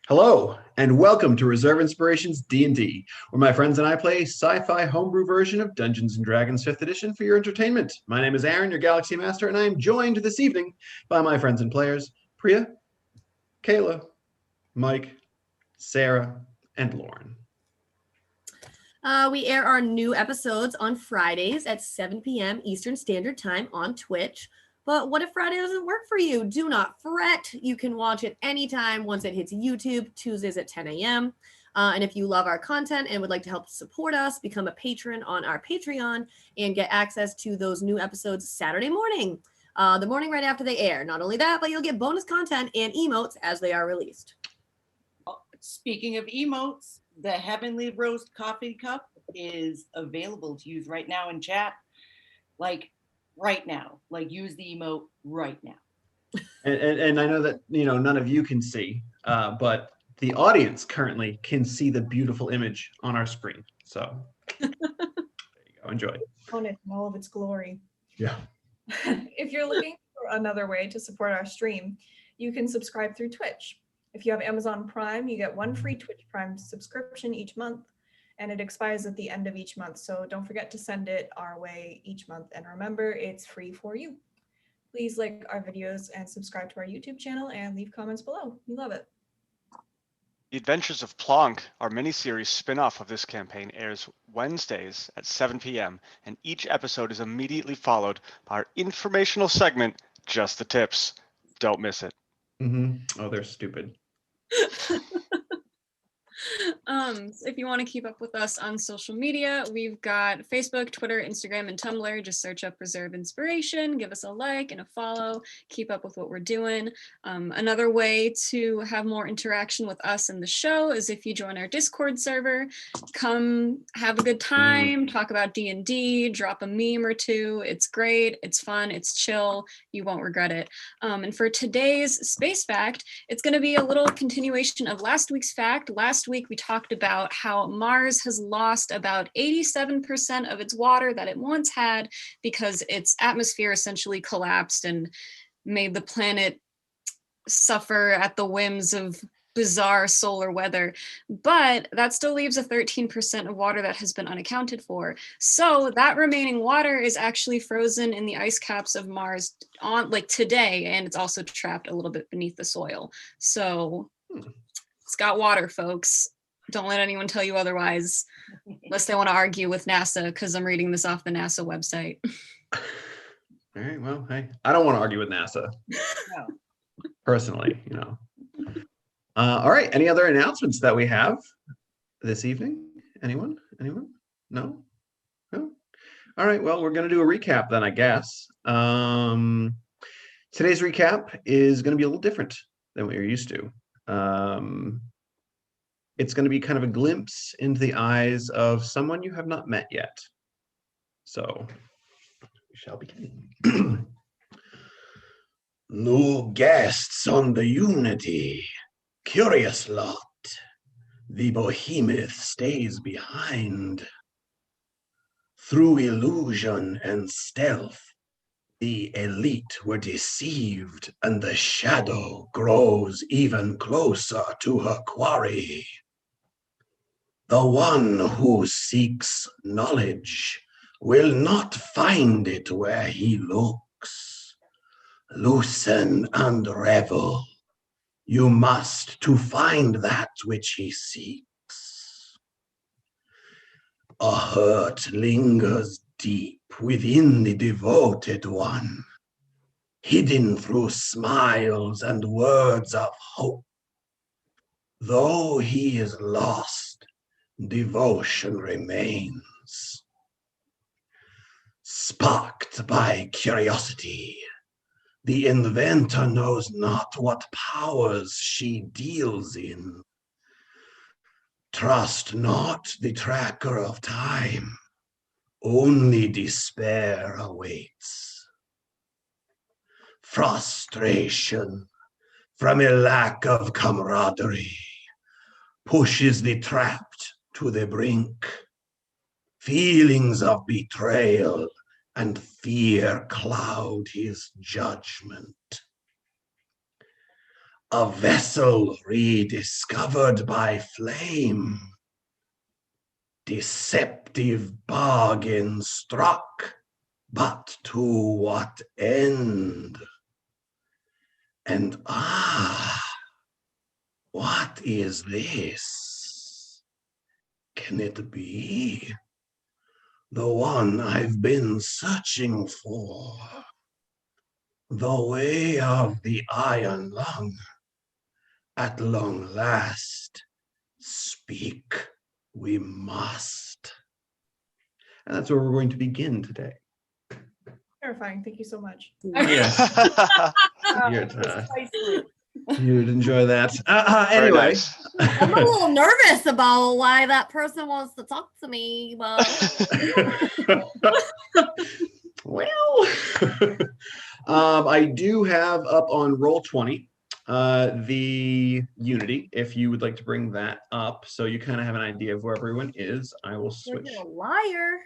Hello, and welcome to Reserve Inspirations D&D, where my friends and I play sci-fi homebrew version of Dungeons & Dragons 5th edition for your entertainment. My name is Aaron, your Galaxy Master, and I am joined this evening by my friends and players, Priya, Kayla, Mike, Sarah, and Lauren. We air our new episodes on Fridays at 7 p.m. Eastern Standard Time on Twitch. But what if Friday doesn't work for you? Do not fret. You can watch it anytime once it hits YouTube, Tuesdays at 10 a.m. And if you love our content and would like to help support us, become a patron on our Patreon and get access to those new episodes Saturday morning, the morning right after they air. Not only that, but you'll get bonus content and emotes as they are released. Speaking of emotes, the Heavenly Roast coffee cup is available to use right now in chat. Right now, use the emote right now. And I know that none of you can see, but the audience currently can see the beautiful image on our screen. So there you go, enjoy. On it in all of its glory. Yeah. If you're looking for another way to support our stream, you can subscribe through Twitch. If you have Amazon Prime, you get one free Twitch Prime subscription each month, and it expires at the end of each month. So don't forget to send it our way each month. And remember, it's free for you. Please like our videos and subscribe to our YouTube channel and leave comments below. We love it. The Adventures of Plonk, our miniseries spin-off of this campaign, airs Wednesdays at 7 p.m. and each episode is immediately followed by our informational segment, Just the Tips. Don't miss it. Mm-hmm. Oh, they're stupid. If you want to keep up with us on social media, we've got Facebook, Twitter, Instagram, and Tumblr. Just search up Reserve Inspiration, give us a like and a follow, keep up with what we're doing. Another way to have more interaction with us and the show is if you join our Discord server. Come have a good time, talk about D&D, drop a meme or two. It's great, it's fun, it's chill, you won't regret it. And for today's Space Fact, it's going to be a little continuation of last week's fact. Last week we talked about how Mars has lost about 87% of its water that it once had because its atmosphere essentially collapsed and made the planet suffer at the whims of bizarre solar weather. But that still leaves a 13% of water that has been unaccounted for. So that remaining water is actually frozen in the ice caps of Mars on today, and it's also trapped a little bit beneath the soil. So it's got water, folks. Don't let anyone tell you otherwise, unless they want to argue with NASA, because I'm reading this off the NASA website. All right, well, hey, I don't want to argue with NASA. No. Personally, all right, any other announcements that we have this evening? Anyone? No? All right, well, we're going to do a recap then, I guess. Today's recap is going to be a little different than what you're used to. It's going to be kind of a glimpse into the eyes of someone you have not met yet. So, we shall begin. New guests on the Unity. Curious lot. The behemoth stays behind. Through illusion and stealth, the elite were deceived, and the shadow grows even closer to her quarry. The one who seeks knowledge will not find it where he looks. Loosen and revel. You must to find that which he seeks. A hurt lingers deep within the devoted one, hidden through smiles and words of hope. Though he is lost, devotion remains. Sparked by curiosity, the inventor knows not what powers she deals in. Trust not the tracker of time, only despair awaits. Frustration from a lack of camaraderie pushes the trapped to the brink. Feelings of betrayal and fear cloud his judgment. A vessel rediscovered by flame. Deceptive bargain struck, but to what end? And what is this? Can it be the one I've been searching for? The way of the iron lung. At long last, speak we must. And that's where we're going to begin today. Terrifying. Thank you so much. Yes. Precisely. You'd enjoy that. Very Anyway. nice. I'm a little nervous about why that person wants to talk to me, but Well, I do have up on Roll20 the Unity, if you would like to bring that up, so you kind of have an idea of where everyone is. I will switch. you're a liar.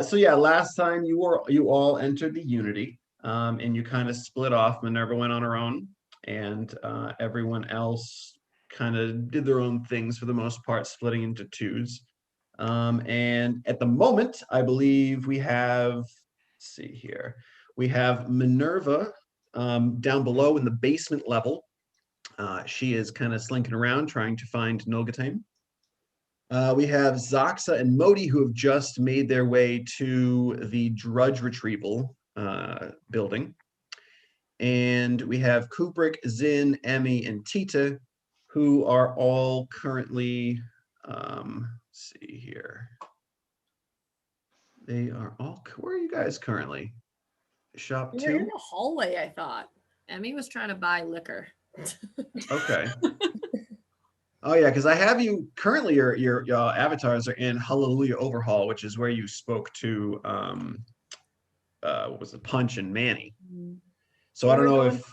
So yeah, last time you all entered the Unity, and you kind of split off. Minerva went on her own, and everyone else kind of did their own things for the most part, splitting into twos. And at the moment, I believe we have, let's see here, we have Minerva down below in the basement level. She is kind of slinking around trying to find Nolgatame. We have Zoxa and Modi, who have just made their way to the Drudge Retrieval building. And we have Kubrick, Zin, Emmy, and Tita, who are all currently, let's see here. They are all, where are you guys currently? Shop You're in 2? the hallway, I thought. Emmy was trying to buy liquor. Okay. Oh yeah, because I have you currently. Your avatars are in Hallelujah Overhaul, which is where you spoke to what was it, Punch and Manny. So I don't know if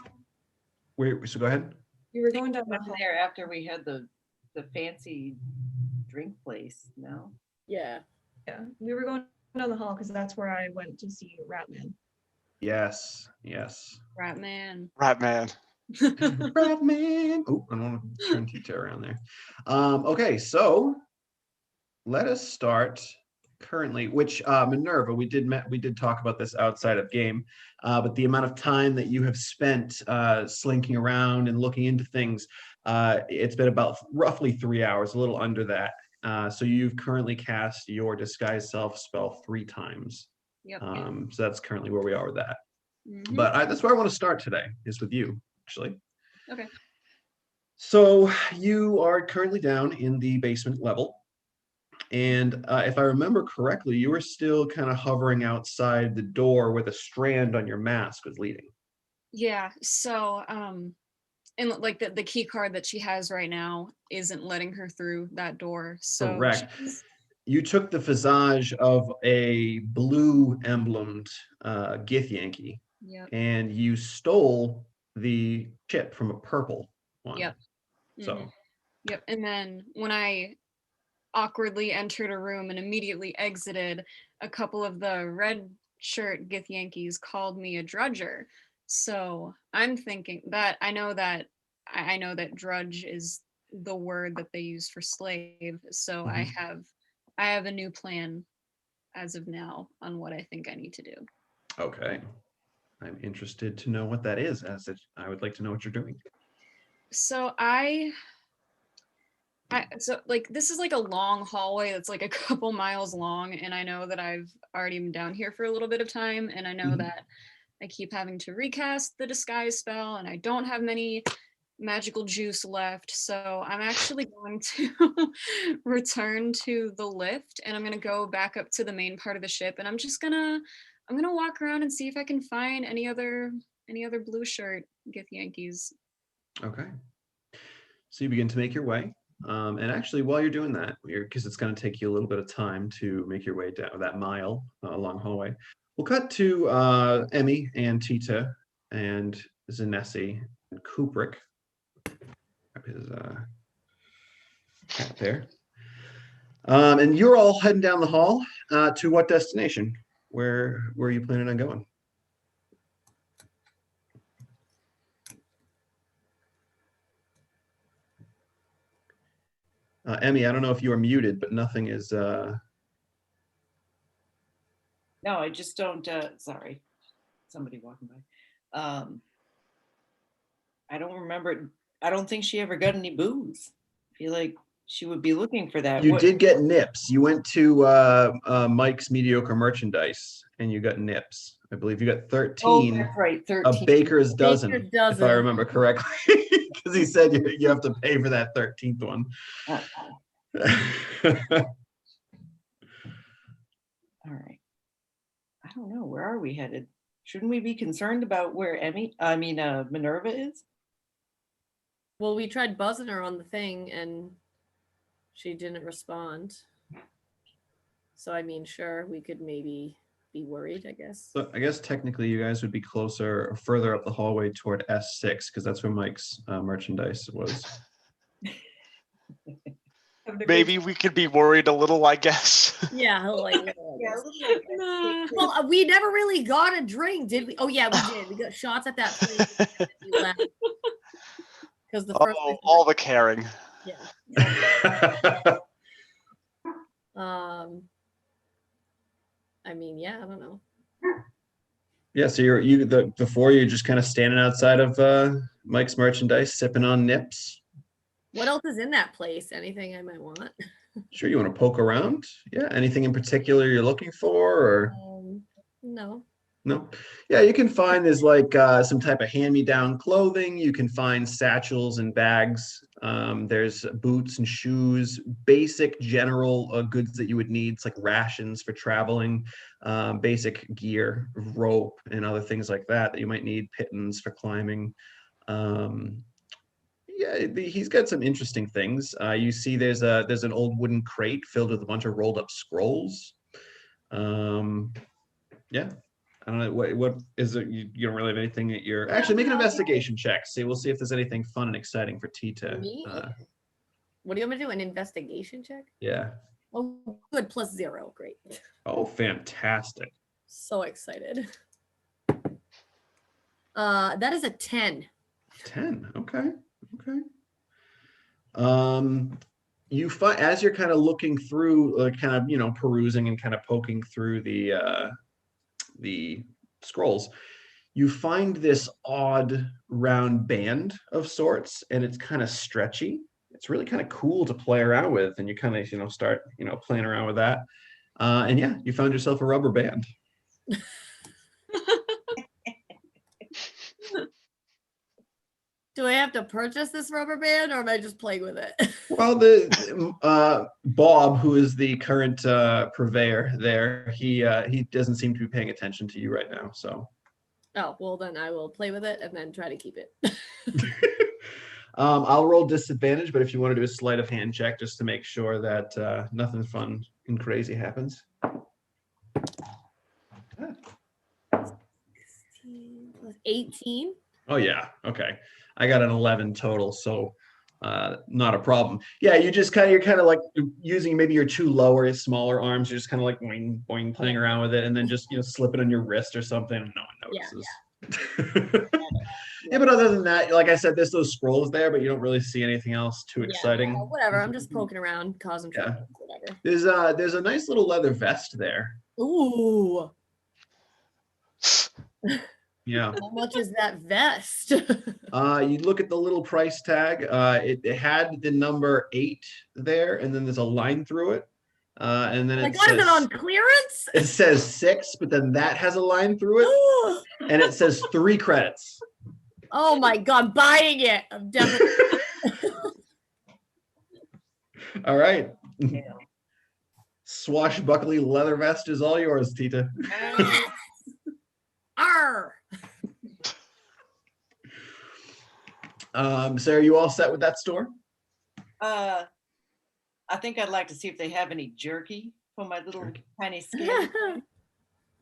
so go ahead. You were going down the Went hall. there after we had the fancy drink place. No. Yeah. Yeah, we were going down the hall because that's where I went to see Ratman. Yes, yes. Ratman. Ratman. Ratman. Oh, I don't want to turn Tita around there. Okay, so let us start currently, which Minerva, we did talk about this outside of game, but the amount of time that you have spent slinking around and looking into things, it's been about roughly 3 hours, a little under that. So you've currently cast your disguise self spell 3 times. Yep. So that's currently where we are with that. Mhm. But that's where I want to start today, is with you, actually. Okay. So you are currently down in the basement level. And if I remember correctly, you were still kind of hovering outside the door where the strand on your mask was leading. Yeah. So, and like the key card that she has right now isn't letting her through that door. So Correct. You took the visage of a blue emblemed Gith Yankee, Yep. and you stole the chip from a purple one. Yep. So. Mhm. Yep. And then when I awkwardly entered a room and immediately exited, a couple of the red shirt Gith Yankees called me a drudger. So I'm thinking that I know that drudge is the word that they use for slave. So I have a new plan as of now on what I think I need to do. Okay. I'm interested to know what that is, as I would like to know what you're doing. So so like this is like a long hallway that's like a couple miles long, and I know that I've already been down here for a little bit of time, and I know that I keep having to recast the disguise spell, and I don't have many magical juice left, so I'm actually going to return to the lift, and I'm gonna go back up to the main part of the ship, and I'm gonna walk around and see if I can find any other blue shirt Gith Yankees. Okay. So you begin to make your way. And actually, while you're doing that, because it's going to take you a little bit of time to make your way down that mile along hallway, we'll cut to Emmy and Tita and Zanesi and Kubrick. His hat there. And you're all heading down the hall to what destination? Where are you planning on going? Emmy, I don't know if you are muted, but nothing is. No, I just don't. Sorry, somebody walking by. I don't remember. I don't think she ever got any booze. I feel like she would be looking for that. You did get nips. You went to Mike's Mediocre Merchandise and you got nips. I believe you got 13. Oh, that's right, 13. A baker's dozen, Baker's dozen. if I remember correctly, because he said you have to pay for that 13th one. All right. I don't know. Where are we headed? Shouldn't we be concerned about where Minerva is? Well, we tried buzzing her on the thing and she didn't respond. So, I mean, sure, we could maybe be worried, I guess. So I guess technically you guys would be closer or further up the hallway toward S6 because that's where Mike's merchandise was. Maybe we could be worried a little, I guess. Yeah, like, Yeah, a little like that. well, we never really got a drink, did we? Oh yeah, we did. We got shots at that place and we left. Because the first place All the caring. yeah. I mean, yeah, I don't know. Yeah, so the four of you just kind of standing outside of Mike's merchandise, sipping on nips. What else is in that place? Anything I might want? Sure, you want to poke around? Yeah, anything in particular you're looking for, or No. no? Yeah, you can find there's like some type of hand-me-down clothing. You can find satchels and bags. There's boots and shoes, basic general goods that you would need. It's like rations for traveling, basic gear, rope, and other things like that you might need, pittons for climbing. Yeah, he's got some interesting things. You see there's an old wooden crate filled with a bunch of rolled up scrolls. Yeah. I don't know what is it. You don't really have anything that you're actually make an investigation check. See, we'll see if there's anything fun and exciting for Tita. Me? What do you want me to do? An investigation check? Yeah. Oh, good. +0. Great. Oh, fantastic. So excited. That is a 10. 10. Okay. You find as you're kind of looking through, kind of perusing and kind of poking through the scrolls, you find this odd round band of sorts, and it's kind of stretchy. It's really kind of cool to play around with, and you kind of start playing around with that, and yeah, you found yourself a rubber band. Do I have to purchase this rubber band, or am I just playing with it? Well, the Bob, who is the current purveyor there, he doesn't seem to be paying attention to you right now. So, oh well, then I will play with it and then try to keep it. I'll roll disadvantage, but if you want to do a sleight of hand check just to make sure that nothing fun and crazy happens. 16 plus 18. Oh yeah, okay. I got an 11 total, so not a problem. Yeah, you're kind of like using maybe your two smaller arms. You're just kind of like boing, boing, playing around with it, and then just slip it on your wrist or something, and no one notices. Yeah, but other than that, like I said, there's those scrolls there, but you don't really see anything else too exciting. Well, whatever. I'm just poking around, causing trouble. Whatever. There's a nice little leather vest there. Ooh. Yeah. How much is that vest? You look at the little price tag. It had the number 8 there, and then there's a line through it. And then is it on clearance? It says 6, but then that has a line through it, and it says 3 credits. Oh my God, I'm buying it. I'm definitely. All right. Swashbuckly leather vest is all yours, Tita. Arr. So are you all set with that store? I think I'd like to see if they have any jerky for my little tiny skin.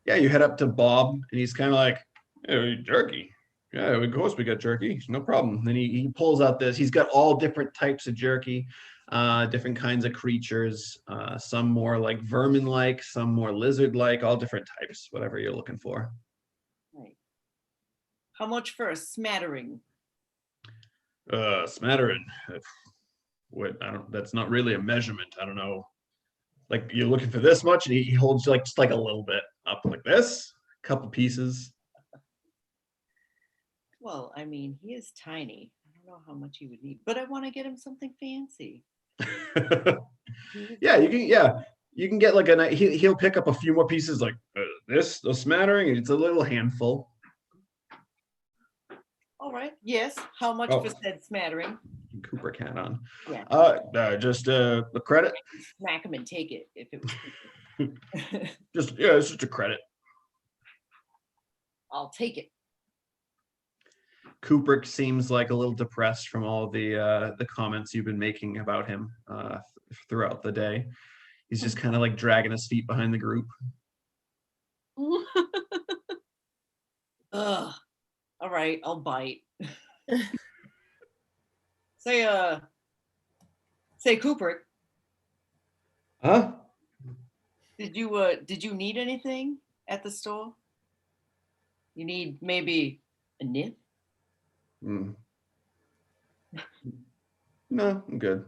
Yeah, you head up to Bob, and he's kind of like, hey, jerky. Yeah, of course we got jerky. No problem. Then he pulls out this. He's got all different types of jerky, different kinds of creatures, some more like vermin-like, some more lizard-like, all different types, whatever you're looking for. Right. How much for a smattering? Smattering. That's not really a measurement. I don't know. Like you're looking for this much, and he holds like just like a little bit up like this, a couple pieces. Well, I mean, he is tiny. I don't know how much he would need, but I want to get him something fancy. Yeah, you can. Yeah, you can get like he'll pick up a few more pieces like this, a smattering. It's a little handful. All right. Yes. How much Oh. for said smattering? Cooper cat on. Yeah. Just the credit. Smack him and take it if it was. It's just a credit. I'll take it. Kubrick seems like a little depressed from all the comments you've been making about him throughout the day. He's just kind of like dragging his feet behind the group. Ugh. All right, I'll bite. Say Kubrick, Huh? did you need anything at the store? You need maybe a nip? Mm. No, I'm good.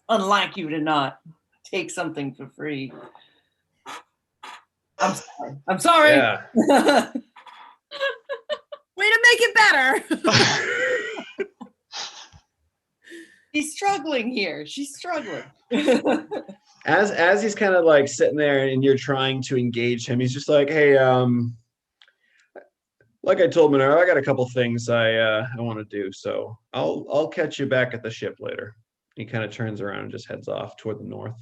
Unlike you to not take something for free. I'm sorry. Yeah. Way to make it better. He's struggling here. She's struggling. As he's kind of like sitting there and you're trying to engage him, he's just like, hey, like I told Monero, I got a couple things I want to do, so I'll catch you back at the ship later. He kind of turns around and just heads off toward the north.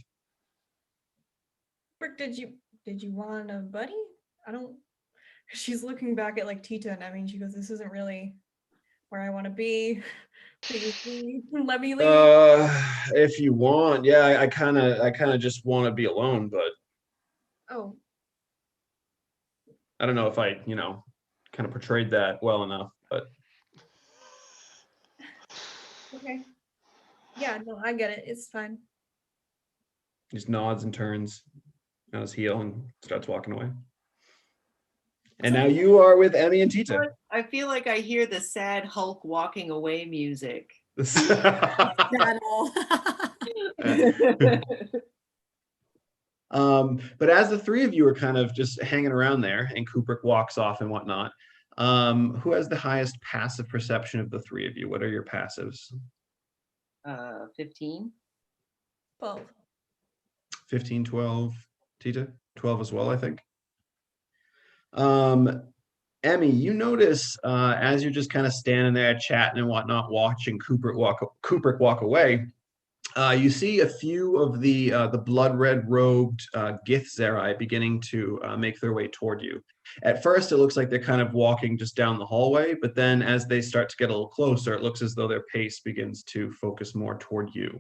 Rick, did you want a buddy? I don't. She's looking back at like Tita, and I mean, she goes, "This isn't really where I want to be. Please let me leave." If you want, yeah, I kind of just want to be alone, but Oh, I don't know if I, kind of portrayed that well enough, but okay. Yeah, no, I get it. It's fine. he just nods and turns on his heel and starts walking away. And now you are with Emmy and Tita. I feel like I hear the sad Hulk walking away music. Battle. But as the three of you are kind of just hanging around there and Kubrick walks off and whatnot, who has the highest passive perception of the three of you? What are your passives? 15. 12. 15, 12, Tita? 12 as well, I think. Emmy, you notice as you're just kind of standing there chatting and whatnot, watching Kubrick walk away, you see a few of the blood red robed Gith Zerai beginning to make their way toward you. At first, it looks like they're kind of walking just down the hallway, but then as they start to get a little closer, it looks as though their pace begins to focus more toward you.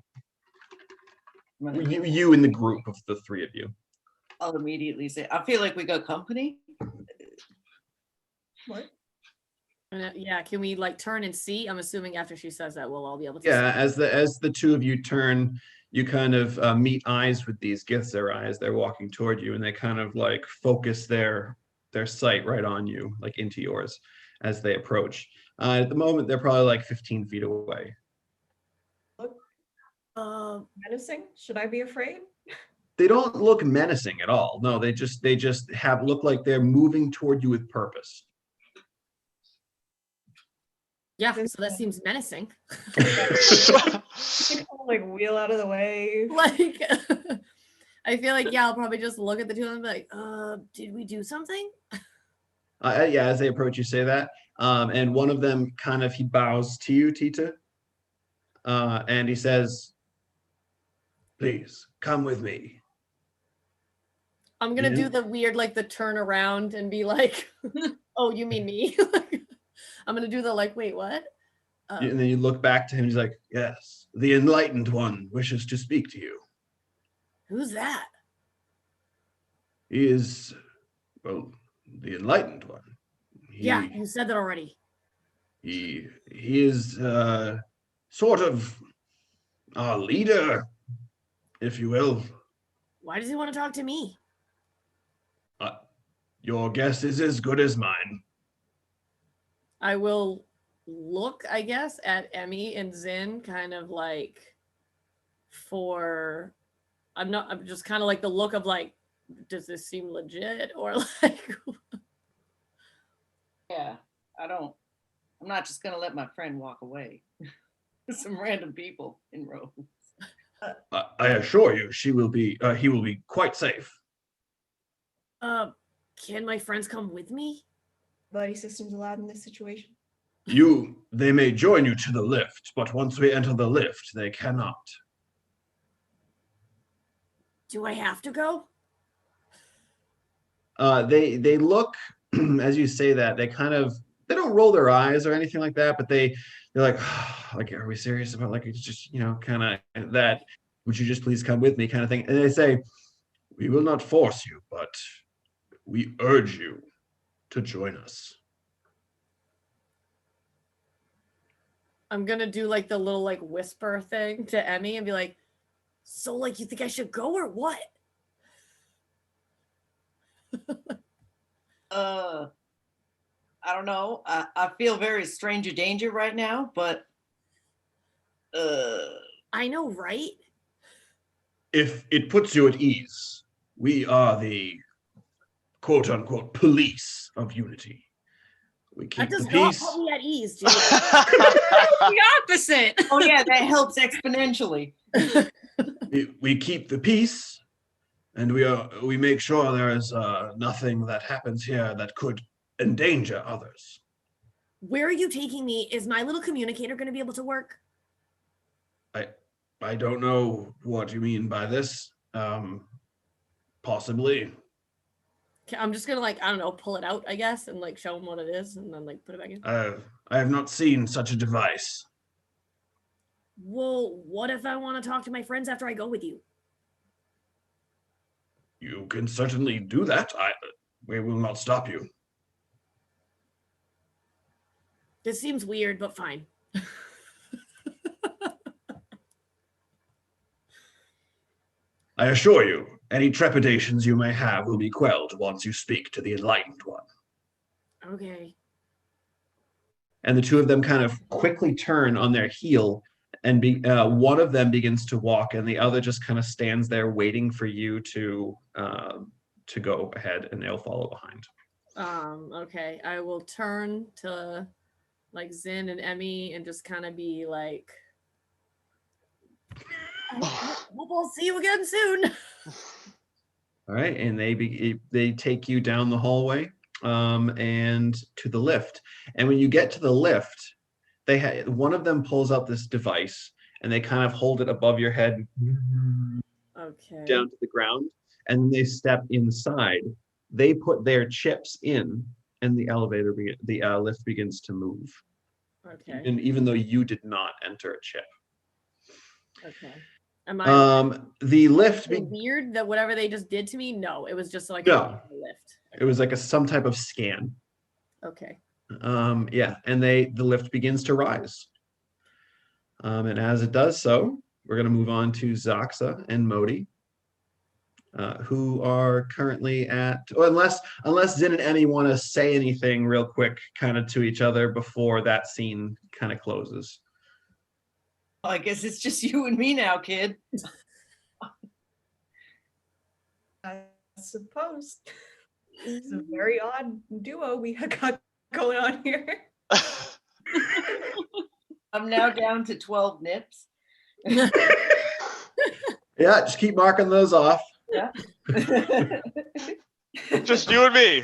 You in the group of the three of you. I'll immediately say, I feel like we got company. What? Yeah, can we like turn and see? I'm assuming after she says that, we'll all be able to Yeah, see. as the two of you turn, you kind of meet eyes with these Gith Zerai as they're walking toward you, and they kind of like focus their sight right on you, like into yours, as they approach. At the moment, they're probably like 15 feet away. Menacing? Should I be afraid? They don't look menacing at all. No, they just look like they're moving toward you with purpose. Yeah, so that seems menacing. Like wheel out of the way. Like, I feel like, yeah, I'll probably just look at the two of them and be like, did we do something? Yeah, as they approach, you say that. And one of them he bows to you, Tita. And he says, please come with me. I'm going to do the weird, like the turn around and be like, oh, you mean me? I'm going to do the like, wait, what? And then you look back to him. He's like, yes, the enlightened one wishes to speak to you. Who's that? He is, well, the enlightened one. Yeah, you said that already. He is sort of our leader, if you will. Why does he want to talk to me? Your guess is as good as mine. I will look, I guess, at Emmy and Zin, kind of like I'm just kind of like the look of like, does this seem legit or like Yeah, I'm not just gonna let my friend walk away. Some random people in robes. I assure you, he will be quite safe. can my friends come with me? Buddy systems allowed in this situation. They may join you to the lift, but once we enter the lift, they cannot. Do I have to go? They look, as you say that, they don't roll their eyes or anything like that, but they're like, like, are we serious about, like, it's just, kind of that, would you just please come with me kind of thing. And they say, we will not force you, but we urge you to join us. I'm gonna do like the little like whisper thing to Emmy and be like, so like you think I should go or what? I don't know. I feel very stranger danger right now, but I know, right? If it puts you at ease, we are the quote-unquote police of Unity. We keep That does the not peace. put me at ease, dude. The opposite. oh yeah, that helps exponentially. We keep the peace, and we make sure there is nothing that happens here that could endanger others. Where are you taking me? Is my little communicator going to be able to work? I don't know what you mean by this. Possibly. Okay, I'm just gonna like, I don't know, pull it out, I guess, and like show him what it is, and then like put it back in. I have not seen such a device. Well, what if I want to talk to my friends after I go with you? You can certainly do that. We will not stop you. This seems weird, but fine. I assure you, any trepidations you may have will be quelled once you speak to the Enlightened One. Okay. And the two of them kind of quickly turn on their heel, and one of them begins to walk, and the other just kind of stands there waiting for you to go ahead, and they'll follow behind. Okay. I will turn to like Zin and Emmy and just kind of be like, hope I'll see you again soon. All right, and they take you down the hallway and to the lift. And when you get to the lift, one of them pulls out this device, and they kind of hold it above your head, Okay. down to the ground, and then they step inside. They put their chips in, and the lift begins to move. Okay. And even though you did not enter a chip. Okay. Am I the lift weird that whatever they just did to me? No, it was just like No. a lift. It was like some type of scan. Okay. Yeah, and the lift begins to rise. And as it does so, we're going to move on to Zaxa and Modi, who are currently unless Zin and Emmy want to say anything real quick kind of to each other before that scene kind of closes. I guess it's just you and me now, kid. I suppose. It's a very odd duo we got going on here. I'm now down to 12 nips. Yeah, just keep marking those off. Yeah. Just you and me.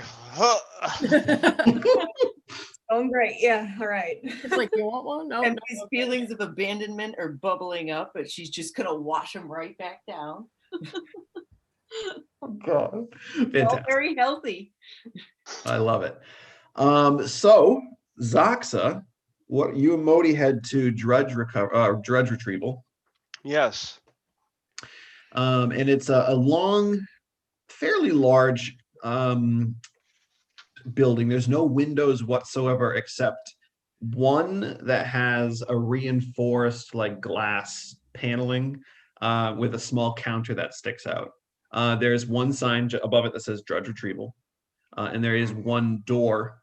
Oh, great. Yeah. All right. It's like, you want one? No. And no, these okay. feelings of abandonment are bubbling up, but she's just gonna wash them right back down. Oh, God. All Fantastic. very healthy. I love it. So Zaxa, what you and Modi head to dredge retrieval. Yes. And it's a long, fairly large building. There's no windows whatsoever except one that has a reinforced like glass paneling with a small counter that sticks out. There's one sign above it that says dredge retrieval. And there is one door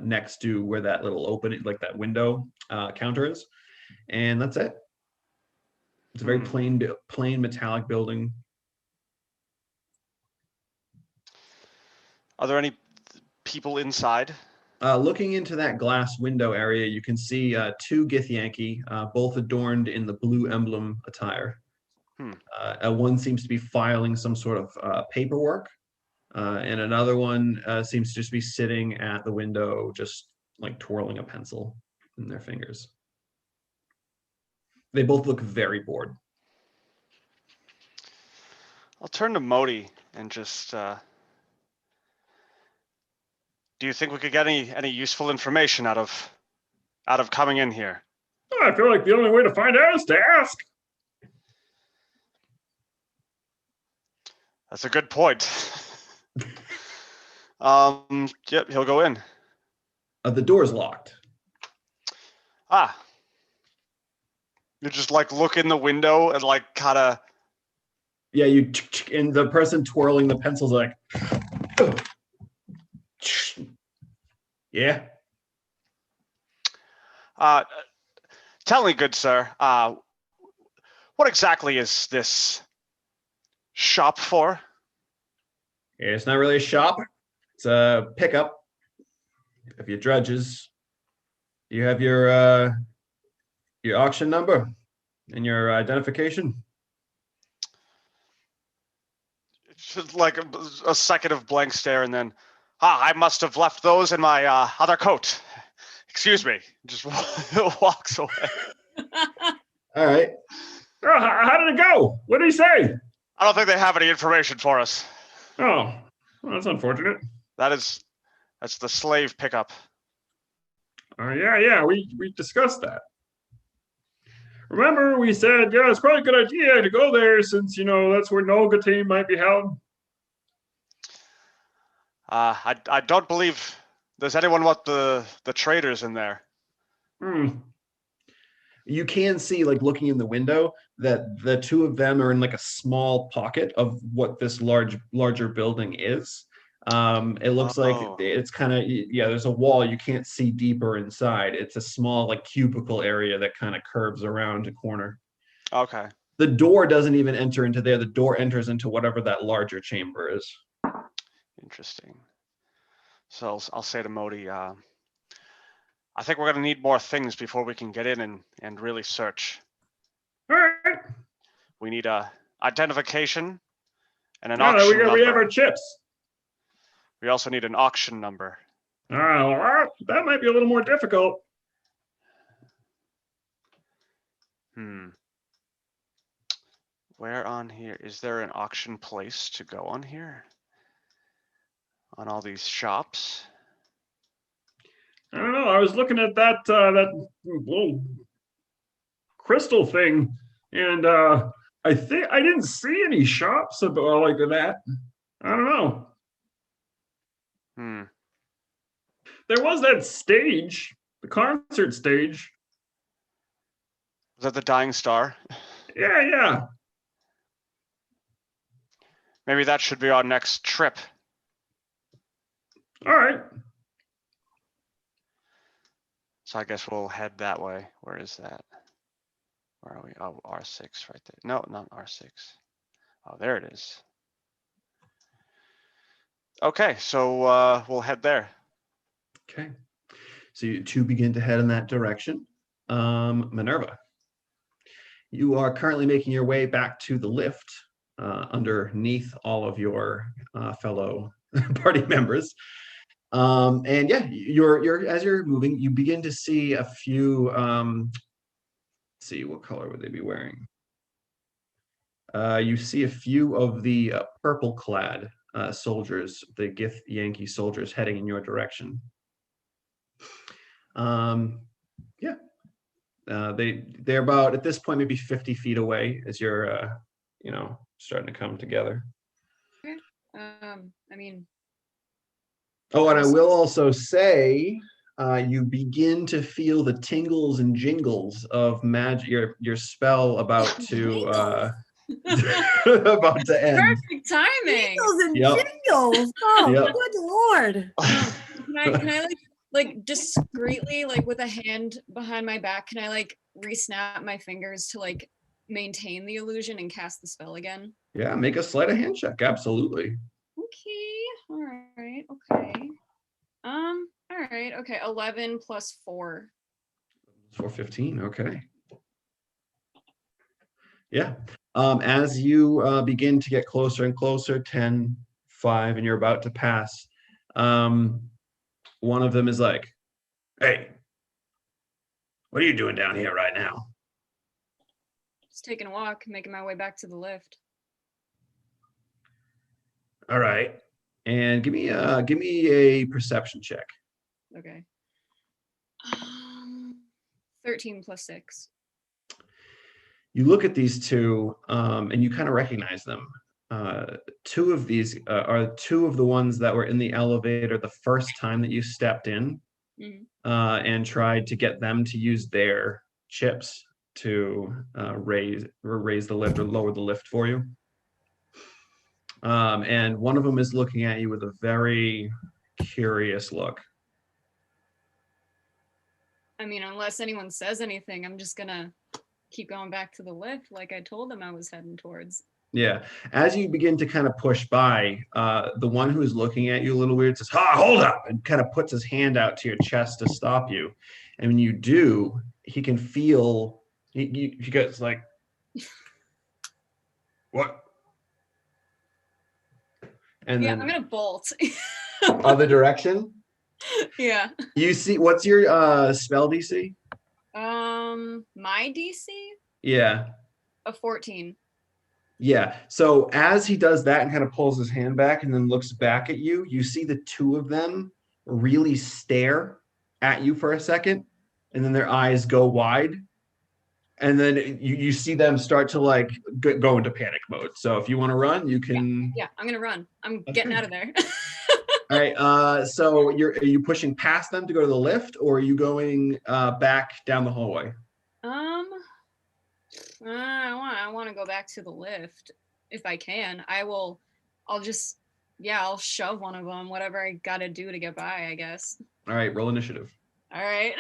next to where that little opening, like that window counter is, and that's it. It's a very plain metallic building. Are there any people inside? Looking into that glass window area, you can see two Gith Yankee, both adorned in the blue emblem attire. One seems to be filing some sort of paperwork, and another one seems to just be sitting at the window, just like twirling a pencil in their fingers. They both look very bored. I'll turn to Modi and just... do you think we could get any useful information out of coming in here? I feel like the only way to find out is to ask. That's a good point. Yep, he'll go in. The door's locked. Ah. You just like look in the window and like kind of... Yeah, and the person twirling the pencil's like... Yeah. Tell me, good sir, what exactly is this shop for? Yeah, it's not really a shop. It's a pickup of your drudges. You have your auction number and your identification. It's just like a second of blank stare, and then, I must have left those in my other coat. Excuse me. Just walks away. All right. How did it go? What did he say? I don't think they have any information for us. Oh, well, that's unfortunate. That's the slave pickup. Yeah, we discussed that. Remember, we said, yeah, it's probably a good idea to go there since, that's where Nolga team might be held. I don't believe there's anyone but the traders in there. You can see, like looking in the window, that the two of them are in like a small pocket of what this larger building is. It looks like it's kind of, there's a wall. You can't see deeper inside. It's a small like cubicle area that kind of curves around a corner. Okay. The door doesn't even enter into there. The door enters into whatever that larger chamber is. Interesting. So I'll say to Modi, I think we're going to need more things before we can get in and really search. All right. We need a identification and an auction number. We have our chips. We also need an auction number. Well, that might be a little more difficult. Where on here? Is there an auction place to go on here? On all these shops? I don't know. I was looking at that little crystal thing, and I think I didn't see any shops about like that. I don't know. There was that stage, the concert stage. Was that the Dying Star? Yeah. Maybe that should be our next trip. All right. So I guess we'll head that way. Where is that? Where are we? Oh, R6 right there. No, not R6. Oh, there it is. Okay, so we'll head there. Okay. So you two begin to head in that direction. Minerva, you are currently making your way back to the lift underneath all of your fellow party members. And yeah, you're as you're moving, you begin to see a few. Let's see, what color would they be wearing? You see a few of the purple-clad soldiers, the Gith Yankee soldiers, heading in your direction. They're about at this point maybe 50 feet away as you're starting to come together. I mean. Oh, and I will also say, you begin to feel the tingles and jingles of magic. Your spell about to about to end. Perfect timing. Jingles and jingles. Oh, Yep. good lord. Can I like like discreetly, like with a hand behind my back, can I like re-snap my fingers to like maintain the illusion and cast the spell again? Yeah, make a sleight of hand check. Absolutely. Okay. All right. Okay. All right. Okay. 11 plus 4. 415. Okay. Yeah. As you begin to get closer and closer, 10, 5, and you're about to pass, one of them is like, "Hey, what are you doing down here right now?" Just taking a walk, making my way back to the lift. All right. And give me a perception check. Okay. 13 plus 6. You look at these two, and you kind of recognize them. Two of these are two of the ones that were in the elevator the first time that you stepped in, and tried to get them to use their chips to raise the lift or lower the lift for you. And one of them is looking at you with a very curious look. I mean, unless anyone says anything, I'm just gonna keep going back to the lift like I told them I was heading towards. Yeah. As you begin to kind of push by, the one who is looking at you a little weird says, "Ha, hold up," and kind of puts his hand out to your chest to stop you. And when you do, he can feel, he goes like, "What?" And Yeah, then I'm gonna bolt. other direction. Yeah. You see, what's your spell DC? My DC? Yeah. A 14. Yeah. So as he does that and kind of pulls his hand back and then looks back at you, you see the two of them really stare at you for a second, and then their eyes go wide. And then you see them start to like go into panic mode. So if you want to run, you can. Yeah, I'm gonna run. I'm getting out of there. All right. So are you pushing past them to go to the lift, or are you going back down the hallway? I want to go back to the lift if I can. I'll shove one of them, whatever I gotta do to get by, I guess. All right, roll initiative. All right.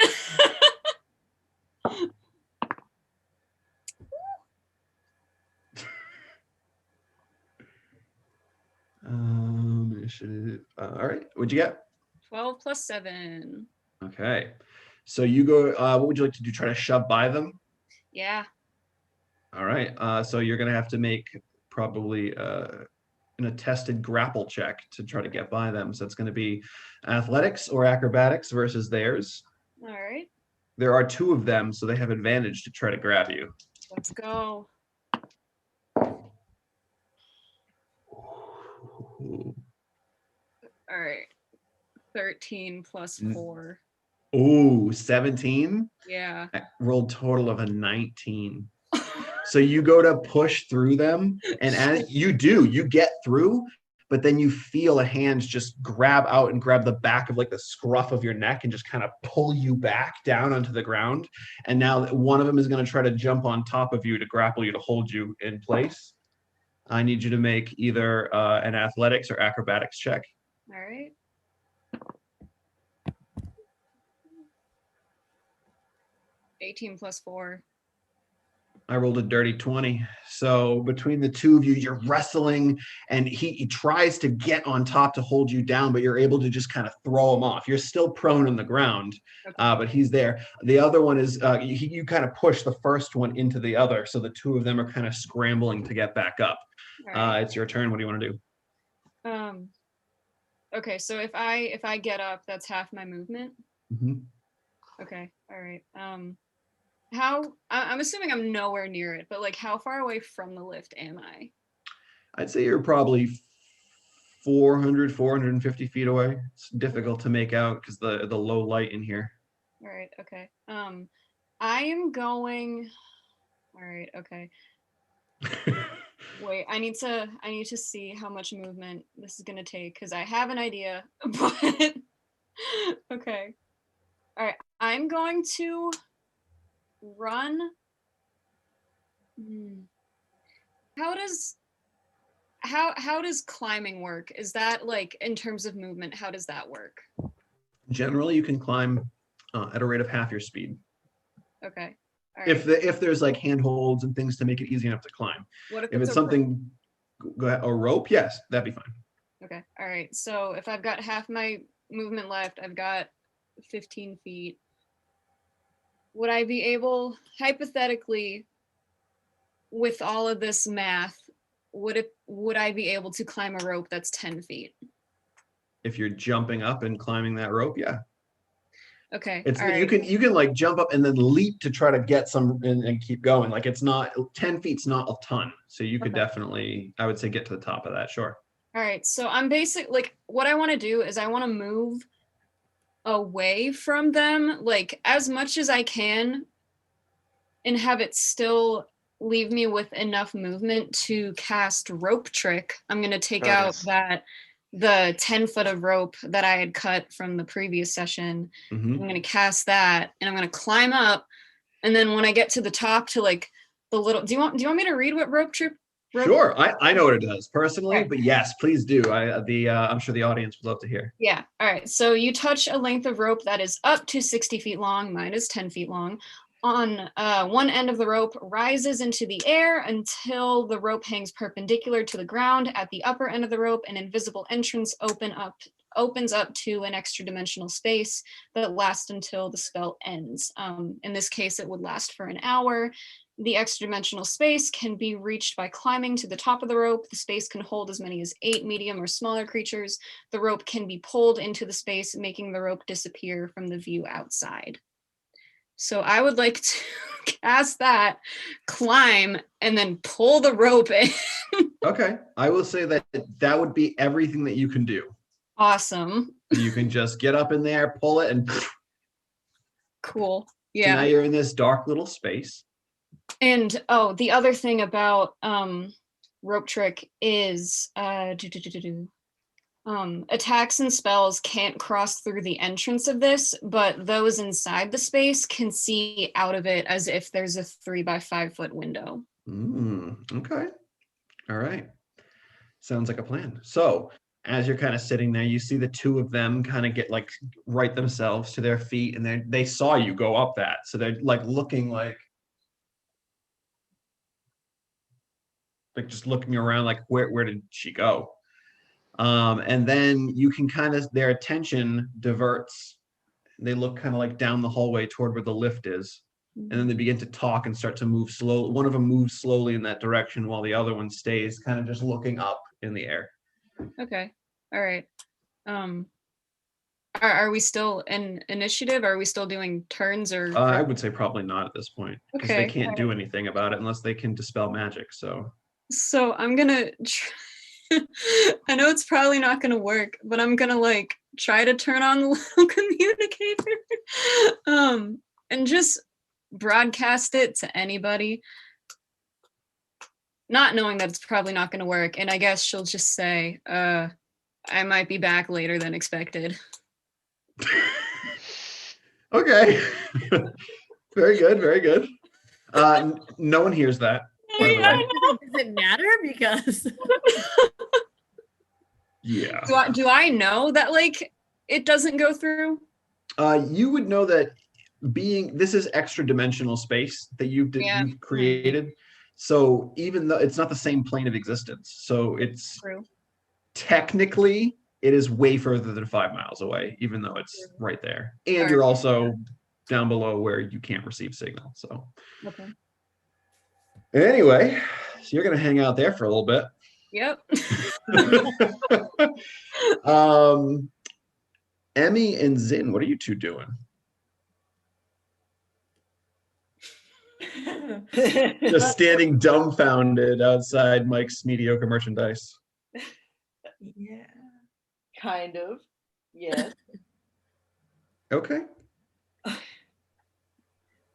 Initiative. All right, what'd you get? 12 plus 7. Okay, so you go. What would you like to do? Try to shove by them? Yeah. All right. So you're gonna have to make probably an attested grapple check to try to get by them. So it's going to be athletics or acrobatics versus theirs. All right. There are two of them, so they have advantage to try to grab you. Let's go. All right. 13 plus 4. Ooh, 17? Yeah. I rolled total of a 19. So you go to push through them, and as you do, you get through, but then you feel a hand just grab out and grab the back of like the scruff of your neck and just kind of pull you back down onto the ground. And now one of them is going to try to jump on top of you to grapple you to hold you in place. I need you to make either an athletics or acrobatics check. All right. +18 4. I rolled a dirty 20. So between the two of you, you're wrestling, and he tries to get on top to hold you down, but you're able to just kind of throw him off. You're still prone on the ground, Okay. but he's there. The other one is you kind of push the first one into the other, so the two of them are kind of scrambling to get back up. Right. It's your turn. What do you want to do? Okay, so if I get up, that's half my movement. Mm-hmm. Okay. All right. I'm assuming I'm nowhere near it, but like how far away from the lift am I? I'd say you're probably 450 feet away. It's difficult to make out because the low light in here. All right. Okay. I am going. All right. Okay. Wait, I need to see how much movement this is gonna take because I have an idea, but okay. All right. I'm going to run. How does climbing work? Is that like in terms of movement, how does that work? Generally, you can climb at a rate of half your speed. Okay. All right. If there's like handholds and things to make it easy enough to climb. What If it's a rope? something, go ahead, a rope, yes, that'd be fine. Okay. All right. So if I've got half my movement left, I've got 15 feet. Would I be able, hypothetically, with all of this math, would I be able to climb a rope that's 10 feet? If you're jumping up and climbing that rope, yeah. Okay. It's all you right. can like jump up and then leap to try to get some and keep going. Like it's not 10 feet's not a ton. So you could Okay. definitely, I would say, get to the top of that, sure. All right. So I'm like what I want to do is I want to move away from them like as much as I can and have it still leave me with enough movement to cast rope trick. I'm going to take There it out is. the 10 foot of rope that I had cut from the previous session. Mhm. I'm going to cast that and I'm going to climb up. And then when I get to the top to like the little, do you want me to read what rope trick? Sure, I know what it does personally, Okay. but yes, please do. I'm sure the audience would love to hear. Yeah. All right. So you touch a length of rope that is up to 60 feet long. Mine is 10 feet long. On one end of the rope rises into the air until the rope hangs perpendicular to the ground. At the upper end of the rope, an invisible entrance opens up to an extra dimensional space that lasts until the spell ends. In this case, it would last for an hour. The extra dimensional space can be reached by climbing to the top of the rope. The space can hold as many as 8 medium or smaller creatures. The rope can be pulled into the space, making the rope disappear from the view outside. So I would like to cast that, climb, and then pull the rope in. Okay, I will say that would be everything that you can do. Awesome. You can just get up in there, pull it, and Cool. so Yeah. now you're in this dark little space. And the other thing about rope trick is attacks and spells can't cross through the entrance of this, but those inside the space can see out of it as if there's a 3 by 5 foot window. Okay. All right. Sounds like a plan. So as you're kind of sitting there, you see the two of them kind of get like right themselves to their feet, and they saw you go up that. So they're like looking like just looking around like where did she go? And then you can kind of, their attention diverts. They look kind of like down the hallway toward where the lift is. And then they begin to talk and start to move slow. One of them moves slowly in that direction while the other one stays kind of just looking up in the air. Okay. All right. Are we still in initiative? Are we still doing turns or? I would say probably not at this point, because they Okay. can't do anything about it unless they can dispel magic. So I'm gonna I know it's probably not gonna work, but I'm gonna like try to turn on the little communicator and just broadcast it to anybody, not knowing that it's probably not gonna work. And I guess she'll just say, I might be back later than expected. okay. Very good, very good. No one hears that, by the way. Does it matter? Because Yeah. Do I know that like it doesn't go through? You would know that this is extra dimensional space that you've created. So even though it's not the same plane of existence, so it's True. Technically it is way further than 5 miles away, even though it's right there. And you're also down below where you can't receive signal. So Okay. Anyway, so you're gonna hang out there for a little bit. Yep. Emmy and Zin, what are you two doing? Just standing dumbfounded outside Mike's mediocre merchandise. Yeah. Kind of. Yes. Okay. I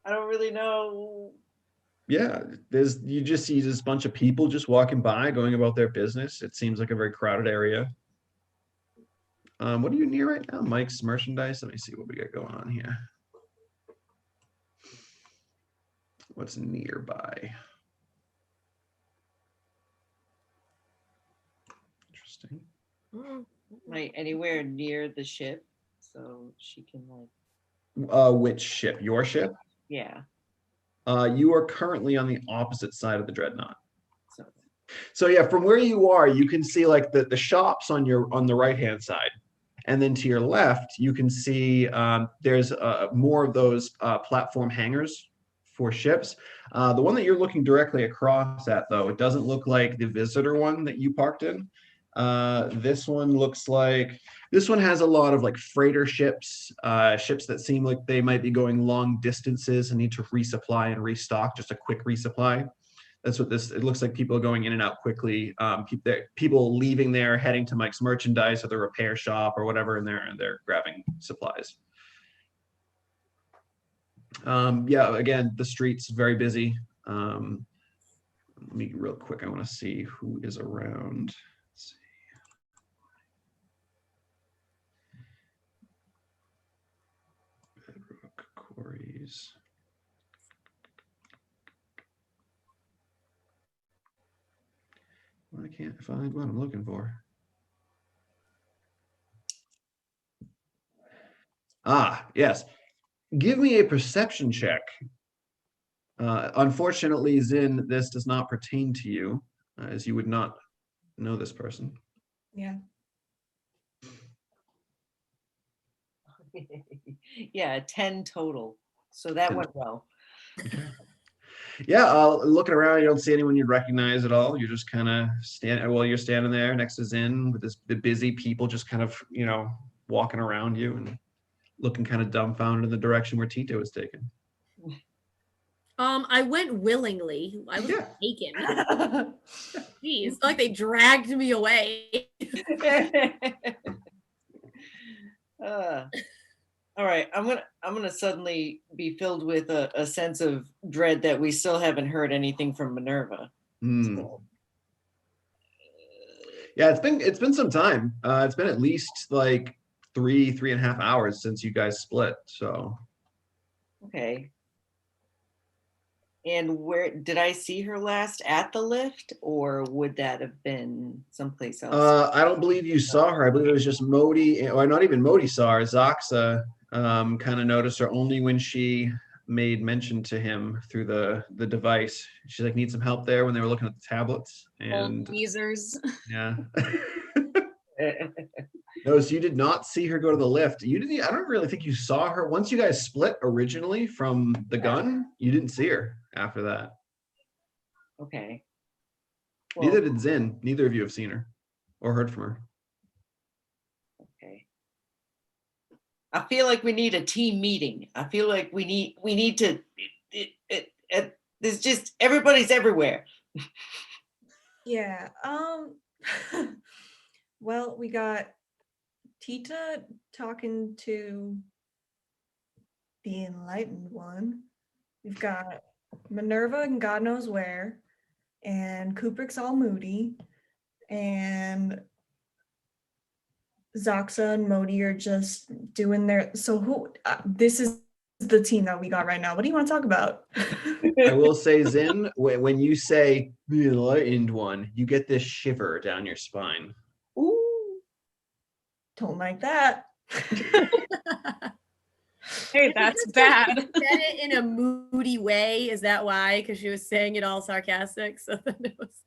don't really know. Yeah, you just see this bunch of people just walking by, going about their business. It seems like a very crowded area. What are you near right now? Mike's merchandise. Let me see what we got going on here. What's nearby? Interesting. Like anywhere near the ship. so she can like. Which ship? Your ship? Yeah. You are currently on the opposite side of the dreadnought. So. So yeah, from where you are, you can see like the shops on the right hand side, and then to your left, you can see there's more of those platform hangars for ships. The one that you're looking directly across at, though, it doesn't look like the visitor one that you parked in. This one looks like this one has a lot of like freighter ships, ships that seem like they might be going long distances and need to resupply and restock, just a quick resupply. That's what this, it looks like people going in and out quickly. People leaving there, heading to Mike's merchandise or the repair shop or whatever, and they're grabbing supplies. Yeah, again, the street's very busy. Let me real quick, I want to see who is around. Let's see. Bedrock quarries. I can't find what I'm looking for. Ah, yes. Give me a perception check. Unfortunately, Zin, this does not pertain to you, as you would not know this person. Yeah. Yeah, 10 total. So that 10. went well. Okay. Yeah, looking around, you don't see anyone you'd recognize at all. You're just kind of you're standing there next to Zin with the busy people just kind of, you know, walking around you and looking kind of dumbfounded in the direction where Tito is taken. I went willingly. I was Yeah. taken. Jeez, like they dragged me away. All right, I'm gonna suddenly be filled with a sense of dread that we still haven't heard anything from Minerva. So, Yeah, it's been some time. It's been at least like 3.5 hours since you guys split. So okay. And where did I see her last? At the lift, or would that have been someplace else? I don't believe you saw her. I believe it was just Modi, or not even Modi saw her. Zaxa kind of noticed her only when she made mention to him through the device. She's like, need some help there when they were looking at the tablets. And Old geezers. yeah. No, so you did not see her go to the lift. You didn't. I don't really think you saw her once you guys split originally from the gun. You didn't see her after that. Okay. Neither did Zin. Neither of you have seen her or heard from her. Okay. I feel like we need a team meeting. I feel like we need to. There's just everybody's everywhere. Yeah. Well, we got Tita talking to the Enlightened One. We've got Minerva and God knows where, and Kubrick's all moody, and Zaxa and Modi are just doing their. So who? This is the team that we got right now. What do you want to talk about? I will say, Zin, when you say the Enlightened One, you get this shiver down your spine. Ooh, don't like that. Hey, that's bad. Said it in a moody way. Is that why? Because she was saying it all sarcastic. So then it was.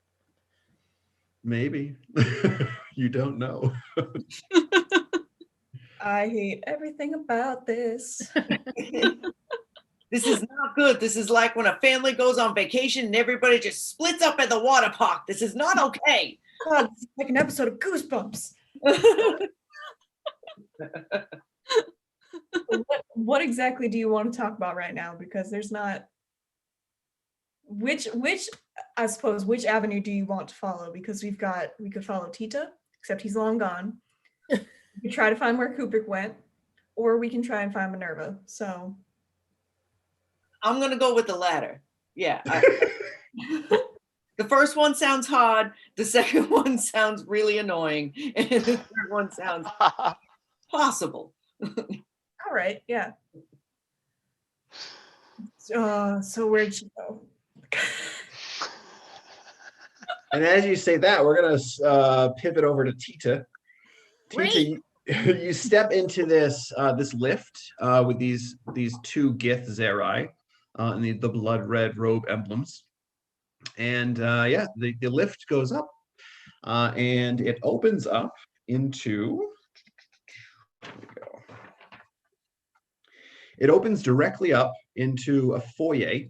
Maybe. You don't know. I hate everything about this. This is not good. This is like when a family goes on vacation and everybody just splits up at the water park. This is not okay. God, this is like an episode of Goosebumps. What exactly do you want to talk about right now? Because there's not. Which I suppose which avenue do you want to follow? Because we could follow Tita, except he's long gone. We could try to find where Kubrick went, or we can try and find Minerva. So I'm gonna go with the latter. Yeah. The first one sounds hard. The second one sounds really annoying, and the third one sounds possible. all right, yeah. So where'd she go? And as you say that, we're gonna pivot over to Tita. Great. Tita, You step into this this lift with these two Gith Zerai and the blood red robe emblems, and yeah, the lift goes up and it opens up into. Here we go. It opens directly up into a foyer,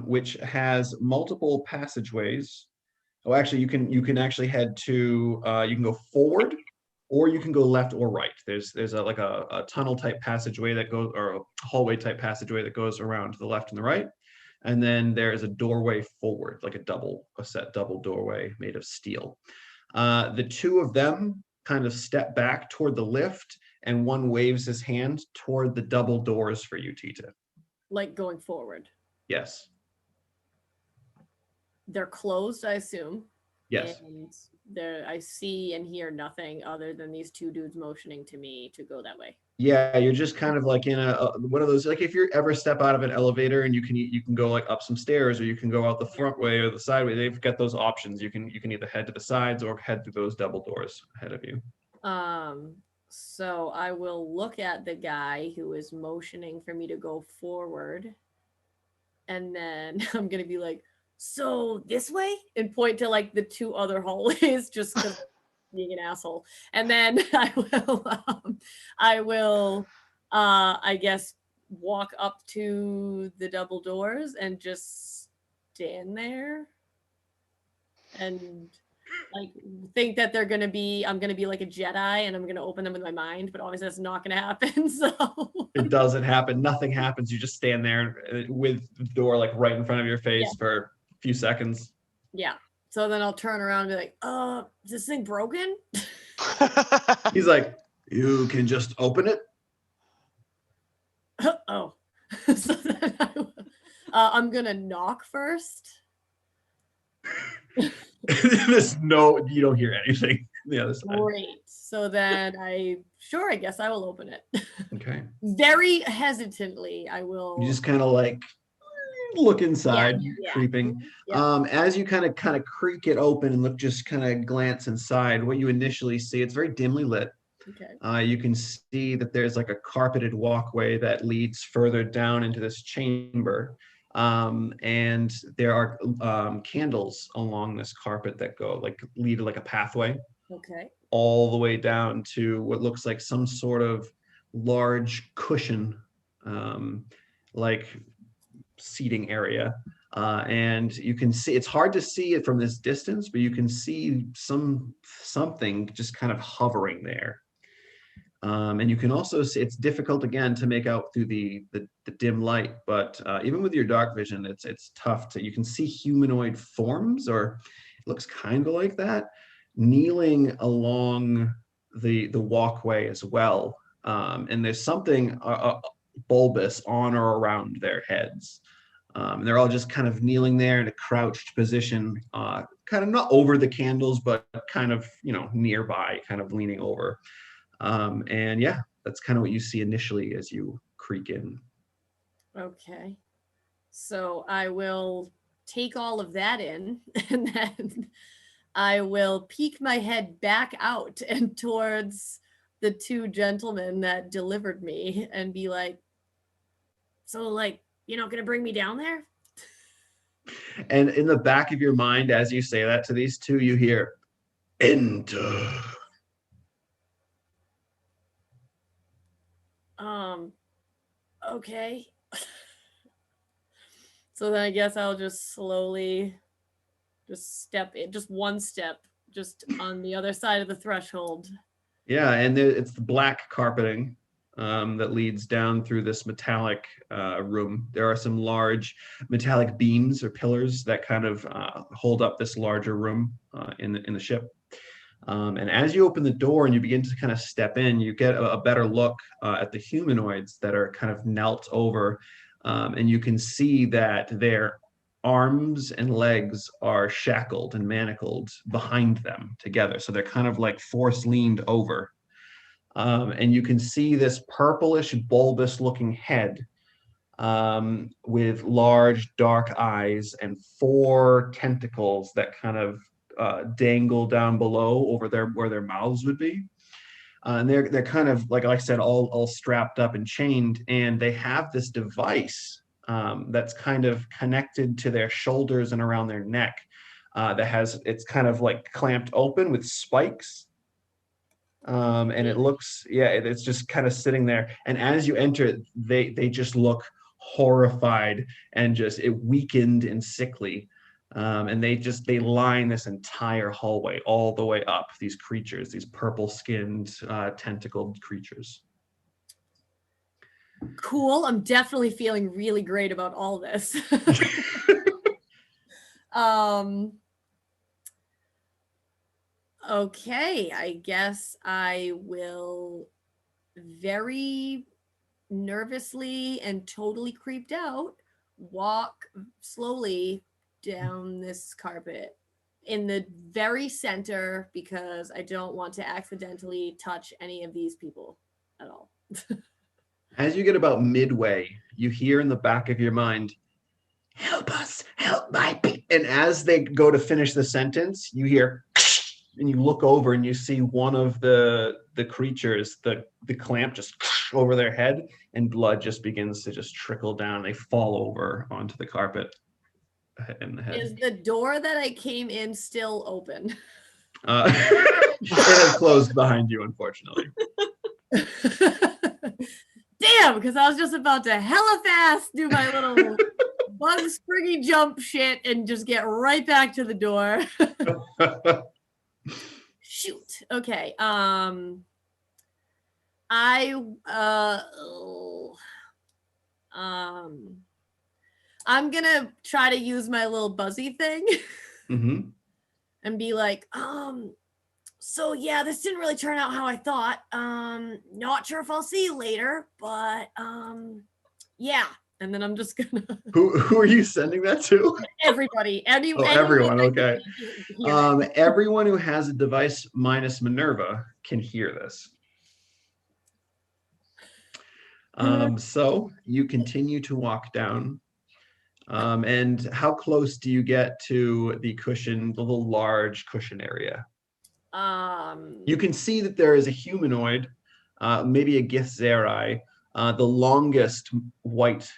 which has multiple passageways. Oh, actually, you can actually head to you can go forward, or you can go left or right. There's like a tunnel type passageway that goes, or a hallway type passageway that goes around to the left and the right, and then there is a doorway forward, like a set double doorway made of steel. The two of them kind of step back toward the lift, and one waves his hand toward the double doors for you, Tita. Like going forward. Yes. They're closed, I assume. Yes. And I see and hear nothing other than these two dudes motioning to me to go that way. Yeah, you're just kind of like in a one of those, like if you ever step out of an elevator and you can go like up some stairs, or you can go out the front way or the side way. They've got those options. You can either head to the sides or head through those double doors ahead of you. So I will look at the guy who is motioning for me to go forward, and then I'm gonna be like, so this way, and point to like the two other hallways, just because being an asshole. And then I will I guess walk up to the double doors and just stand there and like think that I'm gonna be like a Jedi and I'm gonna open them with my mind, but obviously that's not gonna happen. So it doesn't happen. Nothing happens. You just stand there with the door like right in front of your face for a few seconds. Yeah. So then I'll turn around and be like, is this thing broken? He's like, you can just open it. Oh. So then I'm gonna knock first. There's no, you don't hear anything on the other side. Great. So then I guess I will open it. Okay. Very hesitantly, I will. You just kind of like look inside, creeping. Yeah. As you kind of creak it open and just kind of glance inside, what you initially see, it's very dimly lit. Okay. You can see that there's like a carpeted walkway that leads further down into this chamber. And there are candles along this carpet that lead like a pathway. Okay. All the way down to what looks like some sort of large cushion, like seating area. And you can see, it's hard to see it from this distance, but you can see something just kind of hovering there. And you can also see, it's difficult again to make out through the dim light, but even with your dark vision, it's tough to, you can see humanoid forms, or it looks kind of like that, kneeling along the walkway as well. And there's something bulbous on or around their heads. And they're all just kind of kneeling there in a crouched position, kind of not over the candles, but kind of, nearby, kind of leaning over. And yeah, that's kind of what you see initially as you creak in. Okay. So I will take all of that in, and then I will peek my head back out and towards the two gentlemen that delivered me and be like, so like, you're not going to bring me down there? And in the back of your mind, as you say that to these two, you hear, enter. Okay. So then I guess I'll just slowly just step in, just one step, just on the other side of the threshold. Yeah, and it's the black carpeting that leads down through this metallic room. There are some large metallic beams or pillars that kind of hold up this larger room in the ship. And as you open the door and you begin to kind of step in, you get a better look at the humanoids that are kind of knelt over, and you can see that their arms and legs are shackled and manacled behind them together. So they're kind of like force leaned over. And you can see this purplish, bulbous looking head with large dark eyes and 4 tentacles that kind of dangle down below over where their mouths would be. And they're kind of like I said, all strapped up and chained, and they have this device that's kind of connected to their shoulders and around their neck. It's kind of like clamped open with spikes. And it looks, it's just kind of sitting there. And as you enter, they just look horrified and just weakened and sickly. And they line this entire hallway all the way up. These creatures, these purple-skinned, tentacled creatures. Cool. I'm definitely feeling really great about all this. Okay, I guess I will very nervously and totally creeped out walk slowly down this carpet in the very center because I don't want to accidentally touch any of these people at all. As you get about midway, you hear in the back of your mind, "Help us, help my people." And as they go to finish the sentence, you hear, and you look over and you see one of the creatures, the clamp just over their head, and blood just begins to just trickle down. They fall over onto the carpet in the head. Is the door that I came in still open? It has closed behind you, unfortunately. Damn, because I was just about to hella fast do my little bug springy jump shit and just get right back to the door. Shoot. Okay. I'm gonna try to use my little buzzy thing and be like, so yeah, this didn't really turn out how I thought. Not sure if I'll see you later, but yeah. And then I'm just gonna. Who are you sending that to? Everybody. Everyone. Okay. Everyone who has a device minus Minerva can hear this. So you continue to walk down. And how close do you get to the cushion, the little large cushion area? You can see that there is a humanoid, maybe a Gith Zerai, the longest white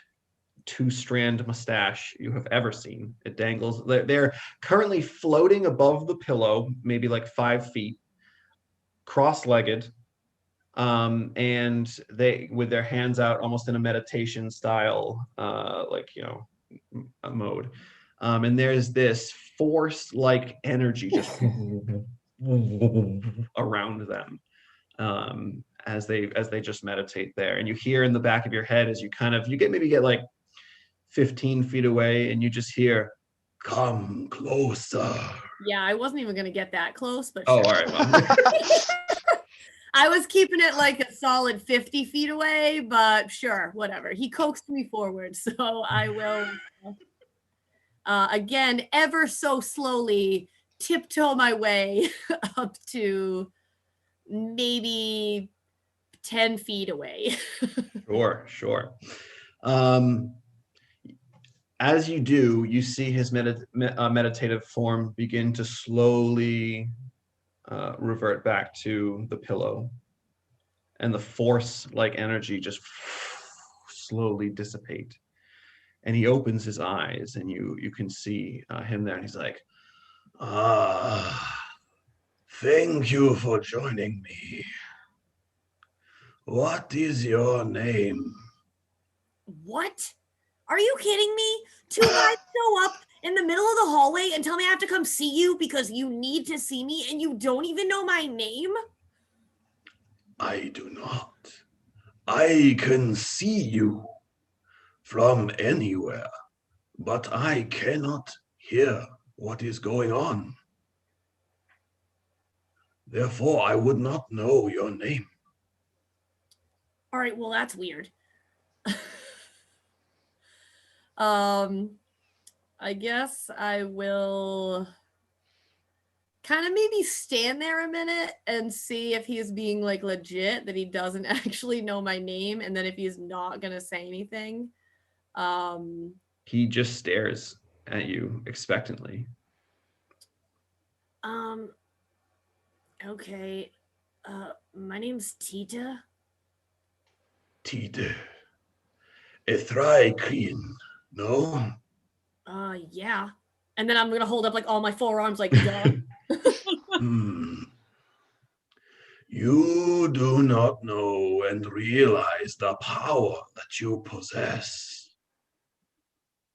two-strand mustache you have ever seen. It dangles. They're currently floating above the pillow, maybe like 5 feet, cross-legged, and they with their hands out, almost in a meditation style, mode. And there's this force-like energy just around them. As they just meditate there, and you hear in the back of your head as you get like 15 feet away, and you just hear, "Come closer." Yeah, I wasn't even gonna get that close, but sure. Oh, All right. Well. I was keeping it like a solid 50 feet away, but sure, whatever. He coaxed me forward, so I will again, ever so slowly, tiptoe my way up to maybe 10 feet away. Sure. As you do, you see his meditative form begin to slowly revert back to the pillow, and the force-like energy just slowly dissipate. And he opens his eyes, and you can see him there, and he's like, "Thank you for joining me. What is your name?" What? Are you kidding me? 2 guys show up in the middle of the hallway and tell me I have to come see you because you need to see me and you don't even know my name? I do not. I can see you from anywhere, but I cannot hear what is going on. Therefore, I would not know your name. All right, well, that's weird. I guess I will kind of maybe stand there a minute and see if he's being like legit, that he doesn't actually know my name, and then if he's not gonna say anything. He just stares at you expectantly. Okay. My name's Tita. Tite. Ethrai no? Yeah. And then I'm gonna hold up like all my forearms like duh. You do not know and realize the power that you possess.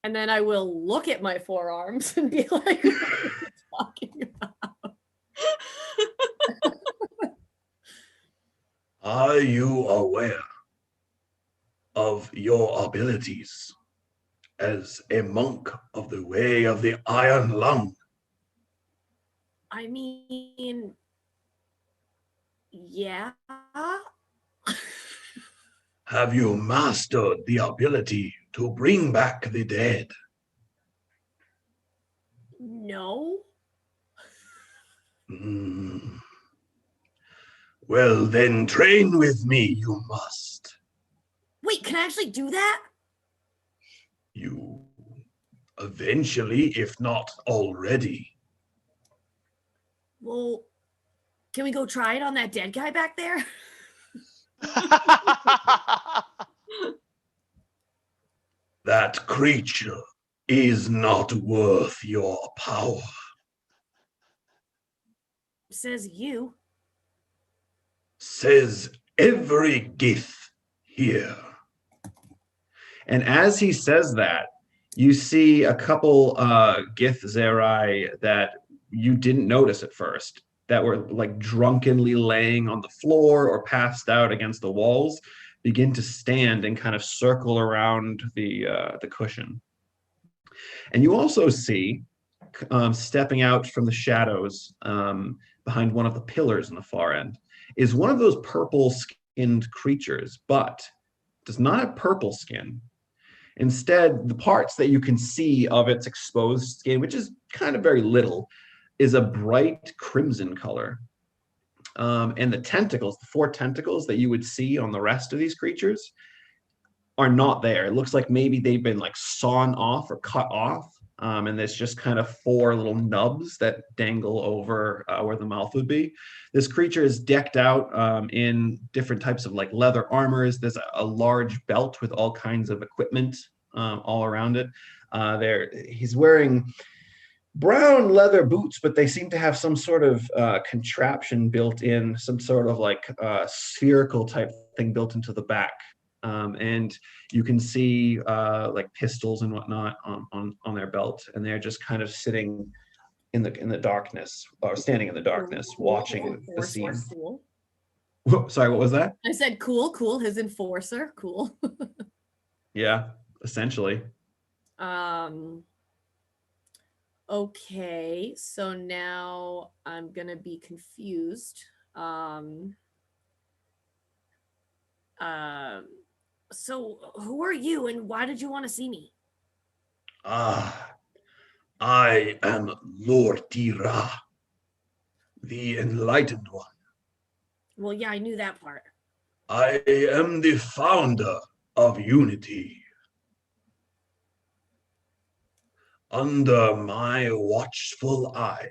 And then I will look at my forearms and be like, what are you talking about? Are you aware of your abilities as a monk of the Way of the Iron Lung? I mean, yeah. Have you mastered the ability to bring back the dead? No. Well, then train with me, you must. Wait, can I actually do that? You eventually, if not already. Well, can we go try it on that dead guy back there? That creature is not worth your power. Says you. Says every Gith here. And as he says that, you see a couple Gith Zerai that you didn't notice at first, that were like drunkenly laying on the floor or passed out against the walls, begin to stand and kind of circle around the cushion. And you also see, stepping out from the shadows behind one of the pillars in the far end, is one of those purple-skinned creatures, but does not have purple skin. Instead, the parts that you can see of its exposed skin, which is kind of very little, is a bright crimson color. And the tentacles, the 4 tentacles that you would see on the rest of these creatures, are not there. It looks like maybe they've been like sawn off or cut off. And there's just kind of 4 little nubs that dangle over where the mouth would be. This creature is decked out in different types of like leather armors. There's a large belt with all kinds of equipment all around it. He's wearing brown leather boots, but they seem to have some sort of contraption built in, some sort of like spherical type thing built into the back. And you can see like pistols and whatnot on their belt, and they're just kind of sitting in the darkness, or standing in the darkness, watching the scene. Cool. Sorry, what was that? I said cool, his enforcer, cool. Yeah, essentially. Okay, so now I'm gonna be confused. So who are you and why did you want to see me? I am Lord Dira, the Enlightened One. Well, yeah, I knew that part. I am the founder of Unity. Under my watchful eye,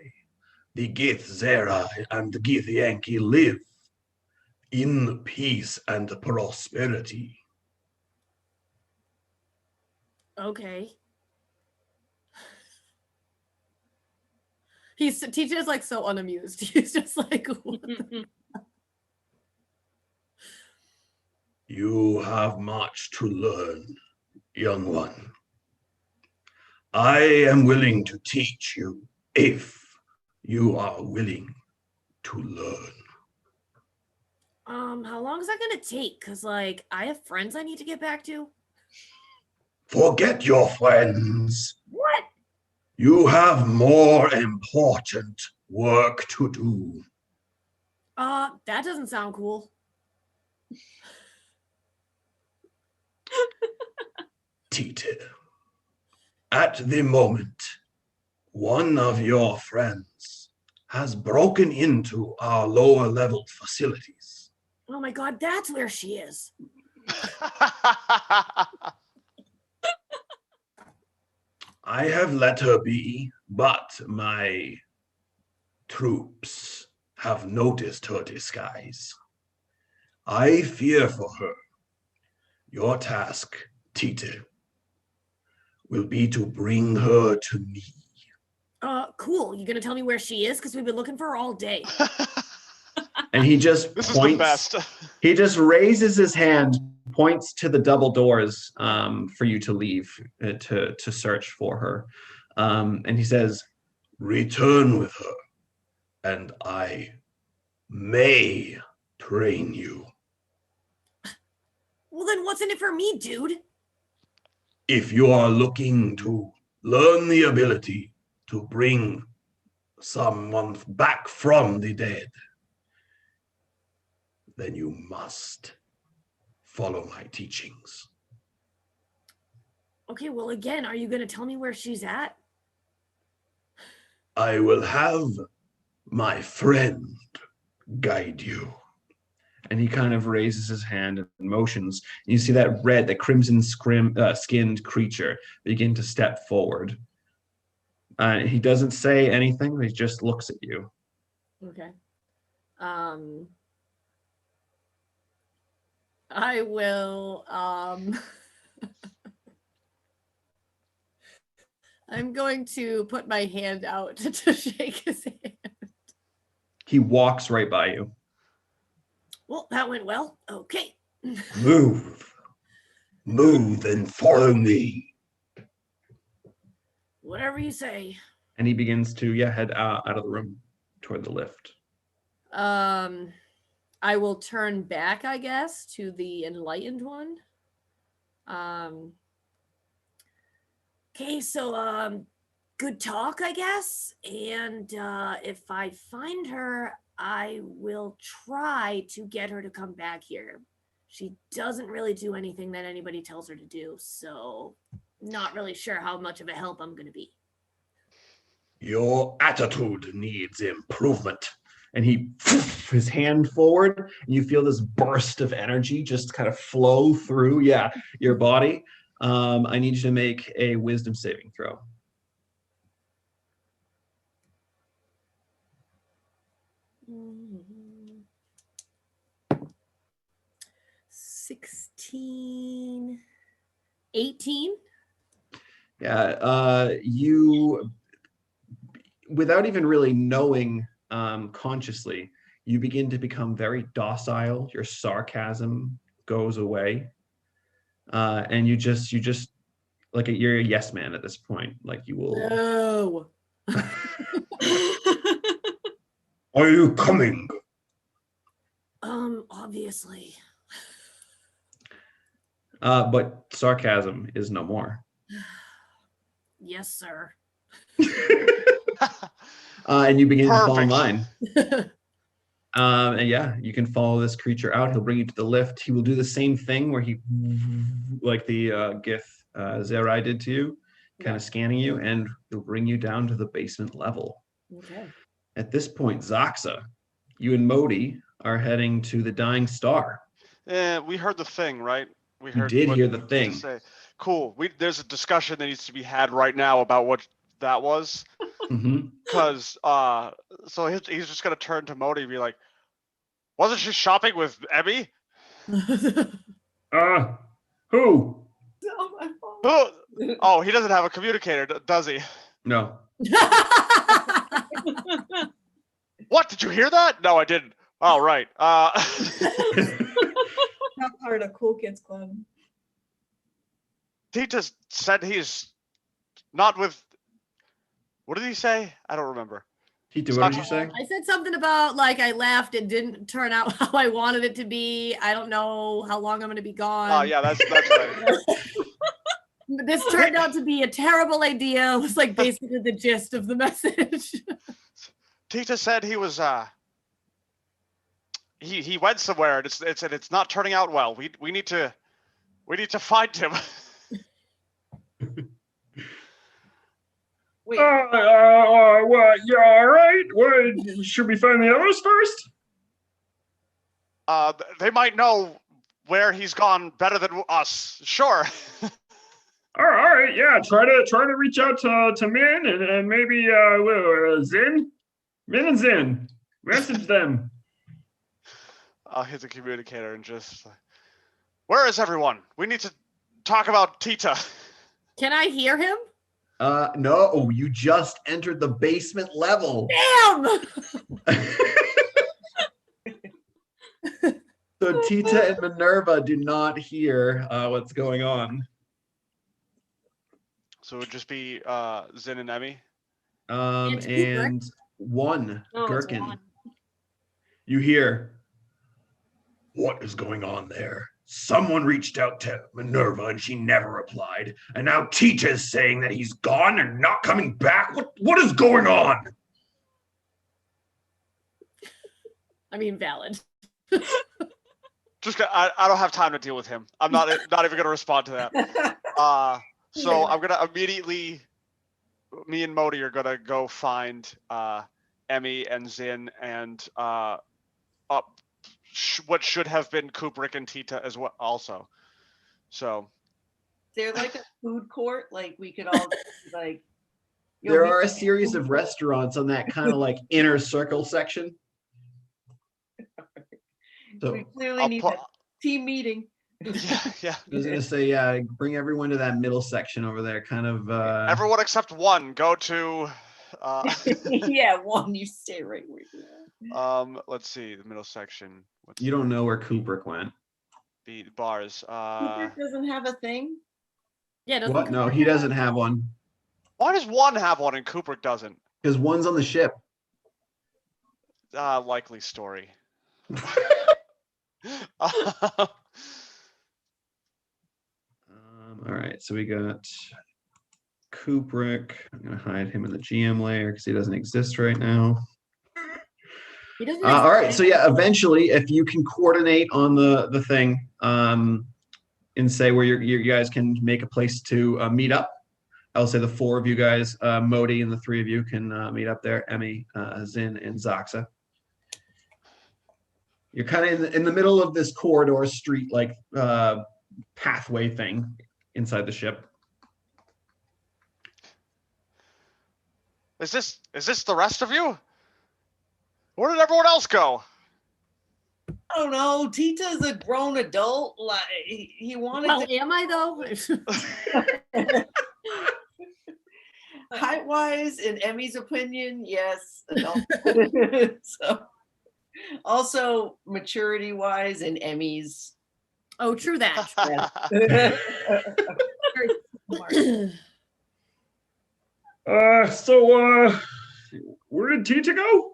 the Gith Zerai and Gith Yankee live in peace and prosperity. Okay. Teacher's like so unamused. He's just like, what the You have much to learn, young one. I am willing to teach you if you are willing to learn. How long is that gonna take? Cause like I have friends I need to get back to. Forget your friends. What? You have more important work to do. That doesn't sound cool. Tite, at the moment, one of your friends has broken into our lower level facilities. Oh my god, that's where she is. I have let her be, but my troops have noticed her disguise. I fear for her. Your task, Tite, will be to bring her to me. Cool. You gonna tell me where she is? Because we've been looking for her all day. And he just This points. is the best. He just raises his hand, points to the double doors for you to leave to search for her, and he says, Return with her, and I may train you. Well, then what's in it for me, dude? If you are looking to learn the ability to bring someone back from the dead, then you must follow my teachings. Okay, well, again, are you gonna tell me where she's at? I will have my friend guide you. and he kind of raises his hand and motions. And you see that crimson skinned creature begin to step forward. He doesn't say anything, but he just looks at you. Okay. I will I'm going to put my hand out to shake his hand. He walks right by you. Well, that went well. Okay. Move and follow me. Whatever you say. And he begins to head out of the room toward the lift. I will turn back, I guess, to the enlightened one. Okay, so good talk, I guess. And if I find her, I will try to get her to come back here. She doesn't really do anything that anybody tells her to do, so not really sure how much of a help I'm going to be. Your attitude needs improvement. And he his hand forward, and you feel this burst of energy just kind of flow through your body. I need you to make a wisdom saving throw. Mm-hmm. 16, 18. Yeah, you, without even really knowing consciously, you begin to become very docile. Your sarcasm goes away, and you just like you're a yes man at this point. Like you will. No. Are you coming? Obviously. But sarcasm is no more. Yes, sir. And you begin to fall in Perfect. line. And you can follow this creature out. He'll bring you to the lift. He will do the same thing where he, like the Gith Zerai did to you, kind of scanning you, and he'll bring you down to the basement level. Okay. At this point, Zaxa, you and Modi are heading to the Dying Star. We heard the thing, right? We You heard did what hear the you thing. say. Cool. There's a discussion that needs to be had right now about what that was. Mm-hmm. Because so he's just gonna turn to Modi and be like, wasn't she shopping with Emmy? Who? Oh, my fault. Who? Oh, he doesn't have a communicator, does he? No. What? Did you hear that? No, I didn't. Oh, right. Not part of Cool Kids Club. He just said he's not with. What did he say? I don't remember. What did you say? I said something about like I laughed. It didn't turn out how I wanted it to be. I don't know how long I'm going to be gone. Oh, yeah, that's right. This turned out to be a terrible idea. It was like basically the gist of the message. Tita said he was he went somewhere and it's not turning out well. We need to find him. Wait, What? Yeah, all right. What? Should we find the others first? They might know where he's gone better than us. Sure. All right. Yeah. Try to reach out to Min and maybe Zin. Min and Zin. Message them. I'll hit the communicator and just, where is everyone? We need to talk about Tita. Can I hear him? No, you just entered the basement level. Damn! So Tita and Minerva do not hear what's going on. So it would just be Zin and Emmy. It's Cooper. And one No, it's Gherkin. one. You hear, What is going on there? Someone reached out to Minerva and she never replied. And now Tita's saying that he's gone and not coming back. What is going on? I mean, valid. I don't have time to deal with him. I'm not even going to respond to that. So I'm going to immediately, me and Modi are going to go find Emmy and Zin and what should have been Kubrick and Tita as well also. So Is there like a food court? Like we could all like. there are a series of restaurants on that kind of like inner circle section. So We clearly I'll need put- a team meeting. yeah. I was gonna say, yeah, bring everyone to that middle section over there, kind of. Everyone except one go to. Yeah, one, you stay right where you are. Let's see the middle section. What's You don't know where Kubrick went. the bars? Cooper doesn't have a thing. Yeah, doesn't What? No, Cooper he have- doesn't have one Why does one have one and Kubrick doesn't? because one's on the ship. Likely story. All right, so we got Kubrick. I'm gonna hide him in the GM layer because he doesn't exist right now. He doesn't. All right, so yeah, eventually, if you can coordinate on the thing, and say where you guys can make a place to meet up. I'll say the four of you guys, Modi and the three of you can meet up there. Emmy, Zin, and Zaxa. You're kind of in the middle of this corridor street, like pathway thing inside the ship. Is this the rest of you? Where did everyone else go? I don't know. Tita's a grown adult. Like he wanted Well, to am I though? height wise, in Emmy's opinion, yes. Adult. So also maturity wise in Emmy's. Oh, true that. Yes. Very smart. So where did Tita go?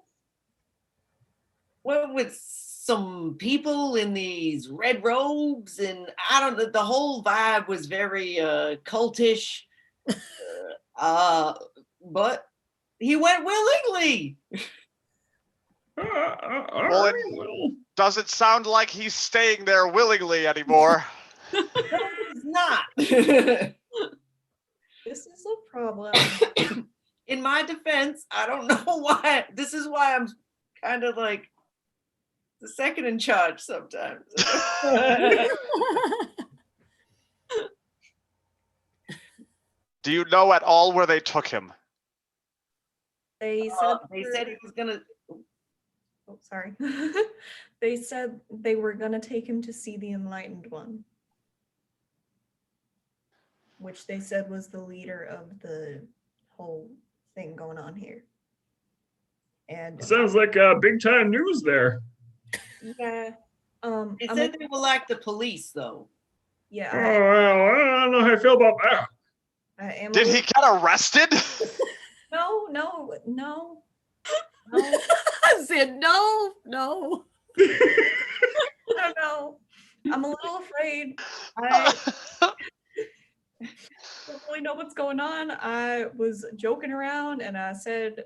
Well, with some people in these red robes, and I don't know, the whole vibe was very cultish. But he went willingly. All Well, right, well, Doesn't sound like he's staying there willingly anymore. It's not. This is a problem. In my defense, I don't know why. This is why I'm kind of like the second in charge sometimes. Do you know at all where they took him? They said They said he was gonna. Oh, sorry. They said they were gonna take him to see the Enlightened One, which they said was the leader of the whole thing going on here. And sounds like big time news there. yeah, They I'm said they were like the police, though. yeah, Oh, well, I don't know how I feel about that. I am. Did he get arrested? No, no, no, no, I said no. I don't know. I'm a little afraid. I don't really know what's going on. I was joking around and I said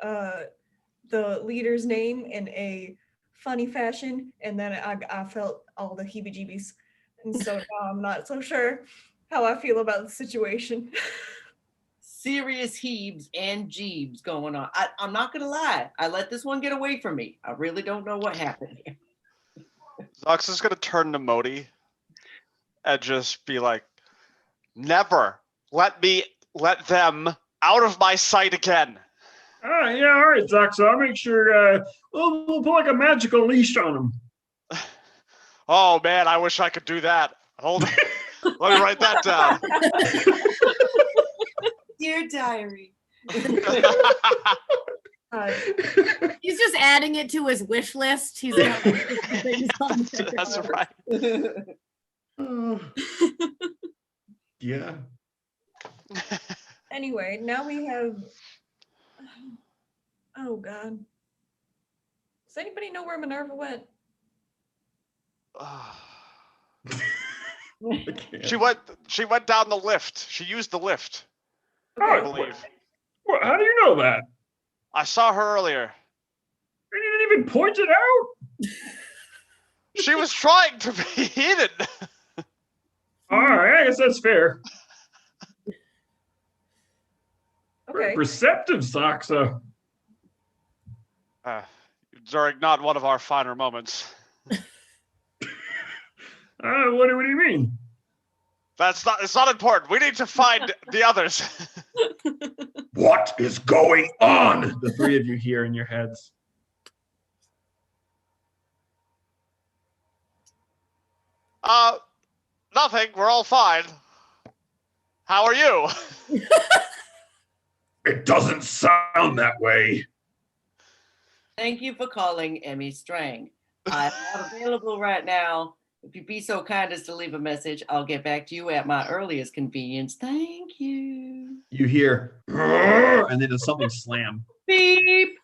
the leader's name in a funny fashion, and then I felt all the heebie-jeebies, and so now I'm not so sure how I feel about the situation. Serious heaves and jeebs going on. I'm not gonna lie. I let this one get away from me. I really don't know what happened here. Zox is gonna turn to Modi and just be like, never let them out of my sight again. Yeah, all right, Zach. So I'll make sure we'll put like a magical leash on him. Oh man, I wish I could do that. Hold on. Let me write that down. Dear diary. He's just adding it to his wish list. He's got things on there. That's right. Yeah. Anyway, now we have. Oh God. Does anybody know where Minerva went? She went down the lift. She used the lift. Oh, I believe. How do you know that? I saw her earlier. You didn't even point it out. She was trying to be hidden. All right, I guess that's fair. Okay. Receptive, Saxa. During not one of our finer moments. What do you mean? It's not important. We need to find the others. What is going on? The three of you hear in your heads. Nothing. We're all fine. How are you? It doesn't sound that way. Thank you for calling Emmy Strang. I'm not available right now. If you'd be so kind as to leave a message, I'll get back to you at my earliest convenience. Thank you. You hear, and then there's something slam. Beep.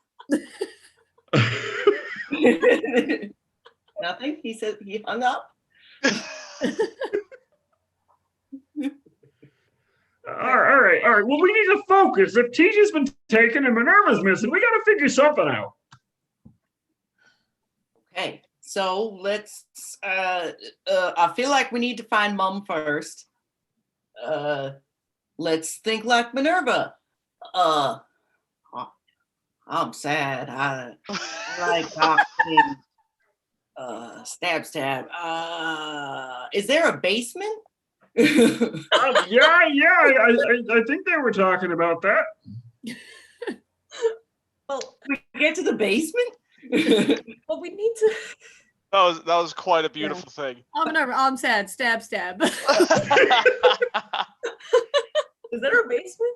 Nothing. He said he hung up. All right. Well, we need to focus. If TJ's been taken and Minerva's missing, we got to figure something out. Okay, so let's. I feel like we need to find Mom first. Let's think like Minerva. I'm sad. I like boxing. Stab. Is there a basement? Yeah. I think they were talking about that. Well, We get to the basement. well, we need to. That was quite a beautiful thing. I'm sad. Stab. Is there a basement?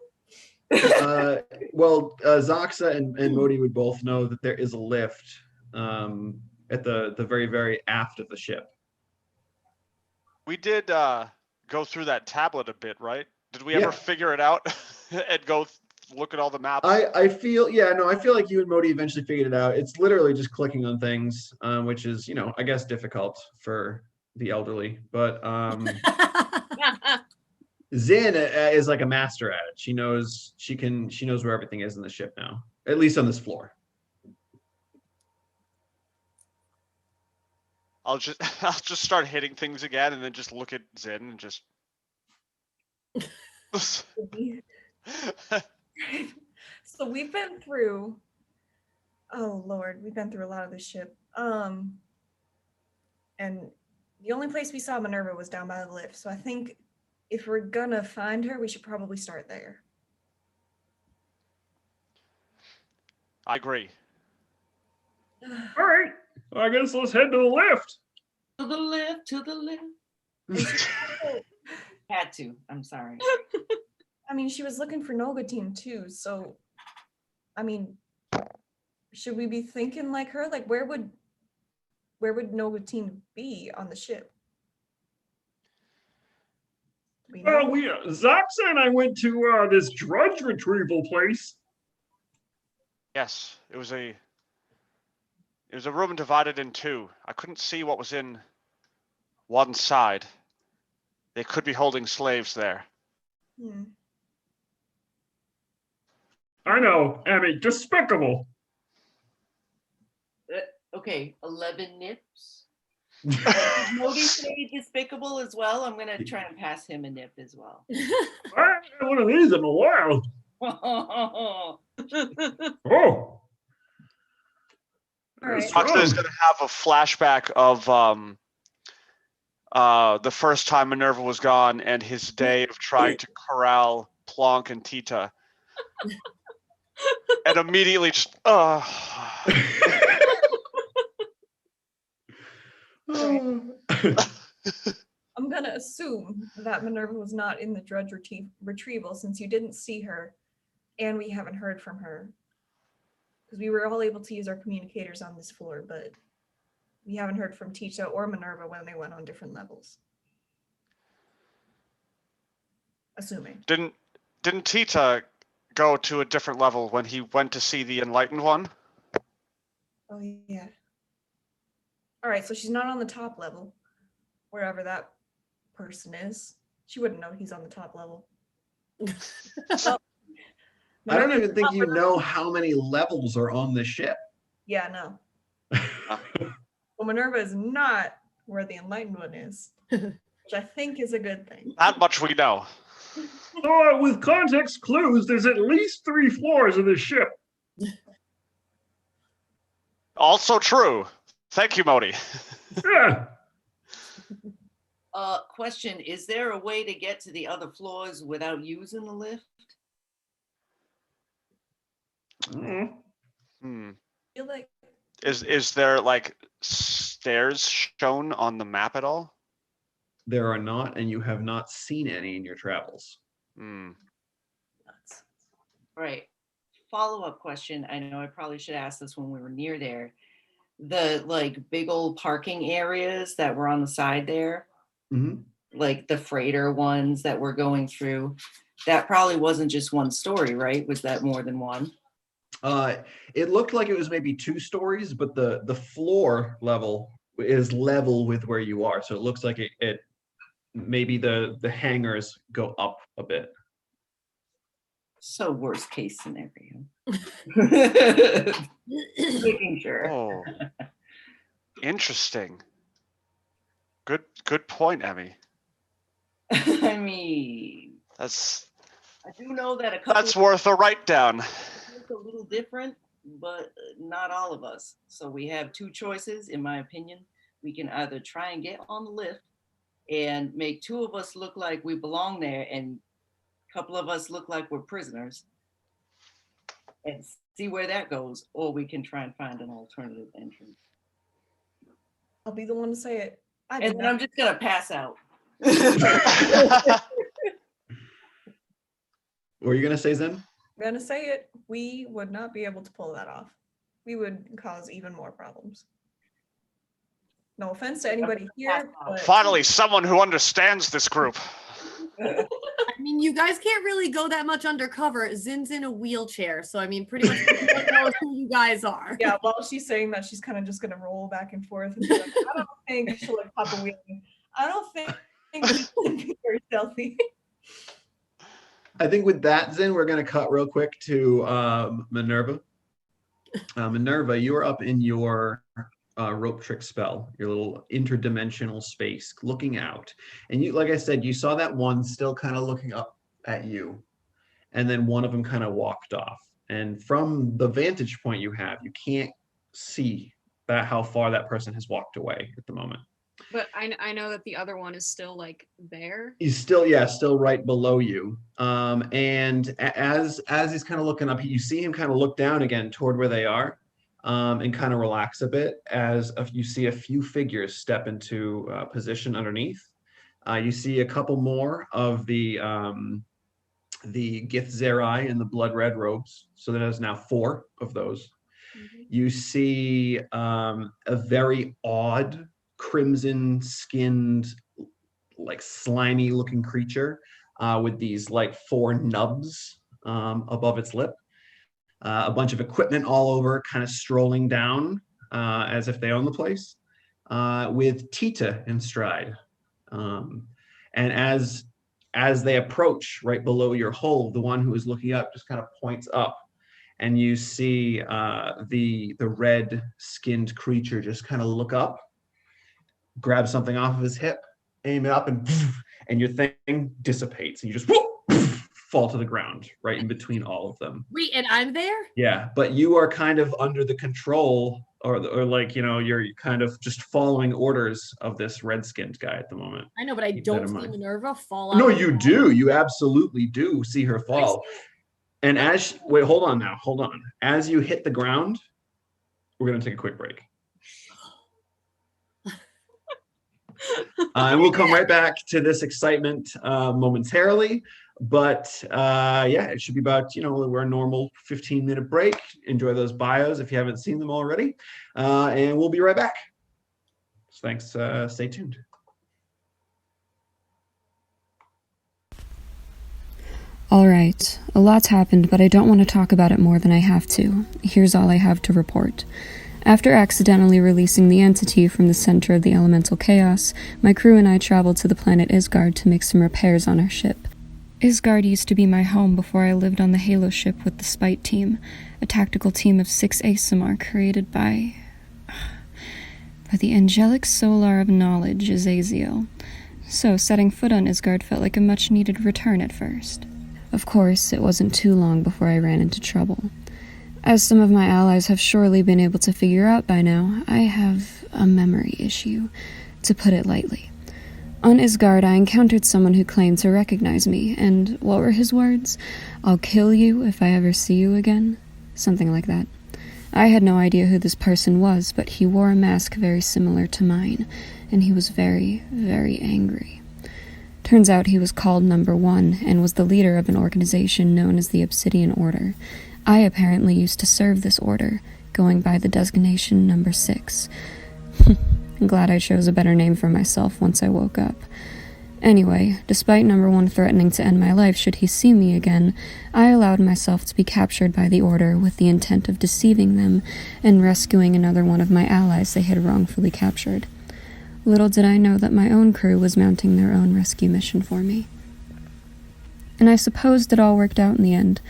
Well, Zoxa and Modi would both know that there is a lift at the very, very aft of the ship. We did go through that tablet a bit, right? Did we ever figure it out and go look at all the maps? I feel like you and Modi eventually figured it out. It's literally just clicking on things, which is, I guess difficult for the elderly. But Zin is like a master at it. She knows where everything is in the ship now, at least on this floor. I'll just start hitting things again and then just look at Zin and just. So we've been through. Oh Lord, we've been through a lot of this ship. And the only place we saw Minerva was down by the lift. So I think if we're gonna find her, we should probably start there. I agree. All right. Well, I guess let's head to the lift. To the lift. Had to. I'm sorry. I mean, she was looking for Noga Team too. So, I mean, should we be thinking like her? Like, where would Noga Team be on the ship? Well, Zaxa and I went to this drudge retrieval place. Yes, it was a room divided in two. I couldn't see what was in one side. They could be holding slaves there. I know, Emmy, despicable. Okay, 11 nips. Modi say despicable as well. I'm gonna try and pass him a nip as well. I haven't had one of these in a while. Oh. All right. Zaxa is going to have a flashback of the first time Minerva was gone and his day of trying to corral Plonk and Tita. And immediately just, I'm gonna assume that Minerva was not in the dredge retrieval since you didn't see her and we haven't heard from her. Because we were all able to use our communicators on this floor, but we haven't heard from Tita or Minerva when they went on different levels. Assuming. Didn't Tita go to a different level when he went to see the Enlightened One? Oh, yeah. All right, so she's not on the top level, wherever that person is. She wouldn't know he's on the top level. Well, I don't even think you know how many levels are on the ship. Yeah, no. Well, Minerva is not where the Enlightened One is, which I think is a good thing. That much we know. So, with context clues, there's at least 3 floors of this ship. Also true. Thank you, Modi. Yeah. Question, is there a way to get to the other floors without using the lift? Mm. Hmm. I feel like Is there like stairs shown on the map at all? There are not, and you have not seen any in your travels. Hmm. nuts. Right. Follow-up question. I know I probably should ask this when we were near there. The like big old parking areas that were on the side there, Mm-hmm. like the freighter ones that we're going through, that probably wasn't just one story, right? Was that more than one? It looked like it was maybe 2 stories, but the floor level is level with where you are. So it looks like it maybe the hangars go up a bit. So worst case scenario. Making sure. Oh, interesting. Good point, Emmy. I mean, That's I do know that a couple worth a write down. look a little different, but not all of us. So we have 2 choices, in my opinion. We can either try and get on the lift and make 2 of us look like we belong there and a couple of us look like we're prisoners and see where that goes, or we can try and find an alternative entrance. I'll be the one to say it. And then I'm just gonna pass out. What were you gonna say, Zen? I'm gonna say it. We would not be able to pull that off. We would cause even more problems. No offense to anybody here, but Finally, someone who understands this group. I mean, you guys can't really go that much undercover. Zin's in a wheelchair, so I mean, pretty much everyone knows who you guys are. yeah, while she's saying that, she's kind of just gonna roll back and forth and be like, I don't think she'll like pop a wheel. I don't think she'll be very stealthy. I think with that, Zen, we're gonna cut real quick to Minerva. Minerva, you are up in your rope trick spell, your little interdimensional space, looking out, and you, like I said, you saw that one still kind of looking up at you, and then one of them kind of walked off. And from the vantage point you have, you can't see that how far that person has walked away at the moment. But I know that the other one is still like there. He's still, yeah, still right below you. And as he's kind of looking up, you see him kind of look down again toward where they are, and kind of relax a bit as you see a few figures step into position underneath. You see a couple more of the Gith Zerai in the blood red robes. So there's now 4 of those. Mm-hmm. You see a very odd crimson skinned, like slimy looking creature with these like 4 nubs above its lip. A bunch of equipment all over, kind of strolling down as if they own the place, with Tita in stride. And as they approach right below your hole, the one who is looking up just kind of points up, and you see the red-skinned creature just kind of look up, grab something off of his hip, aim it up, and your thing dissipates, and you just fall to the ground right in between all of them. Wait, and I'm there? Yeah, but you are kind of under the control, or like, you know, you're kind of just following orders of this red-skinned guy at the moment. I know, but I Keep that don't in see mind. Minerva fall out. No, you do. You absolutely do see her fall. And wait, hold on. As you hit the ground, we're going to take a quick break. And we'll come right back to this excitement momentarily. But yeah, it should be about, we're a normal 15-minute break. Enjoy those bios if you haven't seen them already. And we'll be right back. So thanks. Stay tuned. All right, a lot's happened, but I don't want to talk about it more than I have to. Here's all I have to report. After accidentally releasing the entity from the center of the elemental chaos, my crew and I traveled to the planet Isgard to make some repairs on our ship. Isgard used to be my home before I lived on the Halo ship with the Spite team, a tactical team of 6 Asimar created by the angelic solar of knowledge, Azazel. So setting foot on Isgard felt like a much-needed return at first. Of course, it wasn't too long before I ran into trouble. As some of my allies have surely been able to figure out by now, I have a memory issue, to put it lightly. On Isgard, I encountered someone who claimed to recognize me, and what were his words? "I'll kill you if I ever see you again?" Something like that. I had no idea who this person was, but he wore a mask very similar to mine, and he was very, very angry. Turns out he was called Number 1 and was the leader of an organization known as the Obsidian Order. I apparently used to serve this order, going by the designation Number 6. I'm glad I chose a better name for myself once I woke up. Anyway, despite Number 1 threatening to end my life should he see me again, I allowed myself to be captured by the Order with the intent of deceiving them and rescuing another one of my allies they had wrongfully captured. Little did I know that my own crew was mounting their own rescue mission for me. And I supposed it all worked out in the end.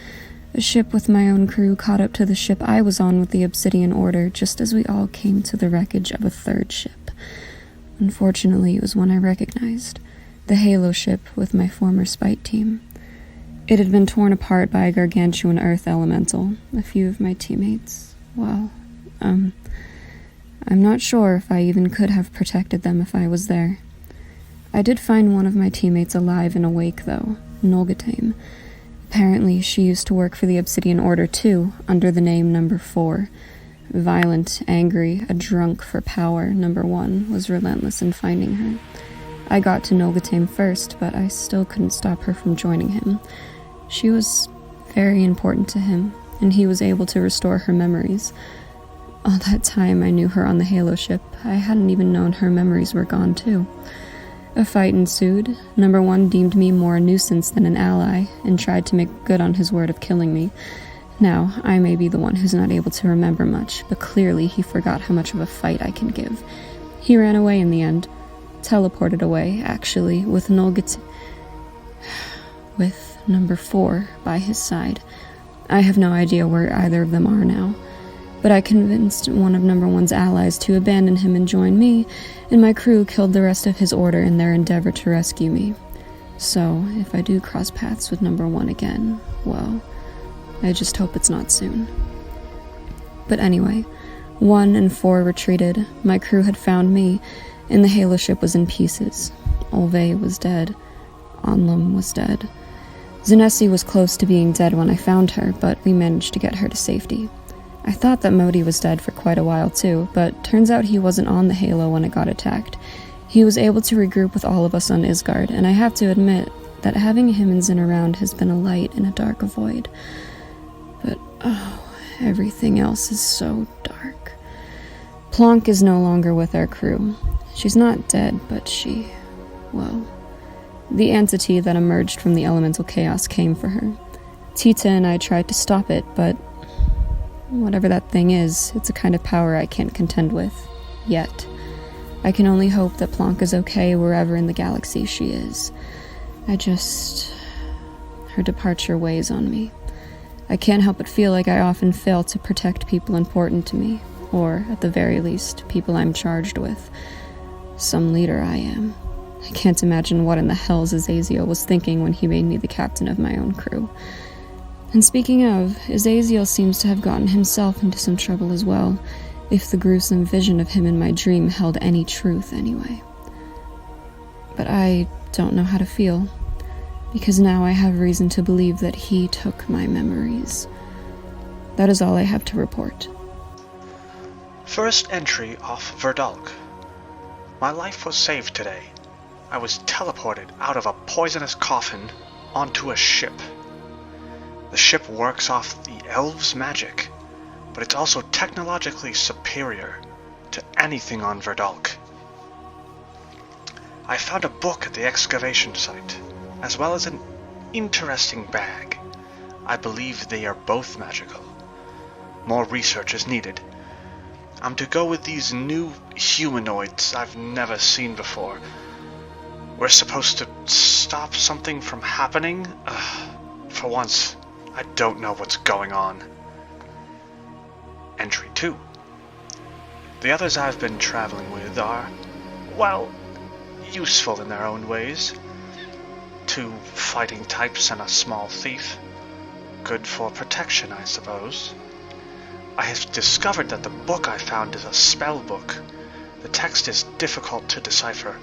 A ship with my own crew caught up to the ship I was on with the Obsidian Order just as we all came to the wreckage of a third ship. Unfortunately, it was one I recognized, the Halo ship with my former Spite team. It had been torn apart by a gargantuan earth elemental. A few of my teammates, well, I'm not sure if I even could have protected them if I was there. I did find one of my teammates alive and awake, though, Nolgatame. Apparently, she used to work for the Obsidian Order too, under the name Number 4. Violent, angry, a drunk for power, Number 1 was relentless in finding her. I got to Nolgatame first, but I still couldn't stop her from joining him. She was very important to him, and he was able to restore her memories. All that time I knew her on the Halo ship, I hadn't even known her memories were gone too. A fight ensued. Number 1 deemed me more a nuisance than an ally, and tried to make good on his word of killing me. Now, I may be the one who's not able to remember much, but clearly he forgot how much of a fight I can give. He ran away in the end. Teleported away, actually, with with Number 4 by his side. I have no idea where either of them are now. But I convinced one of Number 1's allies to abandon him and join me, and my crew killed the rest of his order in their endeavor to rescue me. So, if I do cross paths with Number 1 again, well, I just hope it's not soon. But anyway, 1 and 4 retreated, my crew had found me, and the Halo ship was in pieces. Olve was dead. Onlum was dead. Zanesi was close to being dead when I found her, but we managed to get her to safety. I thought that Modi was dead for quite a while too, but turns out he wasn't on the Halo when it got attacked. He was able to regroup with all of us on Isgard, and I have to admit that having him and Zin around has been a light in a dark void. But, everything else is so dark. Plonk is no longer with our crew. She's not dead, but the entity that emerged from the elemental chaos came for her. Tita and I tried to stop it, but whatever that thing is, it's a kind of power I can't contend with. Yet. I can only hope that Plonk is okay wherever in the galaxy she is. Her departure weighs on me. I can't help but feel like I often fail to protect people important to me, or, at the very least, people I'm charged with. Some leader I am. I can't imagine what in the hell Azazel was thinking when he made me the captain of my own crew. And speaking of, Azazel seems to have gotten himself into some trouble as well, if the gruesome vision of him in my dream held any truth anyway. But I don't know how to feel. because now I have reason to believe that he took my memories. That is all I have to report. First entry off Verdalk. My life was saved today. I was teleported out of a poisonous coffin onto a ship. The ship works off the elves' magic, but it's also technologically superior to anything on Verdalk. I found a book at the excavation site, as well as an interesting bag. I believe they are both magical. More research is needed. I'm to go with these new humanoids I've never seen before. We're supposed to stop something from happening? For once, I don't know what's going on. Entry 2. The others I've been traveling with are, well, useful in their own ways. 2 fighting types and a small thief. Good for protection, I suppose. I have discovered that the book I found is a spell book. The text is difficult to decipher,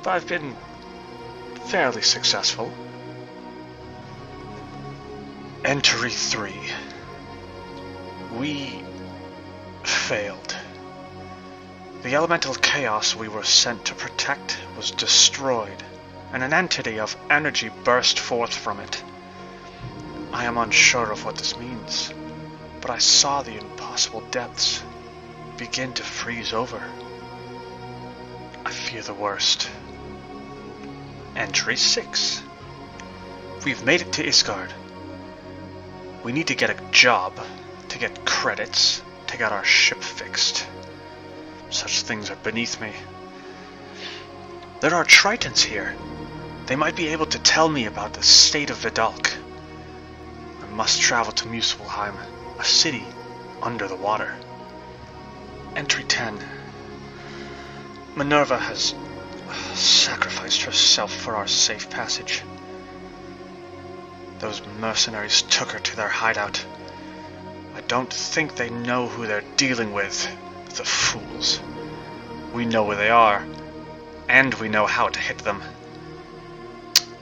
but I've been fairly successful. Entry 3. We failed. The elemental chaos we were sent to protect was destroyed, and an entity of energy burst forth from it. I am unsure of what this means, but I saw the impossible depths begin to freeze over. I fear the worst. Entry 6. We've made it to Isgard. We need to get a job, to get credits, to get our ship fixed. Such things are beneath me. There are Tritons here. They might be able to tell me about the state of Vidalk. I must travel to Muspelheim, a city under the water. Entry 10. Minerva has sacrificed herself for our safe passage. Those mercenaries took her to their hideout. I don't think they know who they're dealing with, the fools. We know where they are, and we know how to hit them.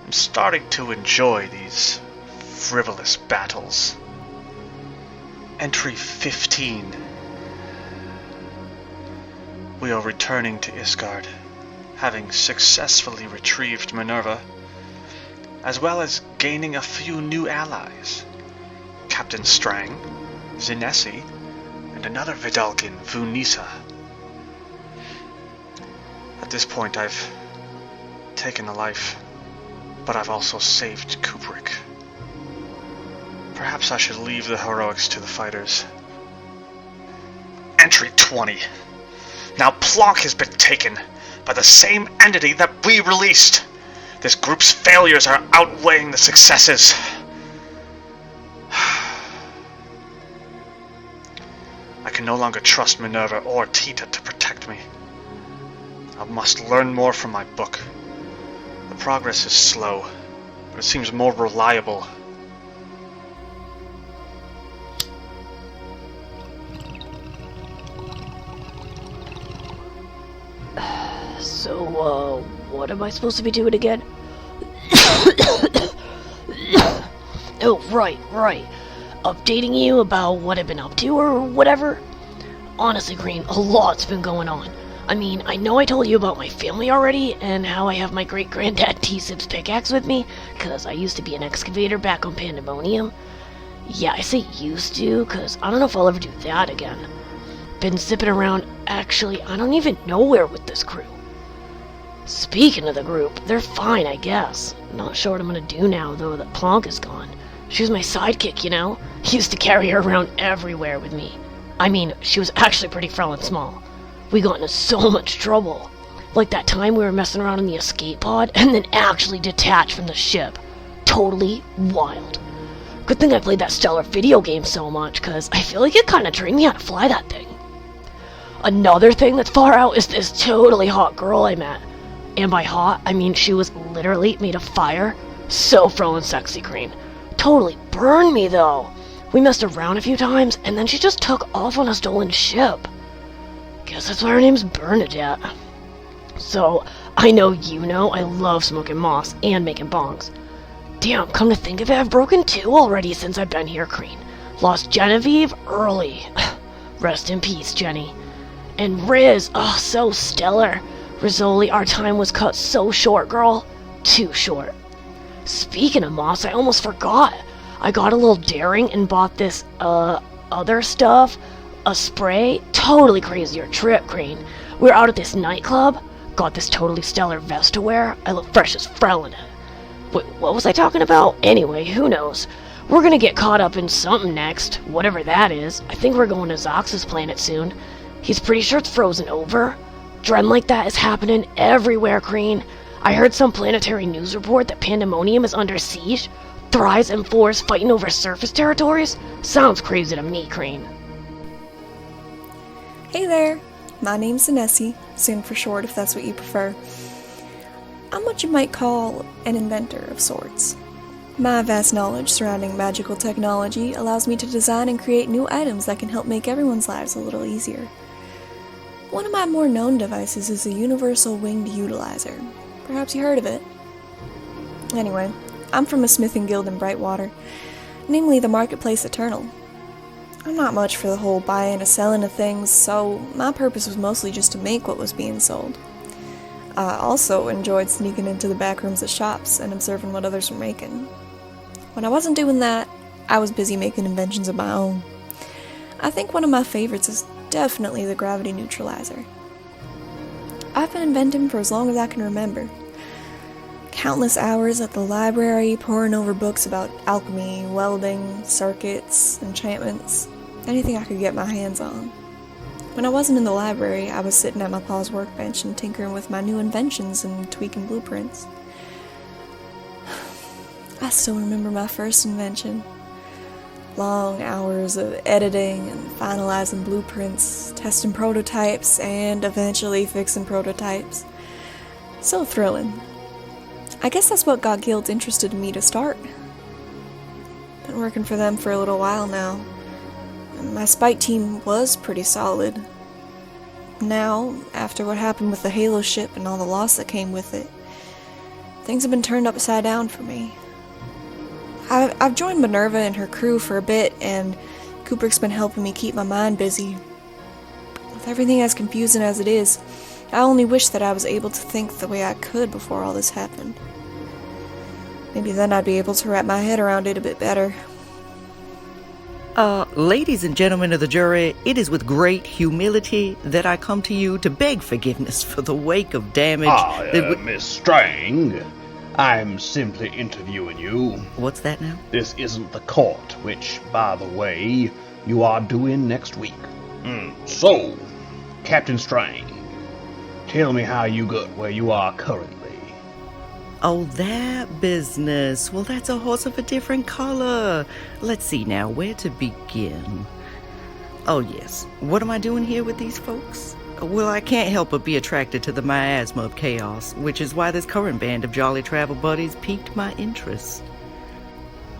I'm starting to enjoy these frivolous battles. Entry 15. We are returning to Isgard, having successfully retrieved Minerva, as well as gaining a few new allies. Captain Strang, Zinesi, and another Vidalkin, Vunisa. At this point I've taken a life, but I've also saved Kubrick. Perhaps I should leave the heroics to the fighters. Entry 20. Now Plonk has been taken by the same entity that we released. This group's failures are outweighing the successes. I can no longer trust Minerva or Tita to protect me. I must learn more from my book. The progress is slow, but it seems more reliable. So, what am I supposed to be doing again? Oh, right. Updating you about what I've been up to or whatever? Honestly, Green, a lot's been going on. I mean, I know I told you about my family already, and how I have my great-granddad T-Sip's pickaxe with me, because I used to be an excavator back on Pandemonium. Yeah, I say used to, because I don't know if I'll ever do that again. Been zipping around, actually, I don't even know where with this crew. Speaking of the group, they're fine, I guess. Not sure what I'm gonna do now, though, that Plonk is gone. She was my sidekick, you know? Used to carry her around everywhere with me. I mean, she was actually pretty frail and small. We got into so much trouble. Like that time we were messing around in the escape pod, and then actually detached from the ship. Totally wild. Good thing I played that stellar video game so much, cause I feel like it kinda trained me how to fly that thing. Another thing that's far out is this totally hot girl I met. And by hot, I mean she was literally made of fire. So fro and sexy, Green. Totally burned me, though. We messed around a few times, and then she just took off on a stolen ship. Guess that's why her name's Bernadette. So, I know you know I love smoking moss and making bongs. Damn, come to think of it, I've broken 2 already since I've been here, Crane. Lost Genevieve early. Rest in peace, Jenny. And Riz, oh, so stellar. Rizzoli, our time was cut so short, girl. Too short. Speaking of Moss, I almost forgot. I got a little daring and bought this, other stuff. A spray. Totally crazier trip, Crane. We were out at this nightclub. Got this totally stellar vest to wear. I look fresh as Frel in it. Wait, what was I talking about? Anyway, who knows? We're gonna get caught up in something next. Whatever that is. I think we're going to Zox's planet soon. He's pretty sure it's frozen over. Dread like that is happening everywhere, Crane. I heard some planetary news report that Pandemonium is under siege. Thrice and Floors fighting over surface territories? Sounds crazy to me, Crane. Hey there, my name's Nessie, Sin for short if that's what you prefer. I'm what you might call an inventor of sorts. My vast knowledge surrounding magical technology allows me to design and create new items that can help make everyone's lives a little easier. One of my more known devices is a universal winged utilizer. Perhaps you heard of it. Anyway, I'm from a smithing guild in Brightwater, namely the Marketplace Eternal. I'm not much for the whole buying and selling of things, so my purpose was mostly just to make what was being sold. I also enjoyed sneaking into the back rooms at shops and observing what others were making. When I wasn't doing that, I was busy making inventions of my own. I think one of my favorites is definitely the gravity neutralizer. I've been inventing for as long as I can remember. Countless hours at the library, poring over books about alchemy, welding, circuits, enchantments, anything I could get my hands on. When I wasn't in the library, I was sitting at my pa's workbench and tinkering with my new inventions and tweaking blueprints. I still remember my first invention. Long hours of editing and finalizing blueprints, testing prototypes, and eventually fixing prototypes. So thrilling. I guess that's what got Guild interested in me to start. Been working for them for a little while now. My spike team was pretty solid. Now, after what happened with the Halo ship and all the loss that came with it, things have been turned upside down for me. I've joined Minerva and her crew for a bit, and Kubrick's been helping me keep my mind busy. With everything as confusing as it is, I only wish that I was able to think the way I could before all this happened. Maybe then I'd be able to wrap my head around it a bit better. Ladies and gentlemen of the jury, it is with great humility that I come to you to beg forgiveness for the wake of damage Miss Strang, I'm simply interviewing you. What's that now? This isn't the court, which, by the way, you are doing next week. So, Captain Strang, tell me how you got where you are currently. Oh, that business. Well, that's a horse of a different color. Let's see now, where to begin? Oh, yes. What am I doing here with these folks? Well, I can't help but be attracted to the miasma of chaos, which is why this current band of jolly travel buddies piqued my interest.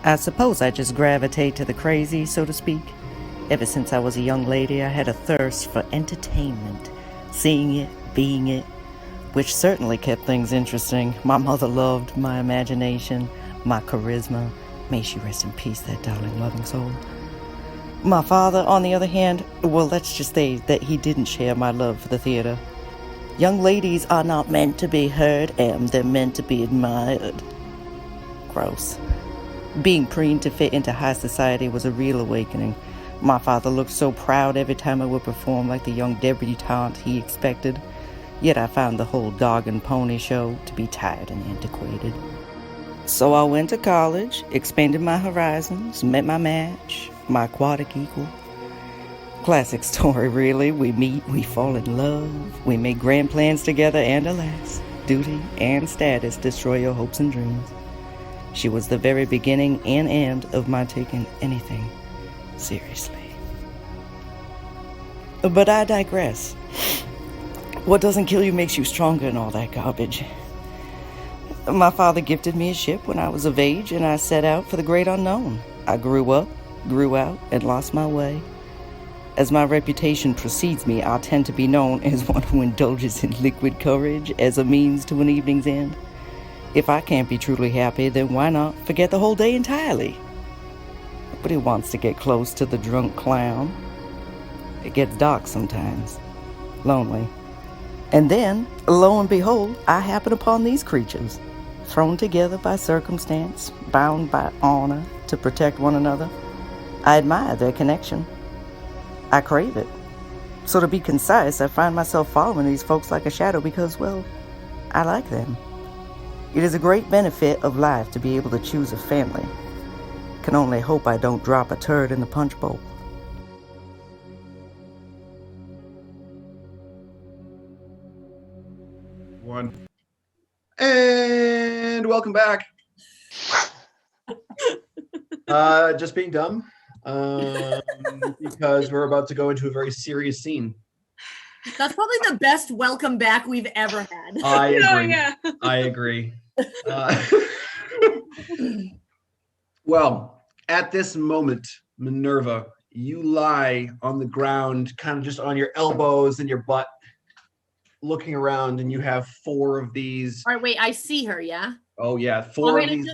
I suppose I just gravitate to the crazy, so to speak. Ever since I was a young lady, I had a thirst for entertainment, seeing it, being it, which certainly kept things interesting. My mother loved my imagination, my charisma. May she rest in peace, that darling, loving soul. My father, on the other hand, well, let's just say that he didn't share my love for the theater. Young ladies are not meant to be heard, and they're meant to be admired. Gross. Being preened to fit into high society was a real awakening. My father looked so proud every time I would perform like the young debutante he expected. Yet I found the whole dog and pony show to be tired and antiquated. So I went to college, expanded my horizons, met my match, my aquatic equal. Classic story, really. We meet, we fall in love, we make grand plans together, and alas, duty and status destroy your hopes and dreams. She was the very beginning and end of my taking anything seriously. But I digress. What doesn't kill you makes you stronger and all that garbage. My father gifted me a ship when I was of age, and I set out for the great unknown. I grew up, grew out, and lost my way. As my reputation precedes me, I tend to be known as one who indulges in liquid courage as a means to an evening's end. If I can't be truly happy, then why not forget the whole day entirely? Nobody wants to get close to the drunk clown. It gets dark sometimes. Lonely. And then, lo and behold, I happen upon these creatures, thrown together by circumstance, bound by honor to protect one another. I admire their connection. I crave it. So to be concise, I find myself following these folks like a shadow because, well, I like them. It is a great benefit of life to be able to choose a family. Can only hope I don't drop a turd in the punch bowl. One. And welcome back. Just being dumb, because we're about to go into a very serious scene. That's probably the best welcome back we've ever had. I agree. Oh, yeah. I agree. Well, at this moment, Minerva, you lie on the ground, kind of just on your elbows and your butt, looking around, and you have 4 of these. All right, wait, I see her, yeah? Oh yeah, 4 of these.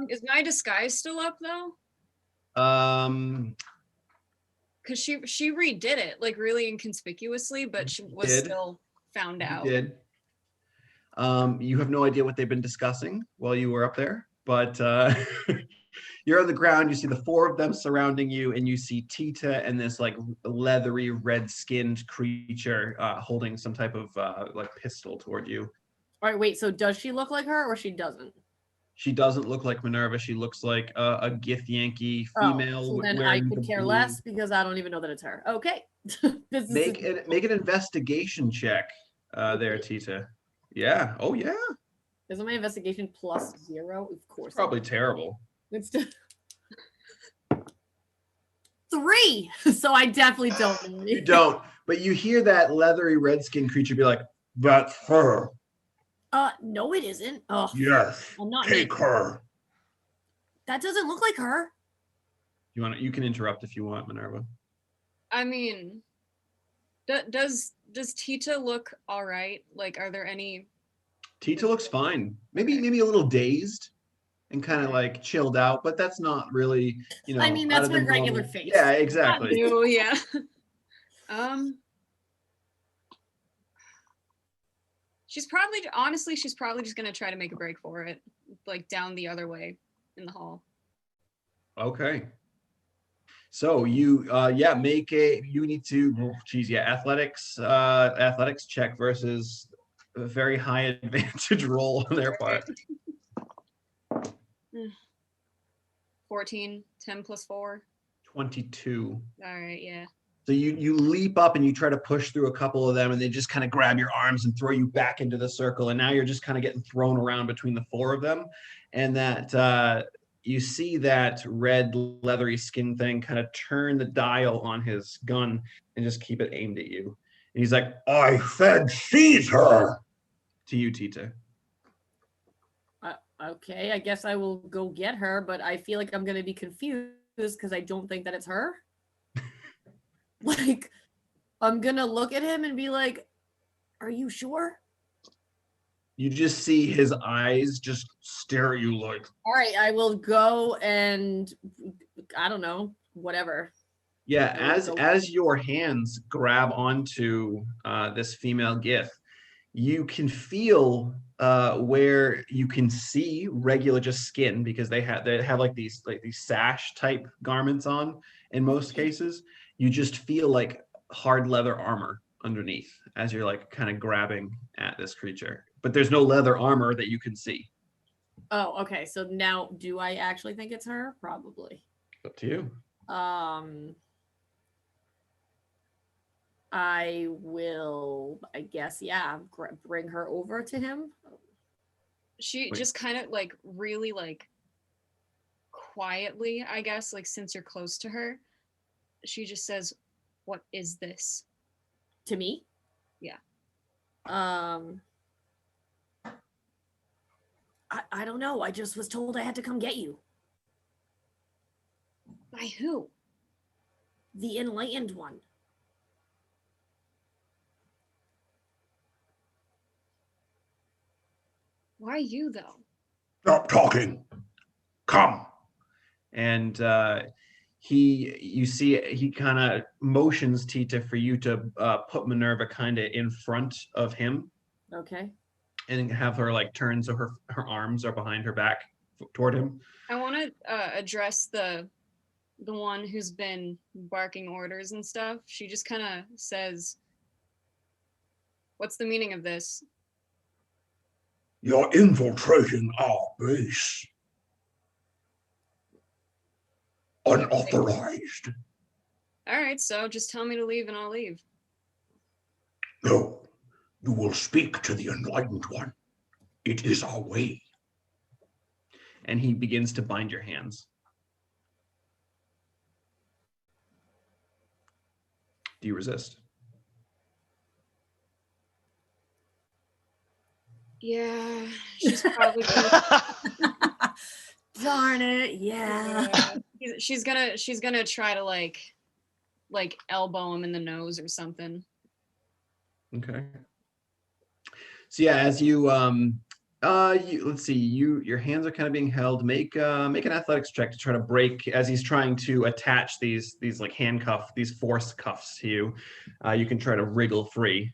Is my disguise still up though? Because she redid it like really inconspicuously, but she was still found out. Did. You have no idea what they've been discussing while you were up there, but you're on the ground. You see the 4 of them surrounding you, and you see Tita and this like leathery, red-skinned creature holding some type of like pistol toward you. All right, wait. So does she look like her, or she doesn't? She doesn't look like Minerva. She looks like a Gith Yankee female. So then I could care less because I don't even know that it's her. Okay. Make an investigation check there, Tita. Yeah. Oh yeah. Isn't my investigation +0? Of course. It's probably terrible. It's 3. So I definitely don't know. You don't. But you hear that leathery red-skinned creature be like, "That's her." No, it isn't. Oh, Yes. I'm not Take her. That doesn't look like her. You can interrupt if you want, Minerva. I mean, does Tita look all right? Like, are there any? Tita looks fine. Maybe a little dazed and kind of like chilled out, but that's not really, I mean, that's her regular face. Yeah, exactly. Oh yeah. She's probably just gonna try to make a break for it, like down the other way in the hall. Okay. So you need to athletics check versus a very high advantage roll on their part. 14, 10 plus 4. 22. All right, yeah. So you leap up and you try to push through a couple of them, and they just kind of grab your arms and throw you back into the circle. And now you're just kind of getting thrown around between the 4 of them. And that you see that red leathery skin thing kind of turn the dial on his gun and just keep it aimed at you. And he's like, I said seize her. To you, Tita. Okay, I guess I will go get her, but I feel like I'm going to be confused because I don't think that it's her. Like, I'm going to look at him and be like, are you sure? You just see his eyes just stare at you like. All right, I will go and, I don't know, whatever. Yeah, as your hands grab onto this female Gith, you can feel where you can see regular just skin, because they have like these sash type garments on in most cases. You just feel like hard leather armor underneath as you're like kind of grabbing at this creature, but there's no leather armor that you can see. Oh, okay. So now, do I actually think it's her? Probably. Up to you. I will, I guess, yeah, bring her over to him. She just kind of like really like quietly, I guess, like since you're close to her, she just says, "What is this?" To me? Yeah. I don't know. I just was told I had to come get you. By who? The enlightened one. Why you though? Stop talking. Come. And you see he kind of motions Tita for you to put Minerva kind of in front of him. Okay. And have her like turn so her arms are behind her back toward him. I want to address the one who's been barking orders and stuff. She just kind of says, "What's the meaning of this?" You're infiltrating our base. Unauthorized. All right, so just tell me to leave and I'll leave. No, you will speak to the Enlightened One. It is our way. And he begins to bind your hands. Do you resist? Yeah, she's probably gonna... Darn it, yeah. She's gonna try to like elbow him in the nose or something. Okay. So yeah, as you let's see, your hands are kind of being held. Make an athletics check to try to break as he's trying to attach these like these force cuffs to you. You can try to wriggle free.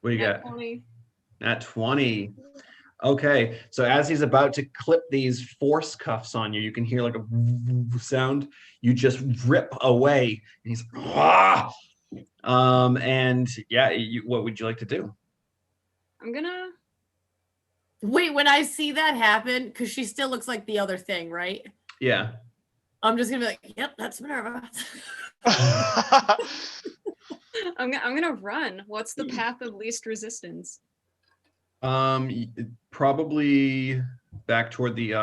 What do you got? 20. At 20. Okay, so as he's about to clip these force cuffs on you, you can hear like a sound. You just rip away, and he's ah! And yeah, what would you like to do? I'm gonna wait. When I see that happen, because she still looks like the other thing, right? Yeah. I'm just gonna be like, "Yep, that's Minerva." I'm gonna run. What's the path of least resistance? Probably back toward the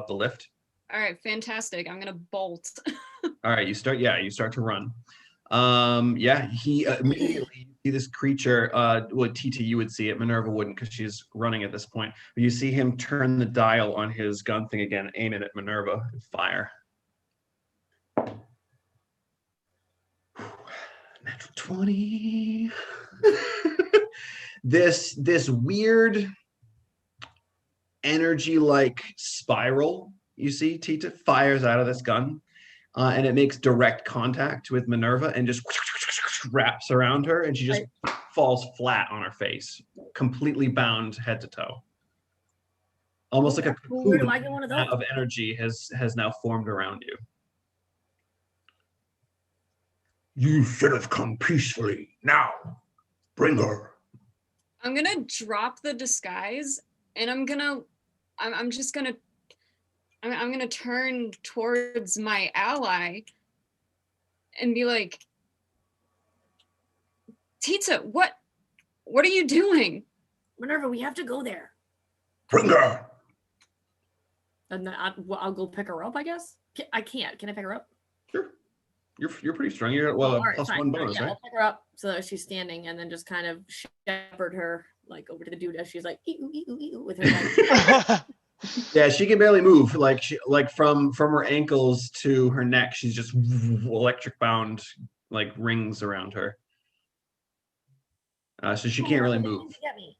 lift. All right, fantastic. I'm gonna bolt. All right, you start to run. He immediately see this creature. Well, Tita, you would see it. Minerva wouldn't because she's running at this point. But you see him turn the dial on his gun thing again, aim it at Minerva, and fire. Natural 20. This weird energy-like spiral you see Tita fires out of this gun, and it makes direct contact with Minerva and just wraps around her, and she just falls flat on her face, completely bound head to toe. Almost like a cocoon of energy has now formed around you. You should have come peacefully. Now, bring her. I'm gonna drop the disguise, and I'm gonna turn towards my ally and be like, Tita, what are you doing? Minerva, we have to go there. Bring her. And then I'll go pick her up, I guess. I can't. Can I pick her up? Sure. You're pretty strong. You're plus one bonus, yeah, right? I'll pick her up so that she's standing, and then just kind of shepherd her like over to the dude as she's like with her leg. Yeah, she can barely move. Like from her ankles to her neck, she's just electric bound, like rings around her. So she can't really move. Get me.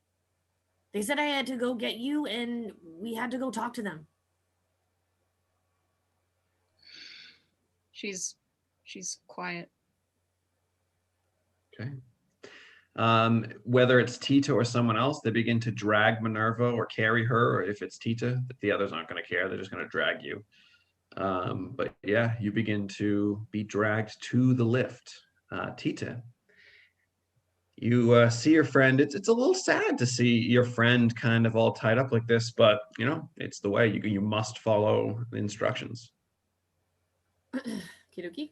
They said I had to go get you, and we had to go talk to them. She's quiet. Okay. Whether it's Tita or someone else, they begin to drag Minerva or carry her, or if it's Tita, the others aren't going to care. They're just going to drag you. But yeah, you begin to be dragged to the lift. Tita, you see your friend. It's a little sad to see your friend kind of all tied up like this, but you know, it's the way. You must follow the instructions. Kidoki.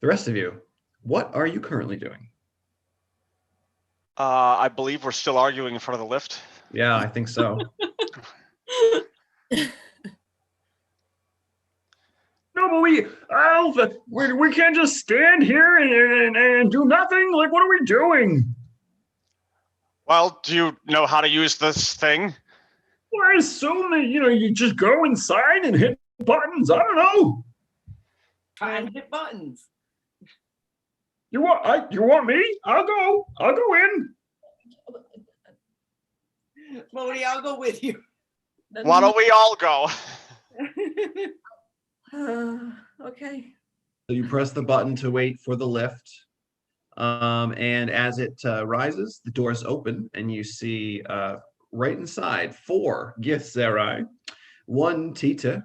The rest of you, what are you currently doing? I believe we're still arguing in front of the lift. Yeah, I think so. No, but we can't just stand here and do nothing. Like, what are we doing? Well, do you know how to use this thing? Well, I assume that you just go inside and hit buttons. I don't know. Try and hit buttons. You want me? I'll go in. Modi, I'll go with you. Why don't we all go? Okay. So you press the button to wait for the lift. And as it rises, the doors open and you see right inside 4 Gith, 1 Tita,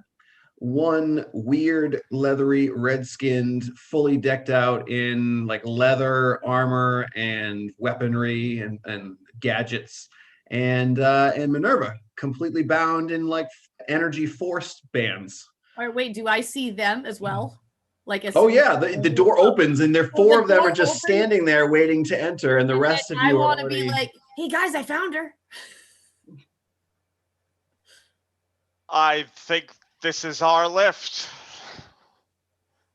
1 weird, leathery, red-skinned, fully decked out in like leather armor and weaponry and gadgets, and Minerva, completely bound in like energy force bands. All right, wait, do I see them as well? Like, as Oh soon as yeah, the door opens and there Oh, 4 the of them door are just opens? standing there waiting to enter, and the And rest then of you I are want to already. be like, hey guys, I found her. I think this is our lift.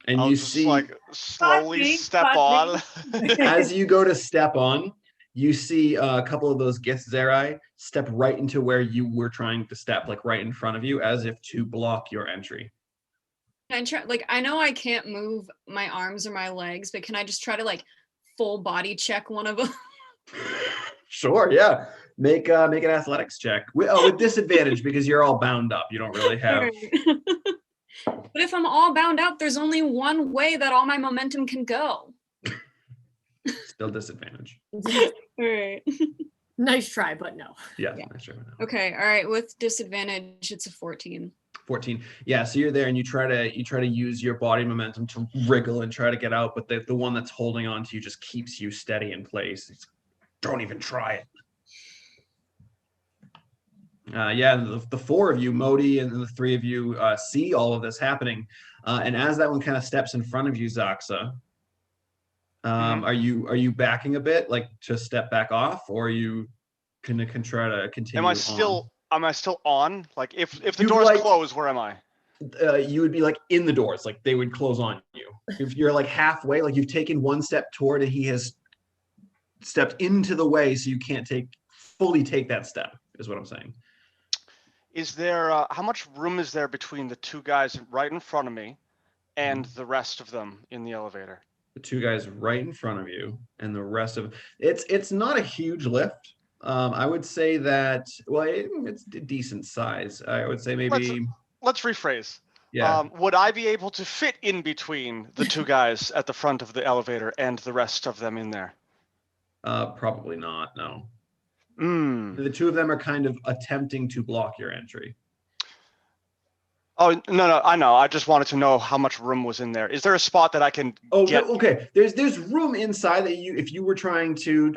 And I'll you just see, like slowly me, step spot on. as you go to step on, you see a couple of those Gith step right into where you were trying to step, like right in front of you, as if to block your entry. Can I try, like, I know I can't move my arms or my legs, but can I just try to like full body check one of them? Sure, yeah. Make an athletics check with disadvantage because you're all bound up. You don't really have. But if I'm all bound up, there's only one way that all my momentum can go. Still disadvantage. All right. Nice try, but no. Yeah, Yeah. not sure. Okay. All right. With disadvantage, it's a 14. 14. Yeah, so you're there and you try to use your body momentum to wriggle and try to get out, but the one that's holding on to you just keeps you steady in place. Don't even try it. And the 4 of you, Modi, and the 3 of you see all of this happening. And as that one kind of steps in front of you, Zaxa, are you backing a bit, like to step back off, or are you can try to continue? Am I still on? Like if the You'd doors like- close, where am I? You would be like in the doors, like they would close on you. If you're like halfway, like you've taken one step toward, and he has stepped into the way, so you can't fully take that step, is what I'm saying. Is there how much room is there between the 2 guys right in front of me and the rest of them in the elevator? The 2 guys right in front of you and the rest of it's not a huge lift. I would say that, well, it's a decent size. I would say maybe. Let's rephrase. Yeah. Would I be able to fit in between the 2 guys at the front of the elevator and the rest of them in there? Probably not. No. The 2 of them are kind of attempting to block your entry. Oh no, I know. I just wanted to know how much room was in there. Is there a spot that I can get? Okay. There's room inside that if you were trying to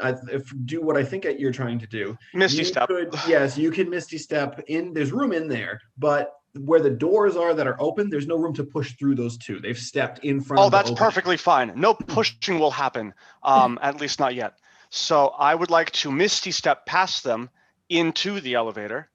do what I think you're trying to do. Misty step. Yes, you can Misty step in. There's room in there, but where the doors are that are open, there's no room to push through those 2. They've stepped in front of the that's opening. perfectly fine. No pushing will happen. At least not yet. So I would like to Misty step past them into the elevator.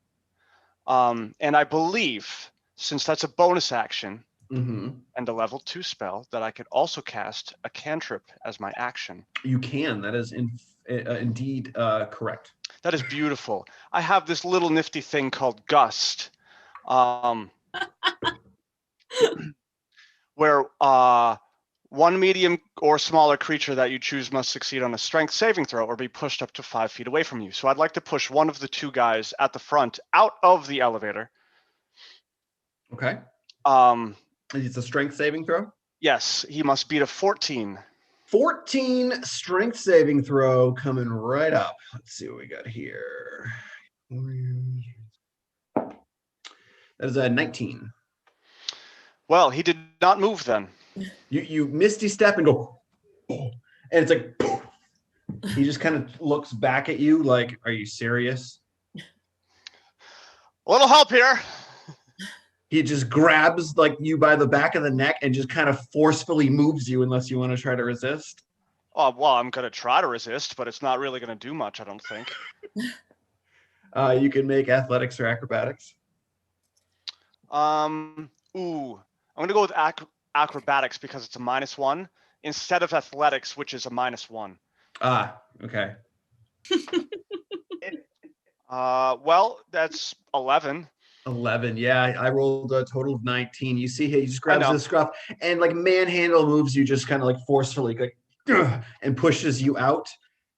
And I believe, since that's a bonus action and a level 2 spell, that I could also cast a cantrip as my action. You can. That is indeed correct. That is beautiful. I have this little nifty thing called Gust, where one medium or smaller creature that you choose must succeed on a strength saving throw or be pushed up to 5 feet away from you. So I'd like to push one of the 2 guys at the front out of the elevator. Okay. It's a strength saving throw? Yes, he must beat a 14. 14 strength saving throw coming right up. Let's see what we got here. That is a 19. Well, he did not move then. You Misty step and go, and it's like, he just kind of looks back at you like, are you serious? A little help here. He just grabs like you by the back of the neck and just kind of forcefully moves you unless you want to try to resist. Oh, well, I'm going to try to resist, but it's not really going to do much, I don't think. You can make athletics or acrobatics. I'm going to go with acrobatics because it's a -1 instead of athletics, which is a -1. Okay. Well, that's 11. 11. Yeah, I rolled a total of 19. You see, he just grabs the scruff and like manhandle moves you just kind of like forcefully, like, and pushes you out.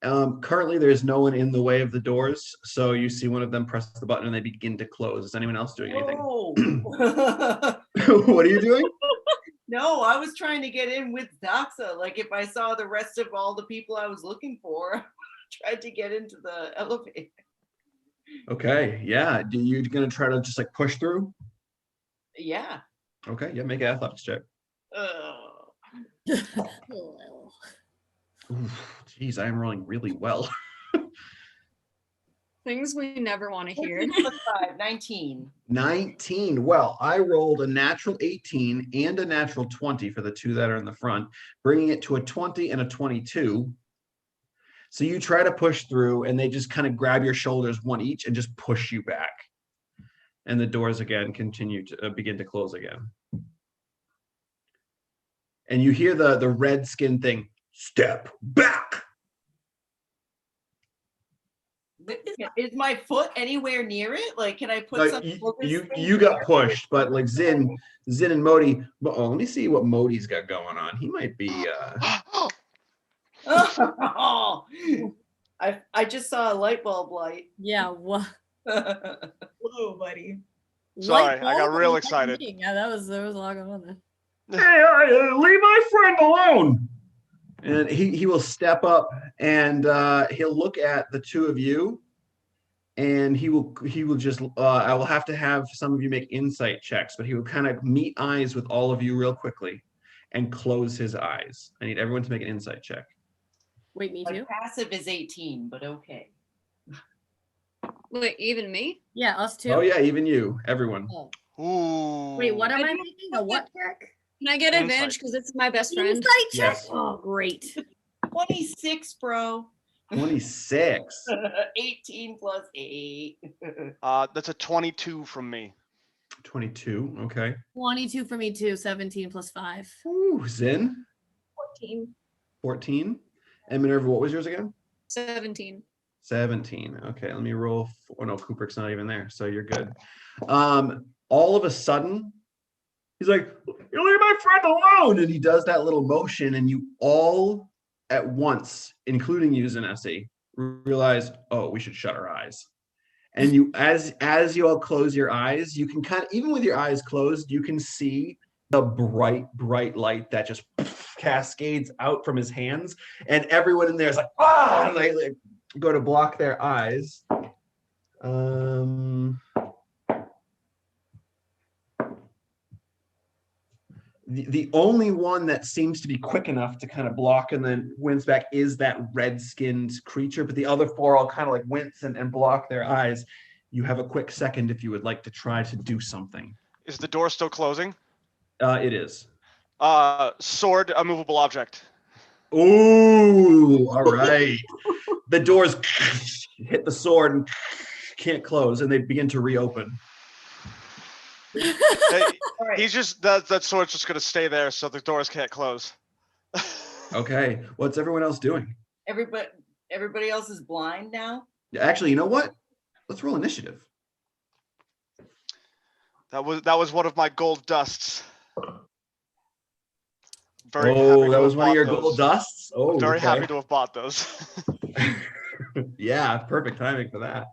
Currently, there's no one in the way of the doors, so you see one of them press the button and they begin to close. Is anyone else doing anything? Oh. What are you doing? No, I was trying to get in with Doxa. Like if I saw the rest of all the people I was looking for, tried to get into the elevator. Okay, yeah. You gonna try to just like push through? Yeah. Okay, yeah. Make an athletics check. Oof, geez, I am rolling really well. Things we never want to hear. 19. 19. Well, I rolled a natural 18 and a natural 20 for the two that are in the front, bringing it to a 20 and a 22. So you try to push through and they just kind of grab your shoulders one each and just push you back. And the doors again continue to begin to close again. And you hear the red skin thing, step back. Is my foot anywhere near it? Like, can I put something? You got pushed, but like Zin and Modi. Oh, let me see what Modi's got going on. He might be. Oh, I just saw a light bulb light. Yeah. What? Whoa, buddy. Sorry, I got real excited. Yeah, there was a lot going on there. Hey, leave my friend alone. And he will step up and he'll look at the two of you, and he will just I will have to have some of you make insight checks, but he will kind of meet eyes with all of you real quickly and close his eyes. I need everyone to make an insight check. Wait, me too? My passive is 18, but okay. Wait, even me? Yeah, us too. Oh yeah, even you, everyone. Oh. Ooh. Wait, what am I making? A what check? Can I get advantage because it's my best friend? Insight check? Yes. Oh, great. 26, bro. 26. 18 plus 8. That's a 22 from me. 22. Okay. 22 for me too. 17 plus 5. Ooh, Zin. 14. 14. And Minerva, what was yours again? 17. 17. Okay, let me roll. Oh no, Kubrick's not even there, so you're good. All of a sudden, he's like, "You leave my friend alone!" And he does that little motion, and you all at once, including you, Zanesi, realize, oh, we should shut our eyes. And you, as you all close your eyes, you can kind of, even with your eyes closed, you can see the bright light that just cascades out from his hands, and everyone in there is like, ah, and they like go to block their eyes. The only one that seems to be quick enough to kind of block and then wins back is that red-skinned creature, but the other four all kind of like wince and block their eyes. You have a quick second if you would like to try to do something. Is the door still closing? It is. Sword, a movable object. Ooh, all right. The doors hit the sword and can't close, and they begin to reopen. He's just that sword's just gonna stay there so the doors can't close. Okay, what's everyone else doing? Everybody else is blind now. Actually, you know what? Let's roll initiative. That was one of my gold dusts. That was one of your gold dusts. Oh, very okay. happy to have bought those. Yeah, perfect timing for that.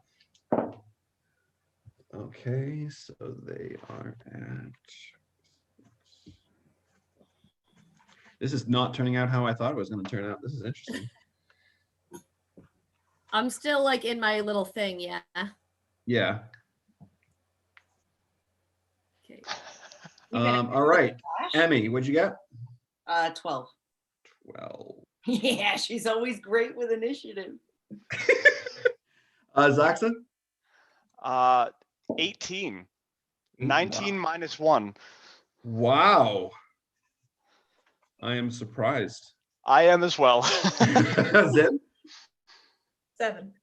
Okay, so they are at. This is not turning out how I thought it was going to turn out. This is interesting. I'm still like in my little thing, yeah. Yeah. Okay. All right, Emmy, what'd you get? 12. 12. Yeah, she's always great with initiative. Zaxa? 18. 19 minus 1. Wow. I am surprised. I am as well. Zin? 7.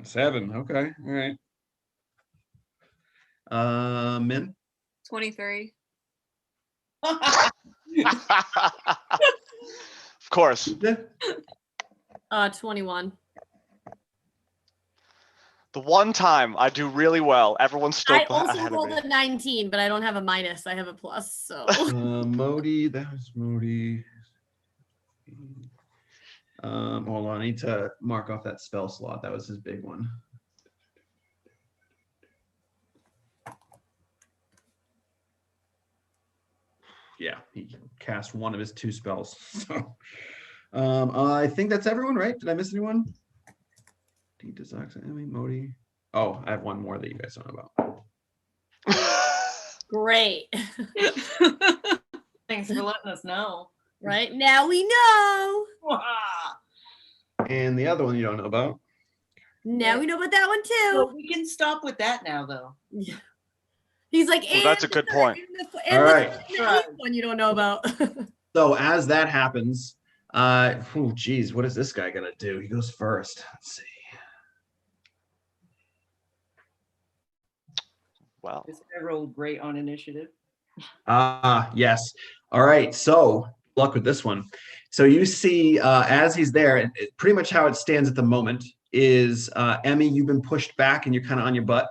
7. Okay. All right. Min? 23. Of course. 21. The one time I do really well, everyone's still I ahead also of rolled me. a 19, but I don't have a minus. I have a plus, so. Modi, that was Modi. Hold on, I need to mark off that spell slot. That was his big one. Yeah, he cast one of his 2 spells. So I think that's everyone, right? Did I miss anyone? Modi. Oh, I have one more that you guys don't know about. Great. Thanks for letting us know. Right now we know. And the other one you don't know about. Now we know about that one too. Well, we can stop with that now, though. Yeah. He's like, Well, that's a good point. All right. The one you don't know about. So as that happens, geez, what is this guy gonna do? He goes first. Let's see. Wow. This guy rolled great on initiative. Yes. All right. So luck with this one. So you see, as he's there, and pretty much how it stands at the moment is, Emmy, you've been pushed back and you're kind of on your butt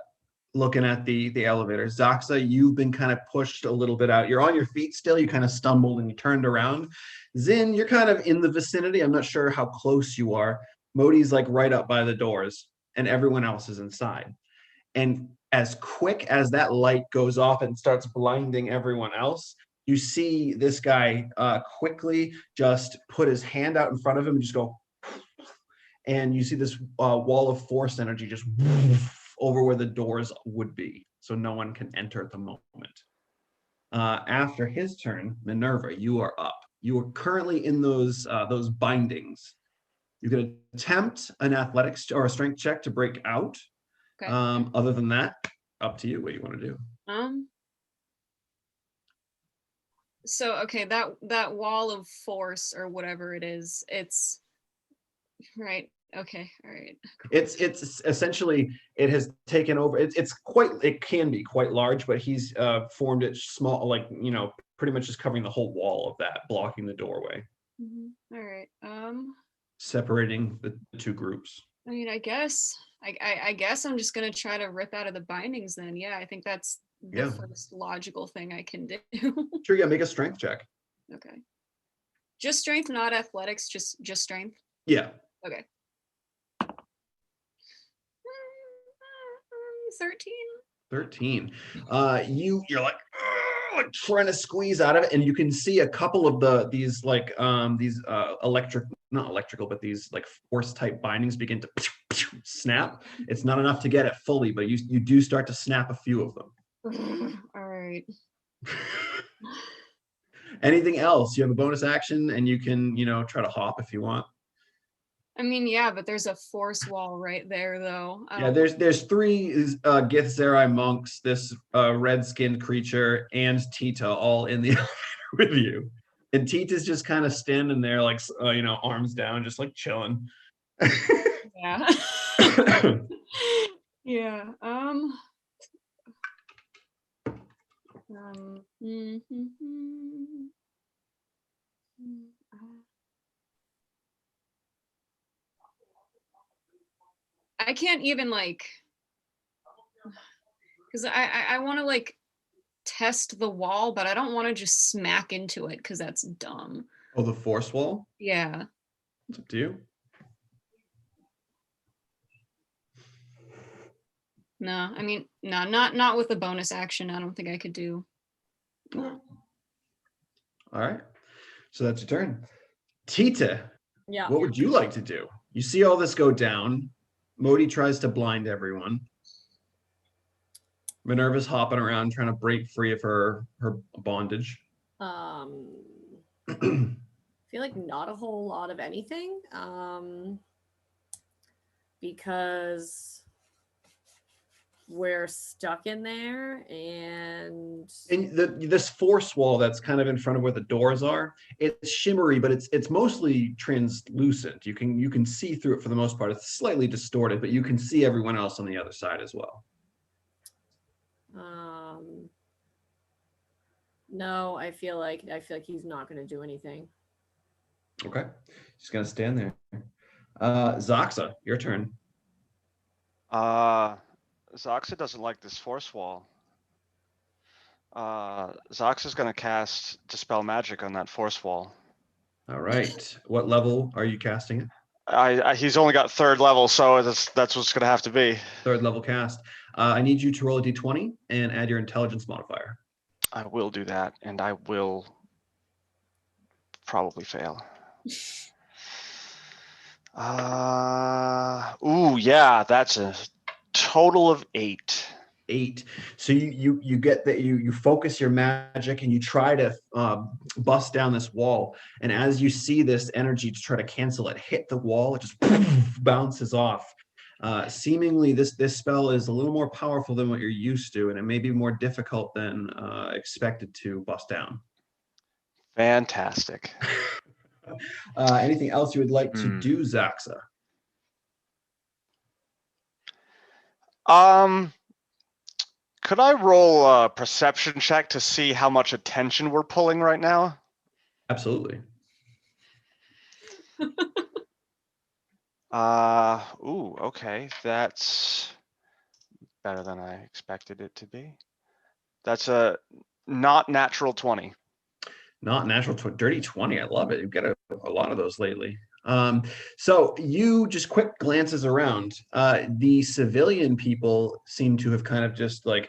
looking at the elevator. Zaxa, you've been kind of pushed a little bit out. You're on your feet still. You kind of stumbled and you turned around. Zin, you're kind of in the vicinity. I'm not sure how close you are. Modi's like right up by the doors and everyone else is inside. And as quick as that light goes off and starts blinding everyone else, you see this guy quickly just put his hand out in front of him and just go, and you see this wall of force energy just over where the doors would be, so no one can enter at the moment. After his turn, Minerva, you are up. You are currently in those bindings. You can attempt an athletics or a strength check to break out. Okay. Other than that, up to you. What do you want to do? So okay, that wall of force or whatever it is, it's right. Okay, all right. It's essentially, it has taken over. It can be quite large, but he's formed it small, like, pretty much just covering the whole wall of that, blocking the doorway. Mm-hmm. All right. Separating the 2 groups. I mean, I guess I'm just gonna try to rip out of the bindings then. Yeah, I think that's the first logical thing I can do. Sure, yeah, make a strength check. Okay. Just strength, not athletics, just strength. Yeah. Okay. 13. 13. You're like trying to squeeze out of it, and you can see a couple of these electric, not electrical, but these like force type bindings begin to snap. It's not enough to get it fully, but you do start to snap a few of them. All right. Anything else? You have a bonus action, and you can try to hop if you want. I mean, yeah, but there's a force wall right there, though. Yeah, there's 3 Gith Zerai monks, this red-skinned creature, and Tita all in the elevator with you. And Tita's just kind of standing there, like, arms down, just like chilling. Yeah. Yeah. I can't even because I want to test the wall, but I don't want to just smack into it because that's dumb. Oh, the force wall? Yeah. It's up to you. No, I mean, no, not with a bonus action. I don't think I could do. All right. So that's your turn. Tita, Yeah. What would you like to do? You see all this go down. Modi tries to blind everyone. Minerva's hopping around trying to break free of her bondage. I feel like not a whole lot of anything. Because we're stuck in there, and this force wall that's kind of in front of where the doors are, it's shimmery, but it's mostly translucent. You can see through it for the most part. It's slightly distorted, but you can see everyone else on the other side as well. No, I feel like he's not going to do anything. Okay, he's going to stand there. Zaxa, your turn. Zaxa doesn't like this force wall. Zaxa's going to cast Dispel Magic on that force wall. All right. What level are you casting it? He's only got 3rd level, so that's what's gonna have to be. 3rd level cast. I need you to roll a d20 and add your intelligence modifier. I will do that, and I will probably fail. Ooh, yeah, that's a total of 8. 8. So you get that you focus your magic and you try to bust down this wall. And as you see this energy to try to cancel it hit the wall, it just bounces off. Seemingly, this spell is a little more powerful than what you're used to, and it may be more difficult than expected to bust down. Fantastic. Anything else you would like to do, Zaxa? Could I roll a perception check to see how much attention we're pulling right now? Absolutely. Ooh, okay. That's better than I expected it to be. That's a not natural 20. Not natural, dirty 20. I love it. You've got a lot of those lately. So you just quick glances around. The civilian people seem to have kind of just like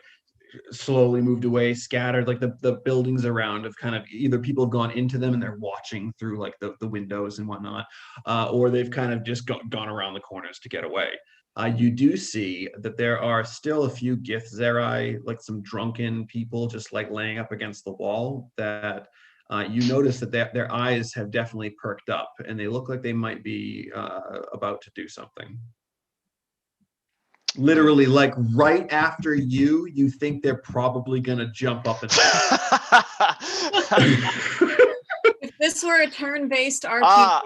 slowly moved away, scattered. Like the buildings around have kind of either people have gone into them and they're watching through like the windows and whatnot, or they've kind of just gone around the corners to get away. You do see that there are still a few Gith Zerai, like some drunken people just like laying up against the wall that you notice that their eyes have definitely perked up and they look like they might be about to do something. Literally, like right after you think they're probably gonna jump up and If this were a turn-based RPG,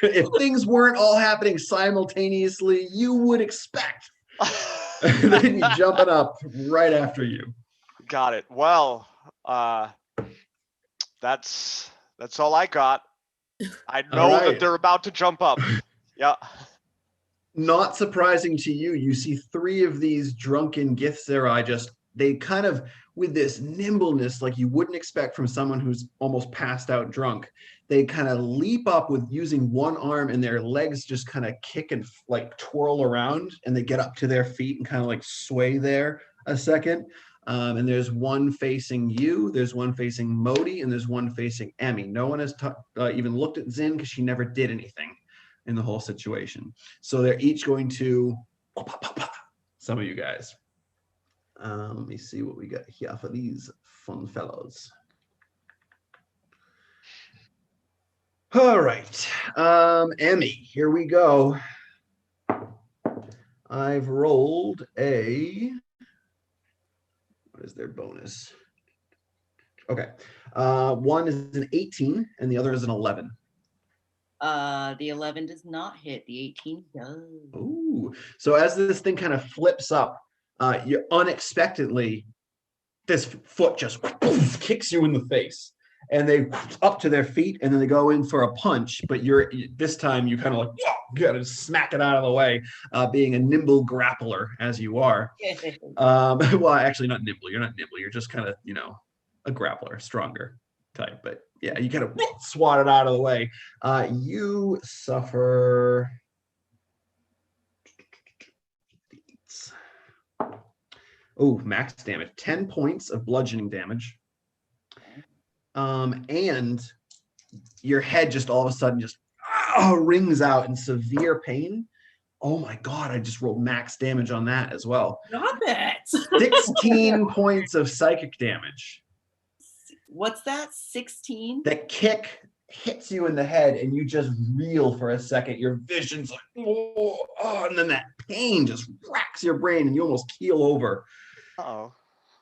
if things weren't all happening simultaneously, you would expect they'd be jumping up right after you. Got it. Well, that's all I got. I know that they're about to jump up. Yeah. Not surprising to you, you see 3 of these drunken Gith Zerai they kind of, with this nimbleness like you wouldn't expect from someone who's almost passed out drunk, they kind of leap up with using one arm and their legs just kind of kick and like twirl around, and they get up to their feet and kind of like sway there a second. And there's one facing you, there's one facing Modi, and there's one facing Emmy. No one has even looked at Zin because she never did anything in the whole situation. So they're each going to some of you guys. Let me see what we got here for these fun fellows. All right, Emmy, here we go. I've rolled a, what is their bonus? Okay, one is an 18 and the other is an 11. The 11 does not hit. The 18 does. Ooh. So as this thing kind of flips up, you unexpectedly, this foot just kicks you in the face, and they up to their feet, and then they go in for a punch. But this time you kind of like gotta smack it out of the way, being a nimble grappler as you are. Well, actually, not nimble. You're not nimble. You're just kind of a grappler, stronger type. But yeah, you kind of swat it out of the way. You suffer. Oh, max damage. 10 points of bludgeoning damage. And your head just all of a sudden just rings out in severe pain. Oh my God, I just rolled max damage on that as well. Stop it. 16 points of psychic damage. What's that? 16? That kick hits you in the head and you just reel for a second. Your vision's like, oh, and then that pain just racks your brain and you almost keel over. Uh-oh.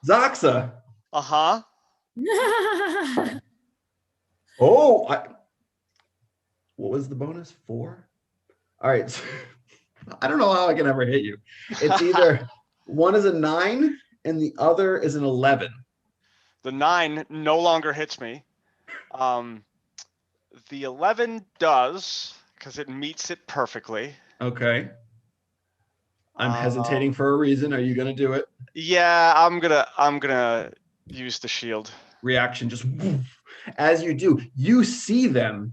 Zaxa. Uh-huh. What was the bonus? 4? All right. So, I don't know how I can ever hit you. It's either one is a 9 and the other is an 11. The 9 no longer hits me. The 11 does, because it meets it perfectly. Okay. I'm hesitating for a reason. Are you gonna do it? Yeah, I'm gonna use the shield. Reaction, just woof. As you do, you see them.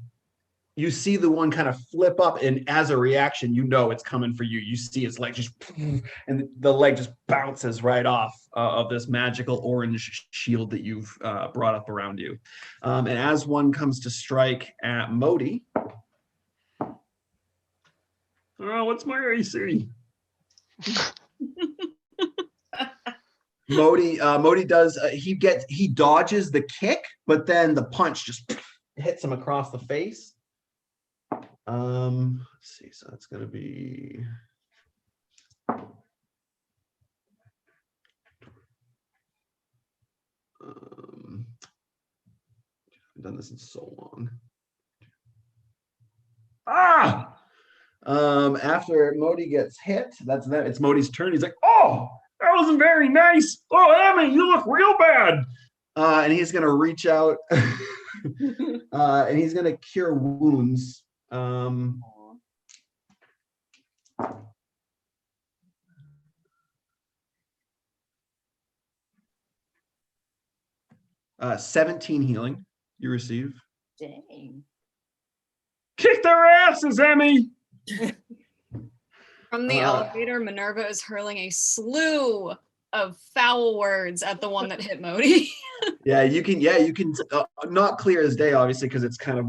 You see the one kind of flip up, and as a reaction, you know it's coming for you. You see its leg just, and the leg just bounces right off of this magical orange shield that you've brought up around you. And as one comes to strike at Modi. What's my AC? Modi does, he dodges the kick, but then the punch just hits him across the face. Let's see, so it's going to be I've done this in so long. After Modi gets hit, it's Modi's turn. He's like, oh, that wasn't very nice. Oh, Emmy, you look real bad. And he's going to reach out and he's going to cure wounds. 17 healing you receive. Dang. Kick their asses, Emmy. From the elevator, Minerva is hurling a slew of foul words at the one that hit Modi. You can not clear as day, obviously, because it's kind of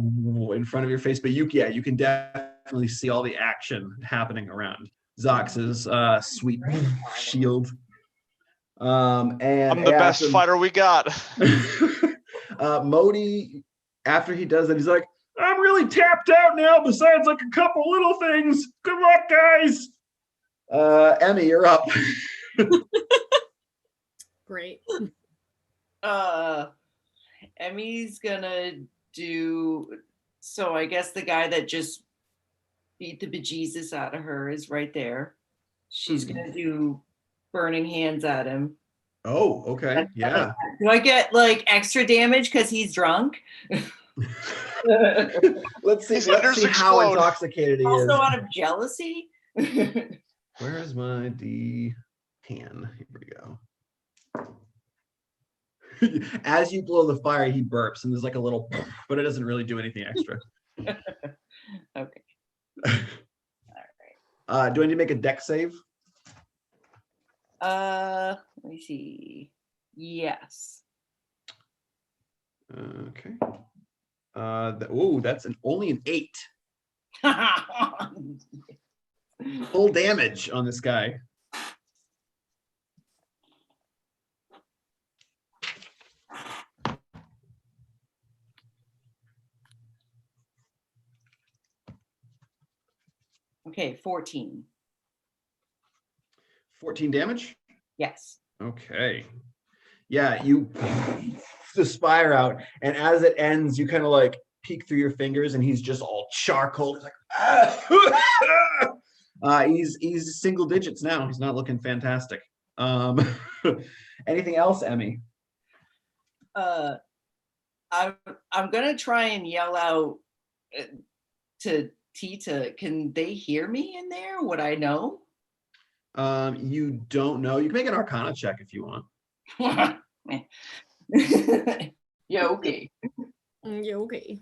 in front of your face, but you can definitely see all the action happening around Zox's sweet shield. And I'm the best fighter we got. Modi, after he does that, he's like, I'm really tapped out now, besides like a couple little things. Good luck, guys. Emmy, you're up. Great. Emmy's gonna do, so I guess the guy that just beat the bejesus out of her is right there. She's gonna do burning hands at him. Oh, okay. Yeah. Do I get like extra damage because he's drunk? Let's see how intoxicated he is. Also out of jealousy. Where is my D10? Here we go. As you blow the fire, he burps, and there's like a little, but it doesn't really do anything extra. Okay. All right. Do I need to make a deck save? Let me see. Yes. Okay. That's only an 8. Full damage on this guy. Okay, 14. 14 damage? Yes. Okay. Yeah, you the fire out, and as it ends, you kind of like peek through your fingers, and he's just all charcoal. He's like, he's single digits now. He's not looking fantastic. Anything else, Emmy? I'm gonna try and yell out to Tita. Can they hear me in there? Would I know? You don't know. You can make an Arcana check if you want. Yeah, okay. Yeah, okay.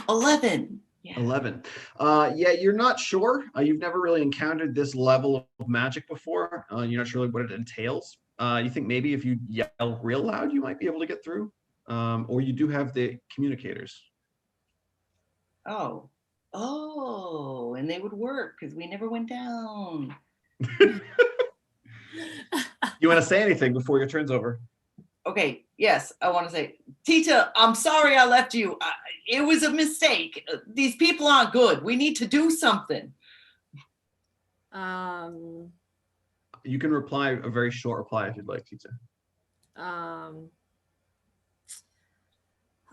11. Yeah. 11. Yeah, you're not sure. You've never really encountered this level of magic before. You're not sure what it entails. You think maybe if you yell real loud, you might be able to get through. Or you do have the communicators. Oh, and they would work because we never went down. You want to say anything before your turn's over? Okay, yes, I want to say, Tita, I'm sorry I left you. It was a mistake. These people aren't good. We need to do something. You can reply a very short reply if you'd like, Tita.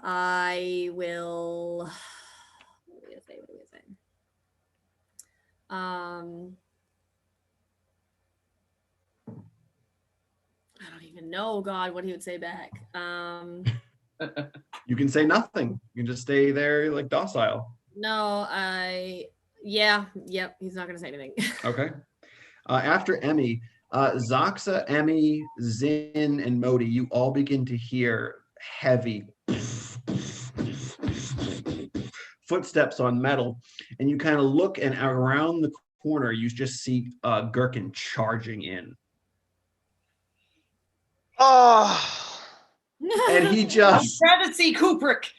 I will. What do we say? I don't even know, God, what he would say back. You can say nothing. You can just stay there like docile. No, yep, he's not gonna say anything. Okay. After Emmy, Zoxa, Emmy, Zin, and Modi, you all begin to hear heavy footsteps on metal, and you kind of look, and around the corner, you just see Gherkin charging in. Oh, And he I'm just glad to see Kubrick.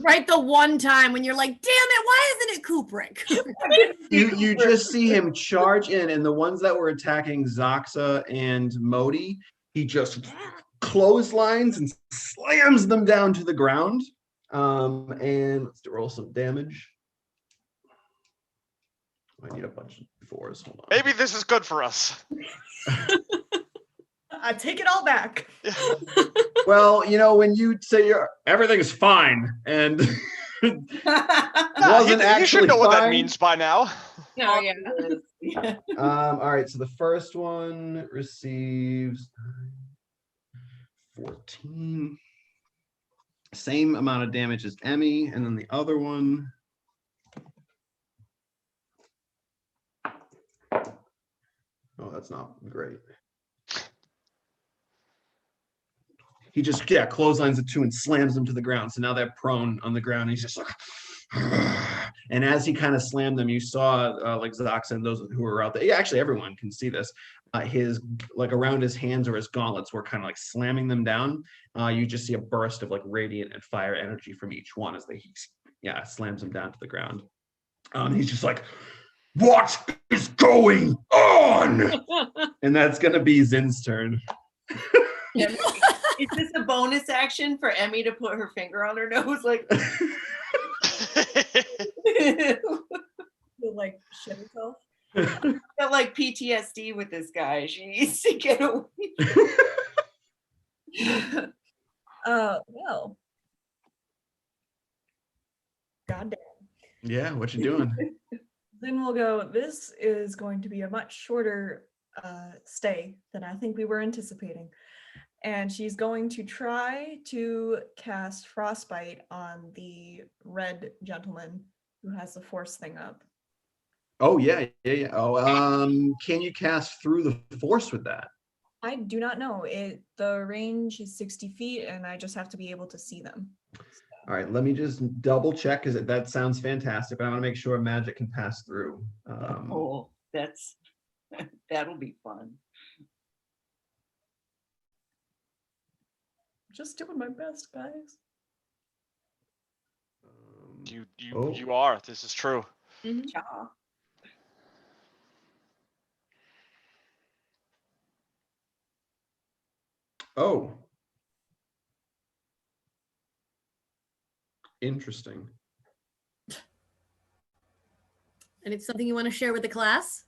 Right, the one time when you're like, damn it, why isn't it Kubrick? you just see him charge in, and the ones that were attacking Zoxa and Modi, he just clotheslines and slams them down to the ground. And let's roll some damage. I need a bunch of fours. Hold on. maybe this is good for us. I take it all back. Well, you know, when you say everything's fine, and wasn't you actually should know what that fine. means by now. No, yeah. All right, so the first one receives 14. Same amount of damage as Emmy, and then the other one. Oh, that's not great. He just clotheslines the two and slams them to the ground. So now they're prone on the ground. He's just like, and as he kind of slammed them, you saw like Zox and those who were out there. Yeah, actually, everyone can see this. His like around his hands or his gauntlets were kind of like slamming them down. You just see a burst of like radiant and fire energy from each one as he slams them down to the ground. He's just like, what is going on? And that's gonna be Zin's turn. Is this a bonus action for Emmy to put her finger on her nose? Like, Like shit herself. got like PTSD with this guy. She needs to get away. Well. Goddamn. Yeah, what you doing? Then we'll go. This is going to be a much shorter stay than I think we were anticipating. And she's going to try to cast Frostbite on the red gentleman who has the force thing up. Oh yeah. Oh, can you cast through the force with that? I do not know. The range is 60 feet, and I just have to be able to see them. All right, let me just double check because that sounds fantastic, but I want to make sure magic can pass through. Oh, that'll be fun. Just doing my best, guys. You are. This is true. Mhm. Yeah. Oh. Interesting. And it's something you want to share with the class?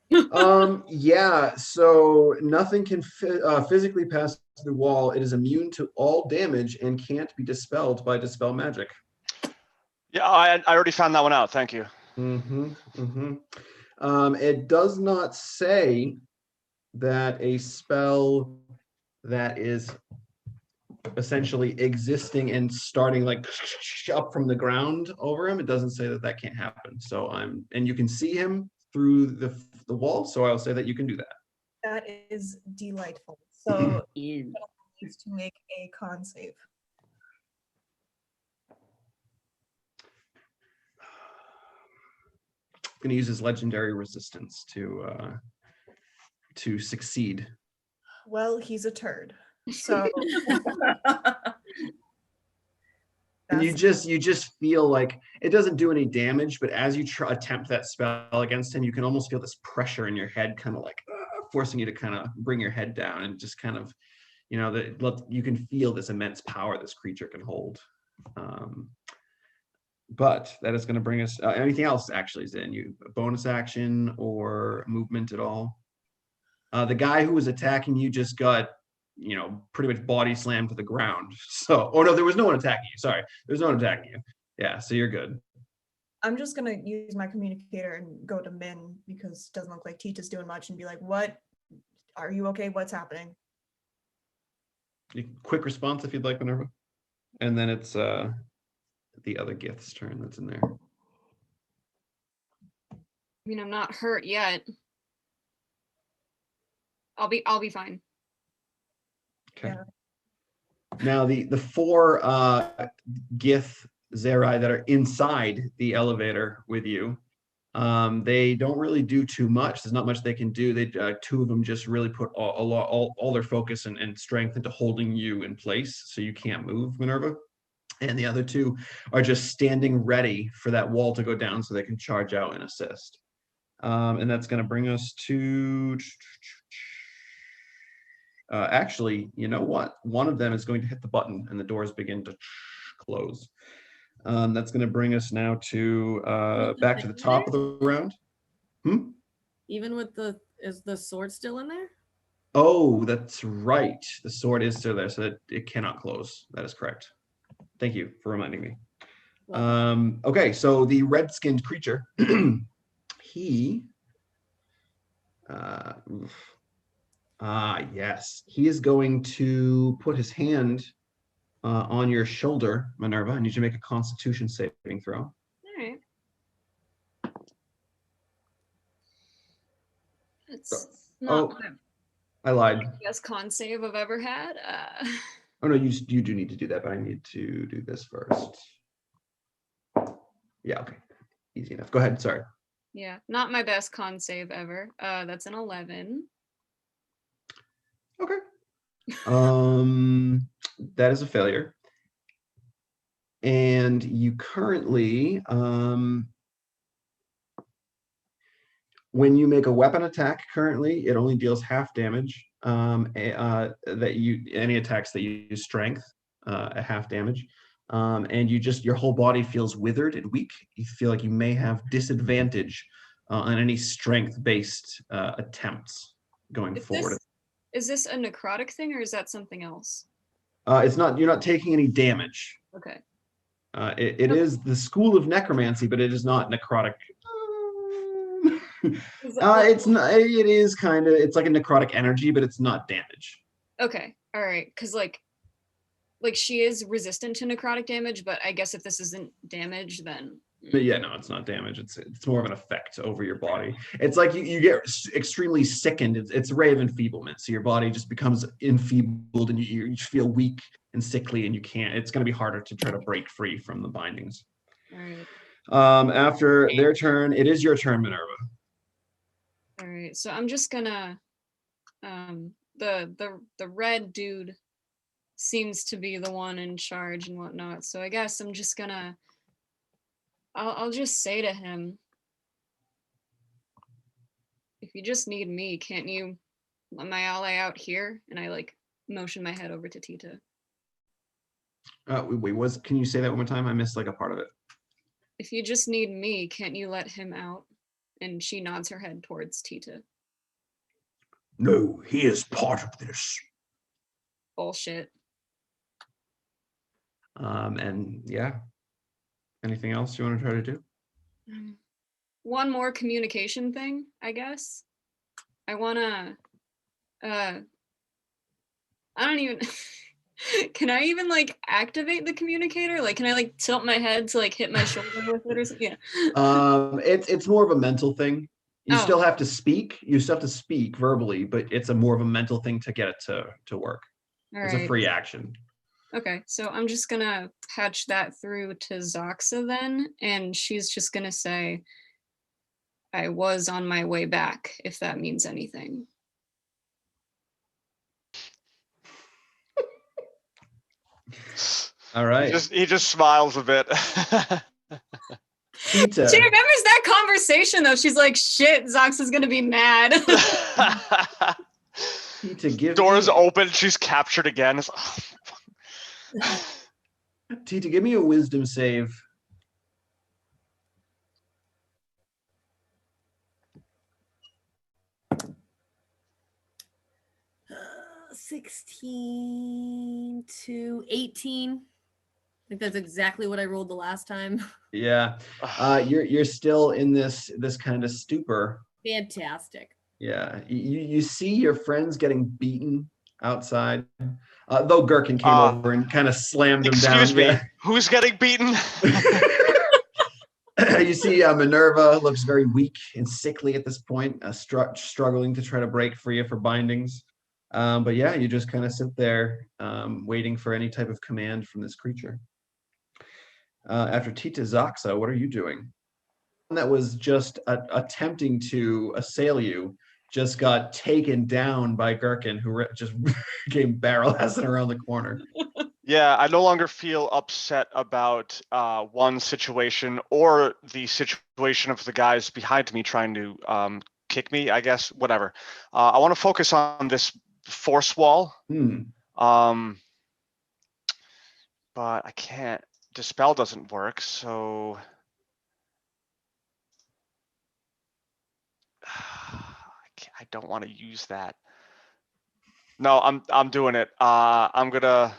Yeah, so nothing can physically pass the wall. It is immune to all damage and can't be dispelled by dispel magic. Yeah, I already found that one out. Thank you. It does not say that a spell that is essentially existing and starting like up from the ground over him, it doesn't say that can't happen. So and you can see him through the wall, so I'll say that you can do that. That is delightful. So needs to make a con save. Going to use his legendary resistance to succeed. Well, he's a turd. So and you just feel like it doesn't do any damage, but as you attempt that spell against him, you can almost feel this pressure in your head, kind of like forcing you to kind of bring your head down, and just kind of, you know, you can feel this immense power this creature can hold. But that is going to bring us anything else actually, Zin? You a bonus action or movement at all? The guy who was attacking you just got, you know, pretty much body slammed to the ground. So, oh no, there was no one attacking you. Sorry, there's no one attacking you. Yeah, so you're good. I'm just gonna use my communicator and go to Min, because it doesn't look like Tita's doing much, and be like, "What? Are you okay? What's happening?" Quick response if you'd like, Minerva. And then it's the other Gith's turn that's in there. I mean, I'm not hurt yet. I'll be fine. Okay. Yeah. Now the four Gith Zerai that are inside the elevator with you, they don't really do too much. There's not much they can do. They two of them just really put all their focus and strength into holding you in place so you can't move, Minerva. And the other two are just standing ready for that wall to go down so they can charge out and assist. And that's going to bring us to... actually, you know what? One of them is going to hit the button and the doors begin to close. That's going to bring us now to back to the top of the round. Even with is the sword still in there? Oh, that's right. The sword is still there, so that it cannot close. That is correct. Thank you for reminding me. Okay, so the red-skinned creature, he... yes. He is going to put his hand on your shoulder, Minerva. I need you to make a Constitution saving throw. All right. It's not I lied. the best con save I've ever had. Oh no, you do need to do that, but I need to do this first. Yeah, okay. Easy enough. Go ahead, sorry. Yeah, not my best con save ever. That's an 11. Okay. That is a failure. And you currently, when you make a weapon attack currently, it only deals half damage. Any attacks that you use strength, a half damage. And your whole body feels withered and weak. You feel like you may have disadvantage on any strength-based attempts going forward. Is this a necrotic thing or is that something else? It's not. You're not taking any damage. Okay. It is the school of necromancy, but it is not necrotic. It's not. It is kind of. It's like a necrotic energy, but it's not damage. Okay. All right. Because like she is resistant to necrotic damage, but I guess if this isn't damage, then. But yeah, no, it's not damage. It's more of an effect over your body. It's like you get extremely sickened. It's a ray of enfeeblement. So your body just becomes enfeebled and you feel weak and sickly and you can't. It's going to be harder to try to break free from the bindings. All right. After their turn, it is your turn, Minerva. All right. So I'm just gonna the red dude seems to be the one in charge and whatnot. So I guess I'm just gonna I'll just say to him, if you just need me, can't you let my ally out here? And I like motion my head over to Tita. Wait, can you say that one more time? I missed like a part of it. If you just need me, can't you let him out? And she nods her head towards Tita. No, he is part of this. Bullshit. And yeah. Anything else you want to try to do? One more communication thing, I guess. I wanna I don't even can I even like activate the communicator? Like can I like tilt my head to like hit my shoulder with it or something? Yeah. It's more of a mental thing. You still have to speak. You still have to speak verbally, but it's more of a mental thing to get it to work. It's a free action. Okay, so I'm just gonna patch that through to Zoxa then, and she's just gonna say, I was on my way back, if that means anything. All right. He just smiles a bit. Tita. She remembers that conversation though. She's like, shit, Zoxa's gonna be mad. Tita, Doors open, she's captured again. It's, oh, Tita, give me a wisdom save. Uh, 16 to 18. I think that's exactly what I rolled the last time. Yeah. You're still in this kind of stupor. Fantastic. Yeah. You see your friends getting beaten outside. Though Gherkin came over and kind of slammed him down. Excuse me, who's getting beaten? You see Minerva looks very weak and sickly at this point, struggling to try to break free of her bindings. But yeah, you just kind of sit there waiting for any type of command from this creature. After Tita, Zaxa, what are you doing? That was just attempting to assail you just got taken down by Gherkin, who just came barrel-assing around the corner. Yeah, I no longer feel upset about one situation or the situation of the guys behind me trying to kick me, I guess, whatever. I want to focus on this force wall. But I can't, Dispel doesn't work, so I don't want to use that. No, I'm doing it. I'm gonna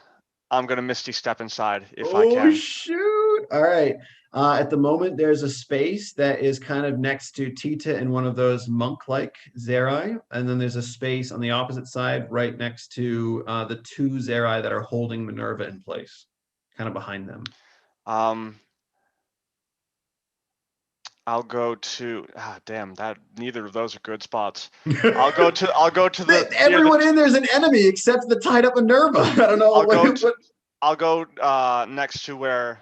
Misty Step inside if I can. Oh shoot! All right. At the moment, there's a space that is kind of next to Tita in one of those monk-like Zerai, and then there's a space on the opposite side right next to the two Zerai that are holding Minerva in place, kind of behind them. I'll go to damn that neither of those are good spots. I'll go to the everyone in there's an enemy except the tied up Minerva. I don't know. I'll go next to where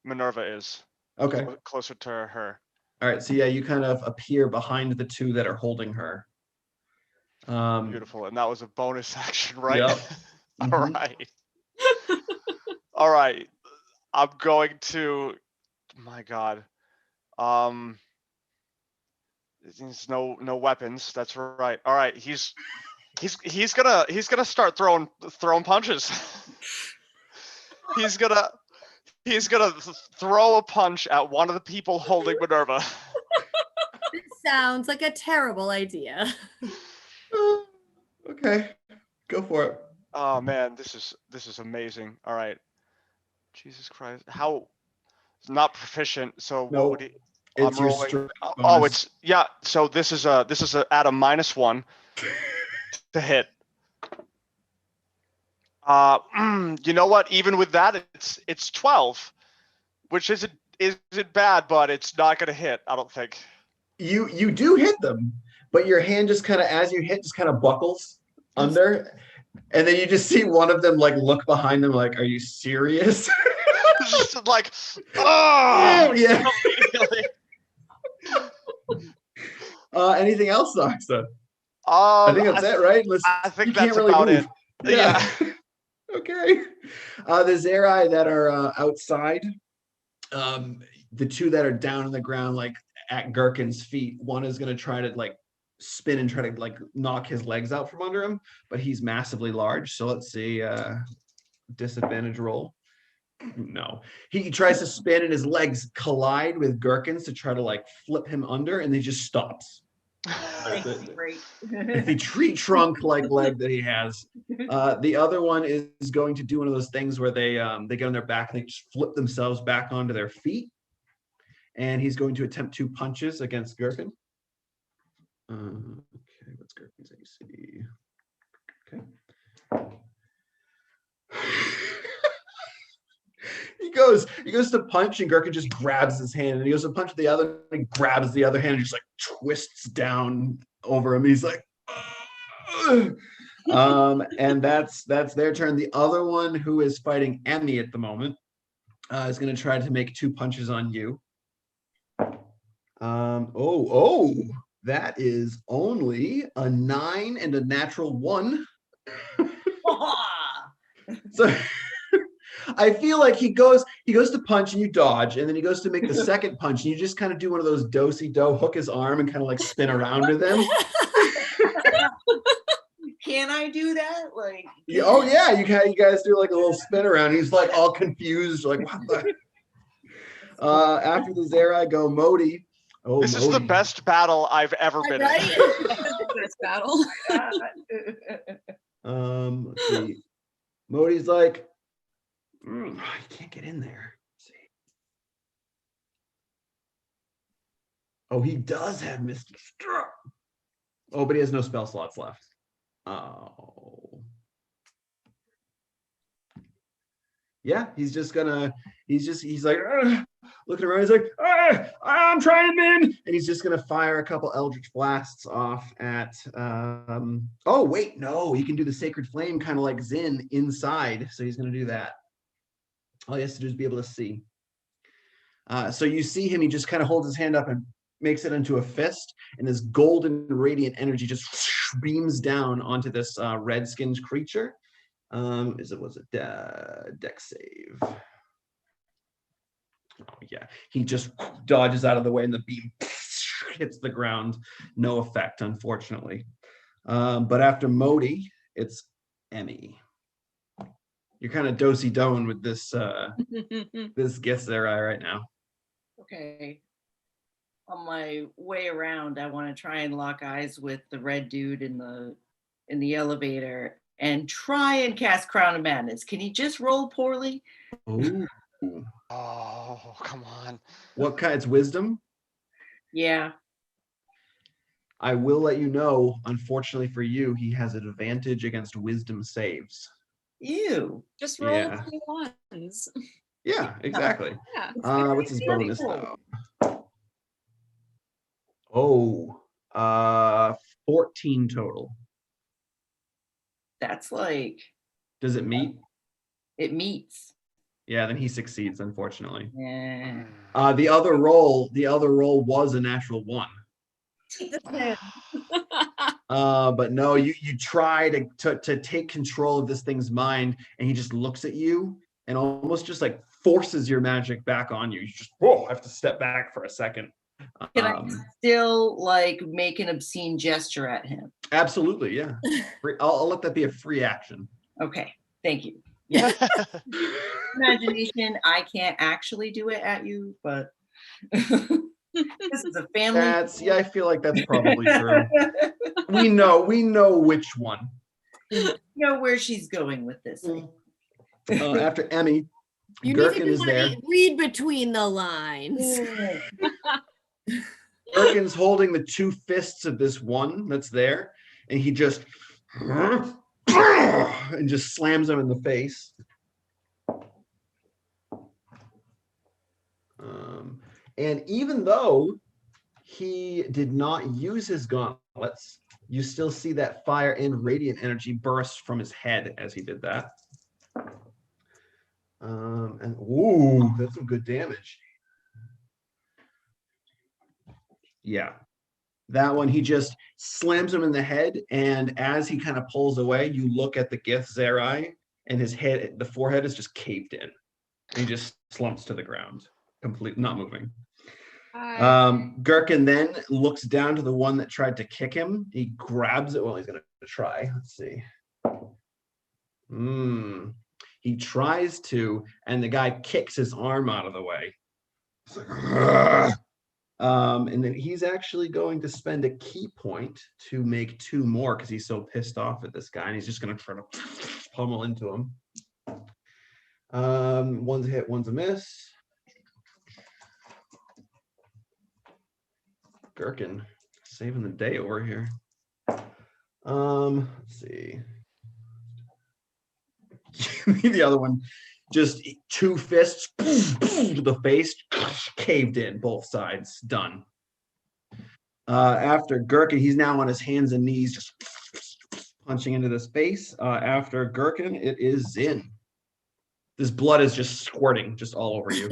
Minerva is. Okay. Closer to her. All right. So yeah, you kind of appear behind the two that are holding her. Beautiful. And that was a bonus action, right? Yep. All right. All right. I'm going to. My God. There's no weapons. That's right. All right. He's gonna start throwing punches. He's gonna throw a punch at one of the people holding Minerva. It sounds like a terrible idea. Okay, go for it. Oh man, this is amazing. All right. Jesus Christ, how not proficient? So no, what would he? It's I'm your rolling. Oh, it's yeah. So this is a at a -1 to hit. You know what? Even with that, it's 12, which isn't bad, but it's not gonna hit. I don't think. You do hit them, but your hand just kind of, as you hit, just kind of buckles under, and then you just see one of them like look behind them, like, "Are you serious?" Just like, oh yeah. Anything else, Zaxa? I think that's it, right? I think that's really about it. Yeah. Okay. The Zerai that are outside, the two that are down on the ground, like at Gherkin's feet, one is going to try to like spin and try to like knock his legs out from under him, but he's massively large. So let's see, disadvantage roll. No, he tries to spin and his legs collide with Gherkin's to try to like flip him under, and he just stops. The tree trunk like leg that he has. The other one is going to do one of those things where they get on their back and they just flip themselves back onto their feet, and he's going to attempt 2 punches against Gherkin. Okay, what's Gherkin's AC? Okay. He goes to punch, and Gherkin just grabs his hand, and he goes to punch the other, and he grabs the other hand and just like twists down over him. He's like, and that's their turn. The other one, who is fighting Emmy at the moment, is going to try to make 2 punches on you. That is only a 9 and a natural 1. So I feel like he goes to punch and you dodge, and then he goes to make the second punch and you just kind of do one of those do-si-do, hook his arm and kind of like spin around with him. Can I do that? Like, oh yeah, you guys do like a little spin around. He's like all confused, like what the? After the Zerai go Modi. Oh, this is the best battle I've ever been in. Best battle. Let's see. Modi's like, I can't get in there. Let's see. Oh, he does have Mystic Struck. Oh, but he has no spell slots left. Oh. Yeah, he's like looking around. He's like, I'm trying, man, and he's just gonna fire a couple eldritch blasts off at. Oh wait, no, he can do the sacred flame, kind of like Zin inside. So he's gonna do that. All he has to do is be able to see. So you see him. He just kind of holds his hand up and makes it into a fist, and this golden radiant energy just beams down onto this red-skinned creature. Was it deck save? Oh yeah, he just dodges out of the way, and the beam hits the ground. No effect, unfortunately. But after Modi, it's Emmy. You're kind of do-si-doing with this this Gith Zerai right now. Okay. On my way around, I want to try and lock eyes with the red dude in the elevator and try and cast Crown of Madness. Can he just roll poorly? Ooh. Oh, come on. What kind? It's wisdom? Yeah. I will let you know, unfortunately for you, he has an advantage against wisdom saves. Ew. Just roll Yeah. 21s. Yeah, exactly. Yeah. What's his bonus though? Oh, 14 total. That's like, Does it meet? it meets. Yeah, then he succeeds, unfortunately. Yeah. The other roll was a natural 1. But no, you try to take control of this thing's mind, and he just looks at you and almost just like forces your magic back on you. You just have to step back for a second. Can I still like make an obscene gesture at him? Absolutely, yeah. I'll let that be a free action. Okay, thank you. Yeah. Imagination, I can't actually do it at you, but this is a family. I feel like that's probably true. We know which one. You know where she's going with this. After Emmy, You Gherkin need is to there. read between the lines. Gherkin's holding the 2 fists of this one that's there, and he just and just slams him in the face. And even though he did not use his gauntlets, you still see that fire and radiant energy burst from his head as he did that. And ooh, that's some good damage. Yeah. That one, he just slams him in the head, and as he kind of pulls away, you look at the Gith Zerai, and his head, the forehead is just caved in. And he just slumps to the ground, completely not moving. Gherkin then looks down to the one that tried to kick him. He grabs it. Well, he's going to try. Let's see. He tries to, and the guy kicks his arm out of the way. It's like, and then he's actually going to spend a key point to make 2 more because he's so pissed off at this guy, and he's just going to try to pummel into him. One's a hit, one's a miss. Gherkin saving the day over here. Let's see. The other one, just 2 fists to the face, caved in both sides. Done. After Gherkin, he's now on his hands and knees, just punching into this face. After Gherkin, it is Zin. This blood is just squirting just all over you.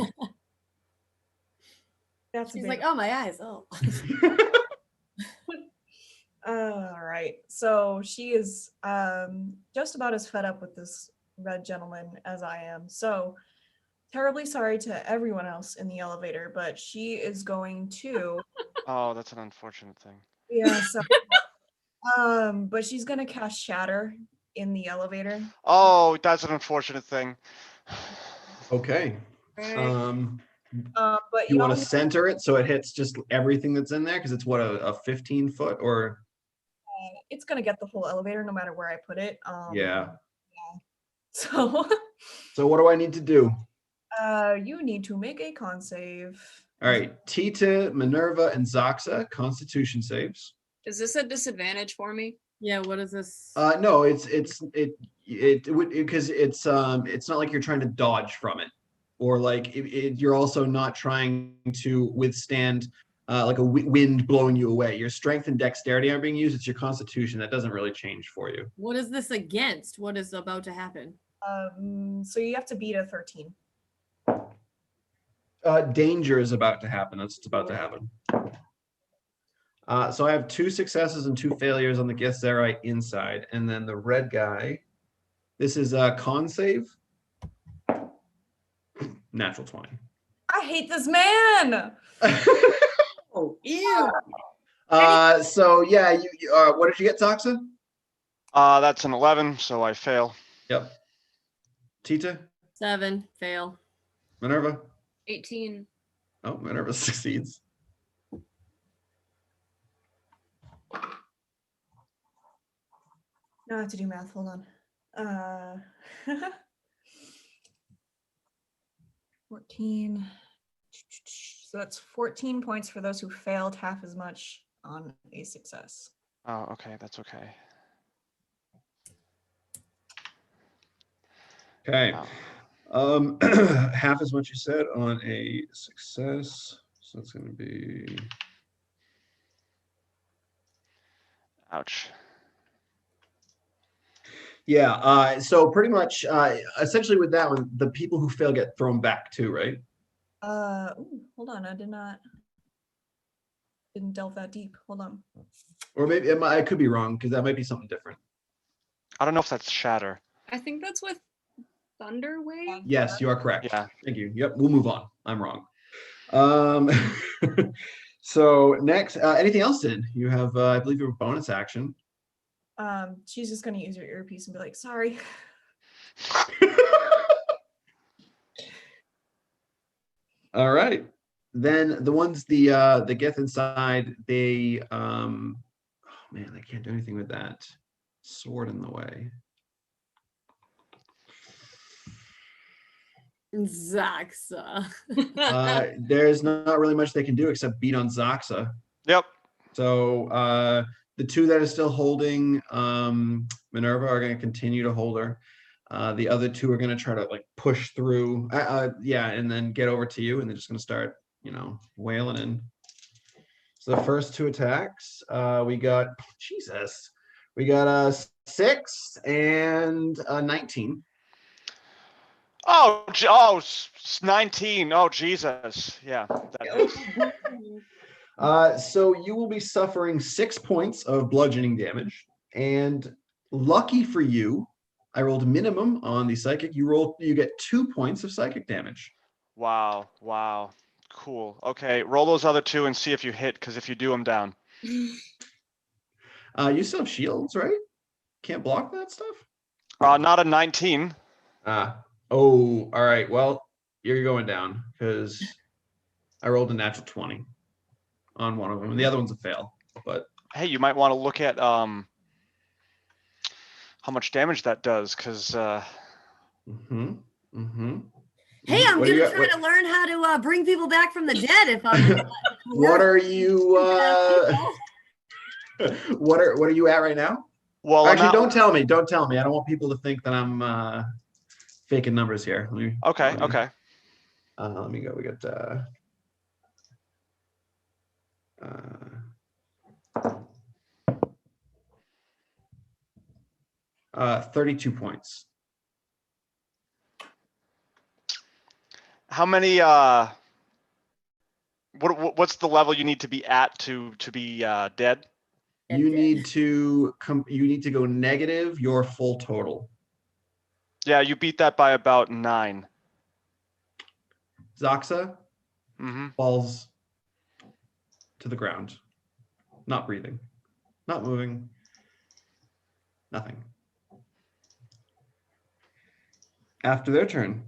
She's like, oh, my eyes. Oh. All right. So she is just about as fed up with this red gentleman as I am. So terribly sorry to everyone else in the elevator, but she is going to. Oh, that's an unfortunate thing. Yeah. So, but she's gonna cast Shatter in the elevator. Oh, that's an unfortunate thing. Okay. But you want to center it so it hits just everything that's in there, because it's what, a 15-foot or it's gonna get the whole elevator no matter where I put it. Yeah. So what do I need to do? You need to make a con save. All right, Tita, Minerva, and Zoxa, Constitution saves. Is this a disadvantage for me? Yeah, what is this? No, it would, because it's not like you're trying to dodge from it, or like you're also not trying to withstand like a wind blowing you away. Your strength and dexterity are being used. It's your constitution that doesn't really change for you. What is this against? What is about to happen? So you have to beat a 13. Danger is about to happen. That's what's about to happen. So I have 2 successes and 2 failures on the Githzerai inside, and then the red guy. This is a con save. Natural 20. I hate this man. Oh, ew. So yeah, you what did you get, Zoxa? That's an 11, so I fail. Yep. Tita? 7, fail. Minerva? 18. Oh, Minerva succeeds. Now I have to do math. Hold on. 14. So that's 14 points for those who failed, half as much on a success. Oh, okay, that's okay. Okay. Wow. Half as much you said on a success. So it's going to be. Ouch. Yeah. So pretty much, essentially with that one, the people who fail get thrown back too, right? Ooh, hold on. I didn't delve that deep. Hold on. Or maybe I could be wrong, because that might be something different. I don't know if that's shatter. I think that's with Thunder Wave. Yes, you are correct. Yeah. Thank you. Yep. We'll move on. I'm wrong. So next, anything else? Then you have, I believe, your bonus action. She's just gonna use her earpiece and be like, "Sorry." All right. Then the ones the Gith inside, they oh man, I can't do anything with that sword in the way. Zaxa. There's not really much they can do except beat on Zoxa. Yep. So the 2 that are still holding Minerva are going to continue to hold her. The other 2 are going to try to like push through, yeah, and then get over to you, and they're just going to start, wailing in. So the first 2 attacks, we got a 6 and a 19. Oh, 19. Oh, Jesus. Yeah. So you will be suffering 6 points of bludgeoning damage, and lucky for you, I rolled minimum on the psychic. You get 2 points of psychic damage. Wow. Cool. Okay, roll those other 2 and see if you hit, because if you do, I'm down. You still have shields, right? Can't block that stuff? Not a 19. Oh, all right. Well, you're going down, because I rolled a natural 20 on one of them, and the other one's a fail. But hey, you might want to look at how much damage that does, because Hey, I'm gonna try to learn how to bring people back from the dead. If I'm what are you what are you at right now? Well, actually, don't tell me. I don't want people to think that I'm faking numbers here. Okay. Let me go. We got 32 points. How many? What's the level you need to be at to be dead? You need to go negative your full total. Yeah, you beat that by about 9. Zoxa falls to the ground, not breathing, not moving, nothing. After their turn.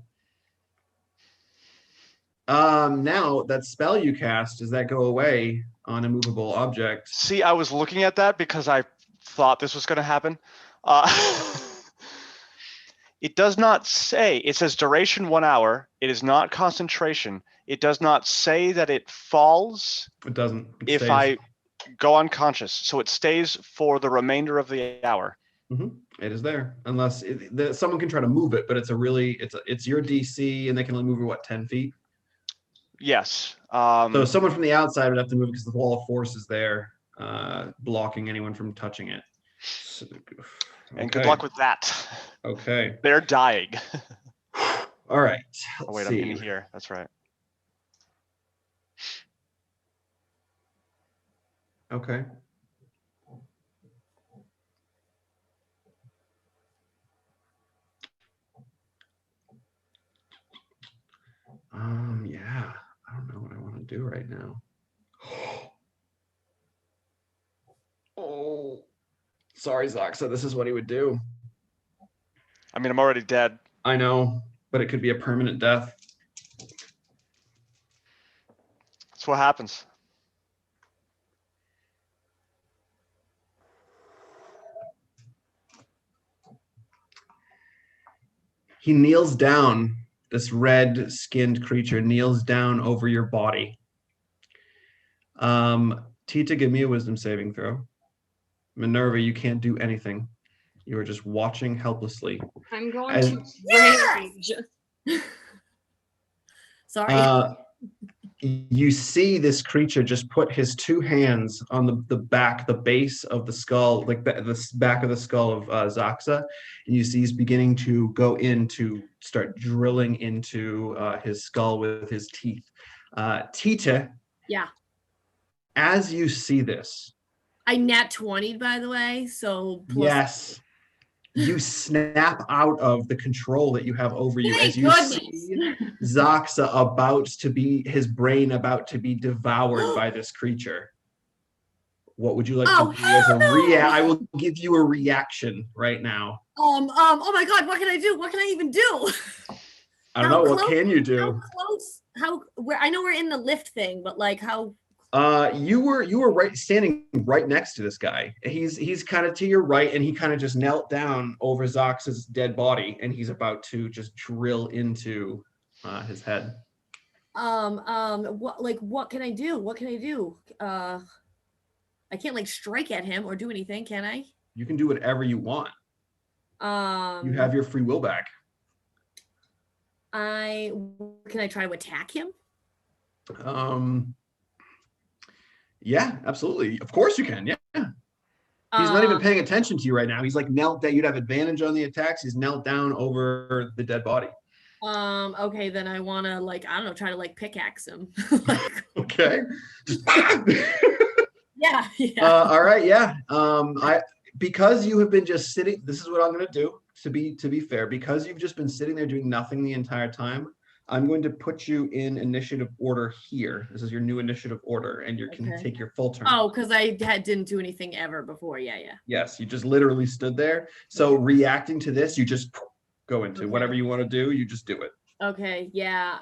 Now that spell you cast, does that go away on a movable object? See, I was looking at that because I thought this was going to happen. It does not say, it says duration 1 hour. It is not concentration. It does not say that it falls. It doesn't. If I go unconscious. So it stays for the remainder of the hour. It is there, unless someone can try to move it, but it's your DC, and they can only move it, what, 10 feet? Yes. So someone from the outside would have to move because the wall of force is there, blocking anyone from touching it. So, and good luck with that. Okay. They're dying. All right. Oh, wait, I'm in here. That's right. Okay. Yeah, I don't know what I want to do right now. Oh, sorry, Zoxa. This is what he would do. I mean, I'm already dead. I know, but it could be a permanent death. That's what happens. He kneels down. This red-skinned creature kneels down over your body. Tita, give me a wisdom saving throw. Minerva, you can't do anything. You are just watching helplessly. I'm going to rage. Sorry. You see this creature just put his two hands on the base of the skull, like the back of the skull of Zoxa, and you see he's beginning to go in to start drilling into his skull with his teeth. Tita. Yeah. As you see this, I nat 20'd, by the way, so plus. Yes. You snap out of the control that you have over you as you see Zoxa his brain about to be devoured by this creature. What would you like to do as a I will give you a reaction right now. Oh my God, what can I do? What can I even do? I don't know. What can you do? How close? I know we're in the lift thing, but like how? You were standing right next to this guy. He's kind of to your right, and he kind of just knelt down over Zox's dead body, and he's about to just drill into his head. What can I do? What can I do? I can't like strike at him or do anything, can I? You can do whatever you want. You have your free will back. Can I try to attack him? Yeah, absolutely. Of course you can. Yeah. He's not even paying attention to you right now. He's like knelt down. You'd have advantage on the attacks. He's knelt down over the dead body. Okay, then I want to try to pickaxe him. Okay. Yeah. All right. Yeah. Because you have been just sitting. This is what I'm going to do. To be fair, because you've just been sitting there doing nothing the entire time, I'm going to put you in initiative order here. This is your new initiative order, and you can take your full turn. Oh, because I didn't do anything ever before. Yeah. Yes, you just literally stood there. So reacting to this, you just go into whatever you want to do. You just do it. Okay. Yeah.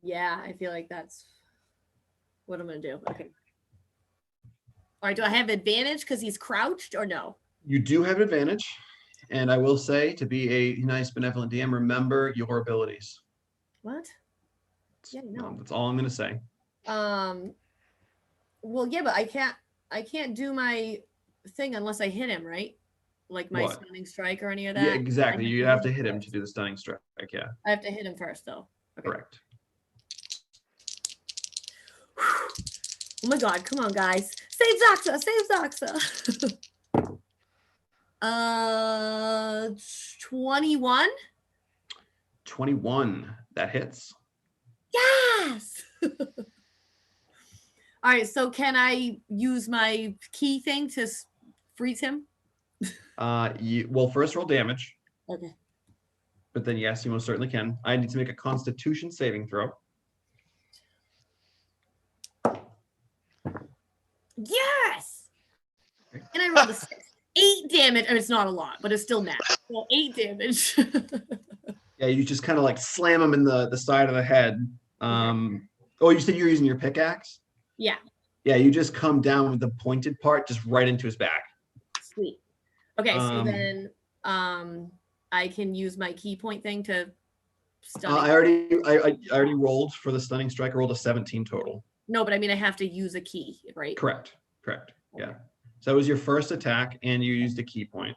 Yeah, I feel like that's what I'm gonna do. Okay. All right. Do I have advantage because he's crouched or no? You do have advantage. And I will say, to be a nice, benevolent DM, remember your abilities. What? Yeah, no. That's all I'm going to say. Well, yeah, but I can't do my thing unless I hit him, right? Like my stunning strike or any of that? Yeah, exactly. You have to hit him to do the stunning strike, yeah. I have to hit him first, though. Okay. Correct. Oh my God, come on, guys. Save Zoxa! Save Zoxa! 21. 21. That hits. Yes. All right. So can I use my key thing to freeze him? Well, first roll damage. Okay. But then yes, you most certainly can. I need to make a Constitution saving throw. Yes. And I rolled a 6. 8 damage. It's not a lot, but it's still mad. Well, 8 damage. Yeah, you just kind of slam him in the side of the head. Oh, you said you're using your pickaxe? Yeah. Yeah, you just come down with the pointed part just right into his back. Sweet. Okay, so then I can use my key point thing to stun. I already rolled for the stunning strike. I rolled a 17 total. No, but I mean, I have to use a key, right? Correct. Yeah. So that was your first attack, and you used a key point.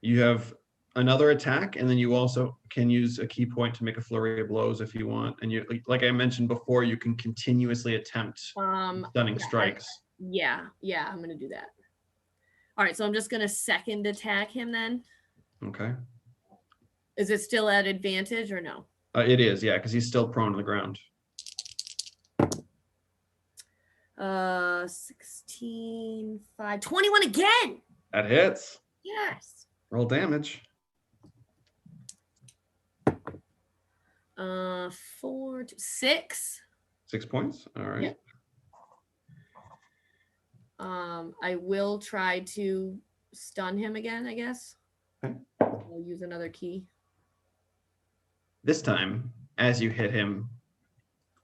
You have another attack, and then you also can use a key point to make a flurry of blows if you want. And you, like I mentioned before, you can continuously attempt stunning strikes. Yeah, I'm gonna do that. All right, so I'm just gonna second attack him then. Okay. Is it still at advantage or no? It is, yeah, because he's still prone on the ground. 16, 5, 21 again. That hits. Yes. Roll damage. 4, 6. 6 points. All right. Yep. I will try to stun him again, I guess. Okay. I'll use another key. This time, as you hit him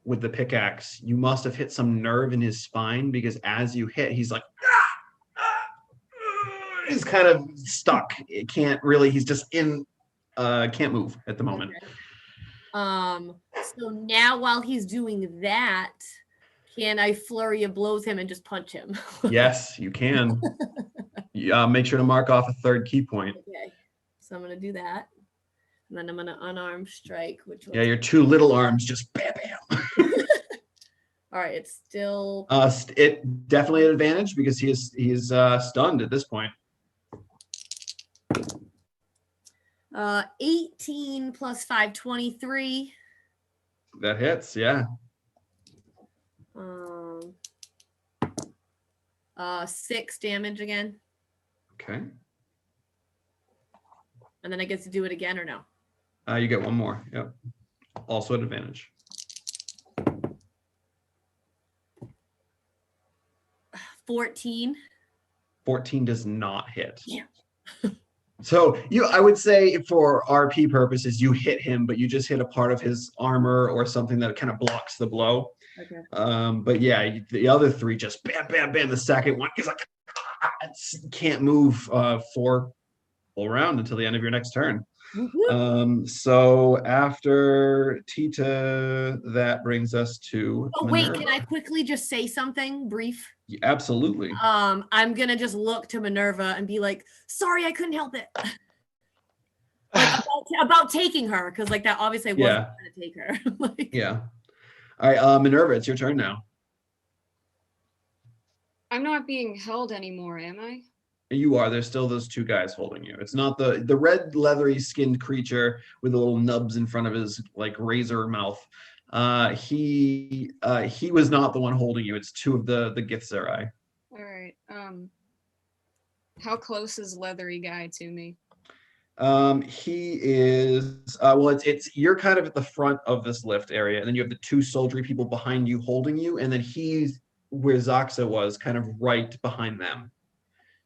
with the pickaxe, you must have hit some nerve in his spine, because as you hit, he's like, he's kind of stuck. It can't really, he's just can't move at the moment. Okay. So now while he's doing that, can I flurry of blows him and just punch him? Yes, you can. Make sure to mark off a third key point. Okay. So I'm going to do that. And then I'm going to unarmed strike, which Yeah, your two little arms just bam, bam. All right, it's still... It definitely an advantage because he's stunned at this point. 18 plus 5, 23. That hits, yeah. 6 damage again. Okay. And then I get to do it again or no? You get one more. Yep. Also an advantage. 14. 14 does not hit. Yeah. So I would say for RP purposes, you hit him, but you just hit a part of his armor or something that kind of blocks the blow. Okay. But yeah, the other 3 just bam, bam, bam. The second one is like, can't move for full round until the end of your next turn. So after Tita, that brings us to wait, Minerva. can I quickly just say something brief? Yeah, absolutely. I'm gonna just look to Minerva and be like, sorry, I couldn't help it. Like, about taking her, because like that obviously I wasn't gonna take her. Like, yeah. All right, Minerva, it's your turn now. I'm not being held anymore, am I? You are. There's still those 2 guys holding you. It's not the red leathery skinned creature with the little nubs in front of his like razor mouth. He was not the one holding you. It's 2 of the Gith Pirate. All right. How close is leathery guy to me? He is well, it's you're kind of at the front of this lift area, and then you have the 2 soldiery people behind you holding you, and then he's where Zaxa was, kind of right behind them.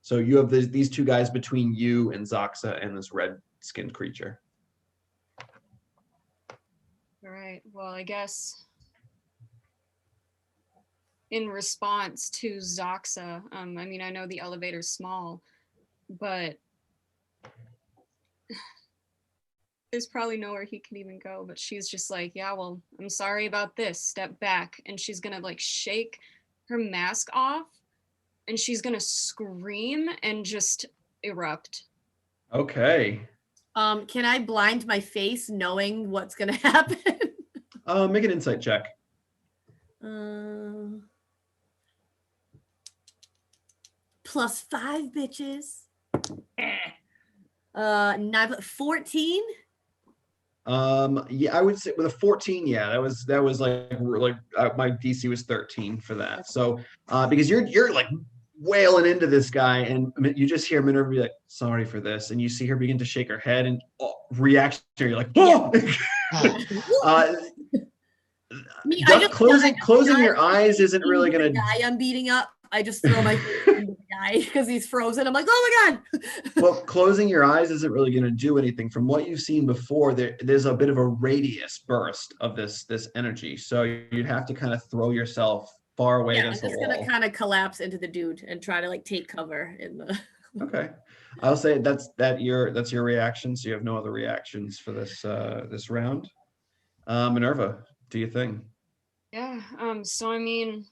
So you have these 2 guys between you and Zaxa and this red-skinned creature. All right. Well, I guess in response to Zaxa, I mean, I know the elevator's small, but there's probably nowhere he can even go. But she's just like, yeah, well, I'm sorry about this. Step back. And she's going to like shake her mask off. And she's gonna scream and just erupt. Okay. Can I blind my face knowing what's gonna happen? Make an insight check. +5, bitches. 9, 14. Yeah, I would say with a 14, yeah, that was like my DC was 13 for that. So because you're like wailing into this guy, and you just hear Minerva be like, sorry for this, and you see her begin to shake her head, and reaction, you're like, oh! Closing your eyes isn't really gonna. Guy I'm beating up. I just throw my face into the guy because he's frozen. I'm like, oh my god. Well, closing your eyes isn't really going to do anything. From what you've seen before, there's a bit of a radius burst of this energy, so you'd have to kind of throw yourself far away against the wall. I'm just gonna kind of collapse into the dude and try to like take cover in the. Okay, I'll say that's your reaction. So you have no other reactions for this round. Minerva, do your thing. Yeah. So I mean,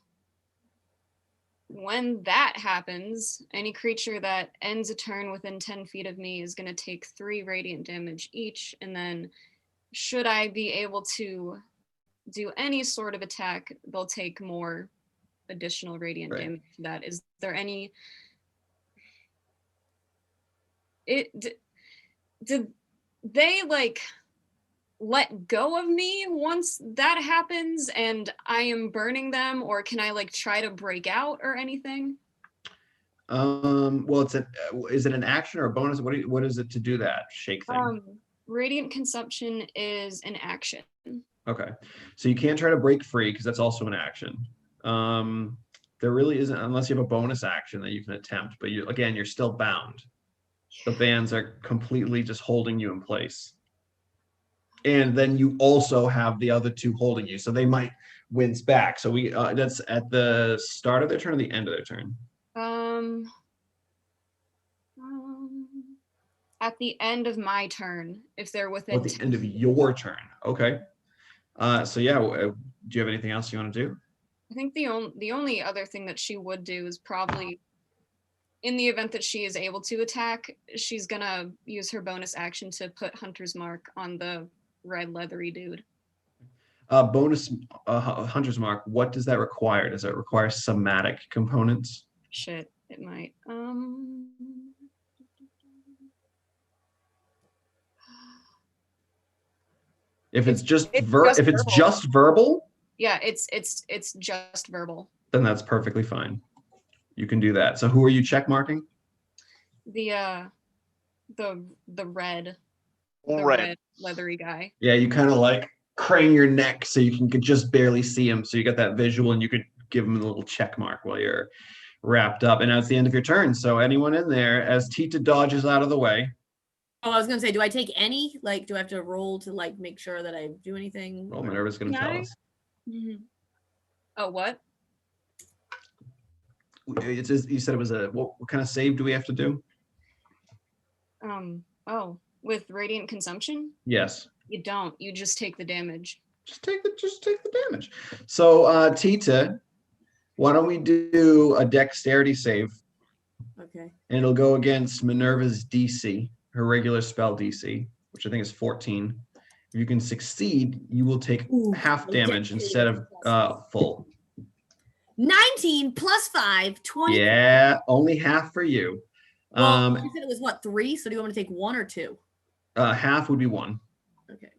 when that happens, any creature that ends a turn within 10 feet of me is going to take 3 radiant damage each. And then, should I be able to do any sort of attack, they'll take more additional radiant Right. damage to that. Is there any? Did they like let go of me once that happens and I am burning them, or can I like try to break out or anything? Well, is it an action or a bonus? What is it to do that shake thing? Radiant consumption is an action. Okay, so you can't try to break free because that's also an action. There really isn't, unless you have a bonus action that you can attempt, but you're still bound. The bands are completely just holding you in place. And then you also have the other 2 holding you, so they might wince back. So that's at the start of their turn or the end of their turn? At the end of my turn, if they're within. At the end of your turn. Okay. So yeah, do you have anything else you want to do? I think the only other thing that she would do is probably, in the event that she is able to attack, she's gonna use her bonus action to put Hunter's Mark on the red leathery dude. Bonus Hunter's Mark, what does that require? Does it require somatic components? Shit, it might. If it's just verbal, yeah, it's just verbal. Then that's perfectly fine. You can do that. So who are you check marking? The red leathery guy. Yeah, you kind of like crane your neck so you can just barely see him. So you get that visual, and you could give him a little check mark while you're wrapped up. And now it's the end of your turn. So anyone in there, as Tita dodges out of the way. Oh, I was gonna say, do I take any? Like, do I have to roll to like make sure that I do anything? Well, Minerva's gonna tell us. Mm-hmm. Oh, what? You said it was what kind of save do we have to do? With radiant consumption? Yes. You don't. You just take the damage. Just take the damage. So Tita, why don't we do a dexterity save? Okay. And it'll go against Minerva's DC, her regular spell DC, which I think is 14. If you can succeed, you will take half damage instead of full. 19 plus 5, 20. Yeah, only half for you. Well, you said it was what, 3? So do you want to take 1 or 2? Half would be 1. Okay.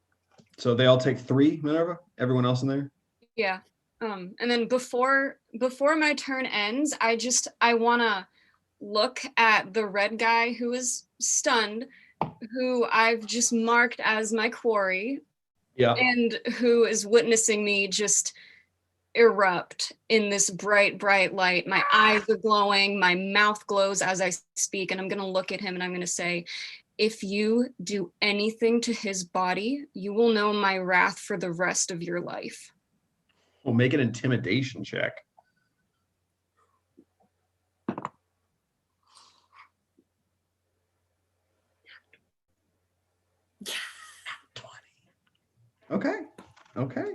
So they all take 3, Minerva? Everyone else in there? Yeah. And then before my turn ends, I wanna look at the red guy who is stunned, who I've just marked as my quarry. Yeah. And who is witnessing me just erupt in this bright light. My eyes are glowing, my mouth glows as I speak, and I'm gonna look at him and I'm gonna say, if you do anything to his body, you will know my wrath for the rest of your life. We'll make an intimidation check. Okay.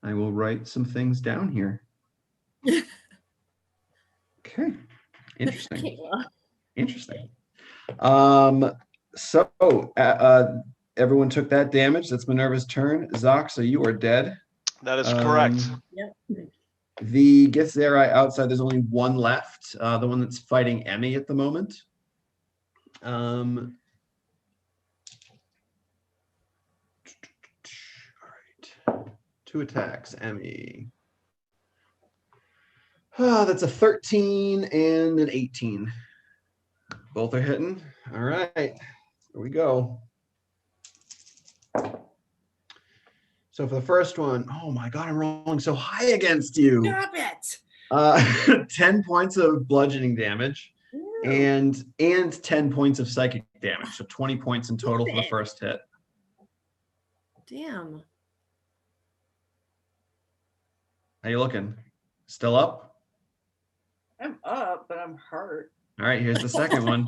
I will write some things down here. Okay. Interesting. So everyone took that damage. That's Minerva's turn. Zox, so you are dead. That is correct. Yep. The Githzerai outside, there's only one left. The one that's fighting Emmy at the moment. All right. 2 attacks, Emmy. That's a 13 and an 18. Both are hitting. All right, here we go. So for the first one, oh my God, I'm rolling so high against you. Stop it. 10 points of bludgeoning damage and 10 points of psychic damage. So 20 points in total for the first hit. Damn. How you looking? Still up? I'm up, but I'm hurt. All right, here's the second one.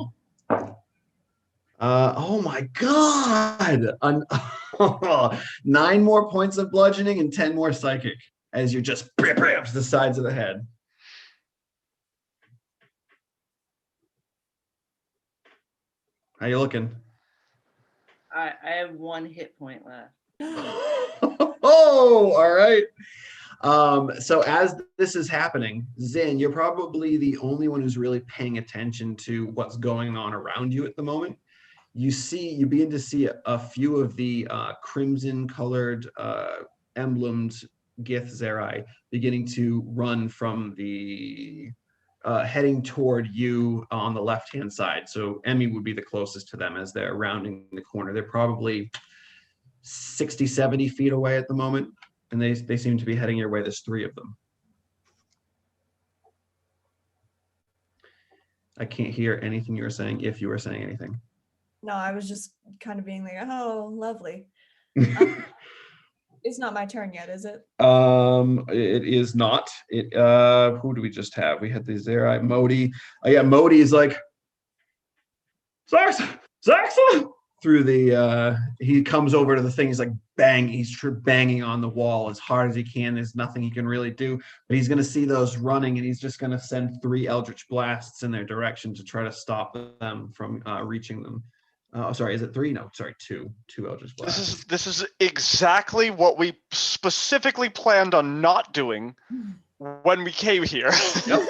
Oh my God. 9 more points of bludgeoning and 10 more psychic as you're just to the sides of the head. How you looking? I have 1 hit point left. Oh, all right. So as this is happening, Zin, you're probably the only one who's really paying attention to what's going on around you at the moment. You begin to see a few of the crimson-colored emblemed Gith Zerai beginning to run from the heading toward you on the left-hand side. So Emmy would be the closest to them as they're rounding the corner. They're probably 60, 70 feet away at the moment, and they seem to be heading your way. There's 3 of them. I can't hear anything you were saying, if you were saying anything. No, I was just kind of being like, oh, lovely. It's not my turn yet, is it? It is not. Who do we just have? We had the Zerai, Modi. Oh yeah, Modi is like, Zaxa! Through the he comes over to the thing. He's like he's banging on the wall as hard as he can. There's nothing he can really do, but he's gonna see those running, and he's just gonna send 3 eldritch blasts in their direction to try to stop them from reaching them. Sorry, is it 3? No, sorry, 2 eldritch blasts. This is exactly what we specifically planned on not doing when we came here. Yep.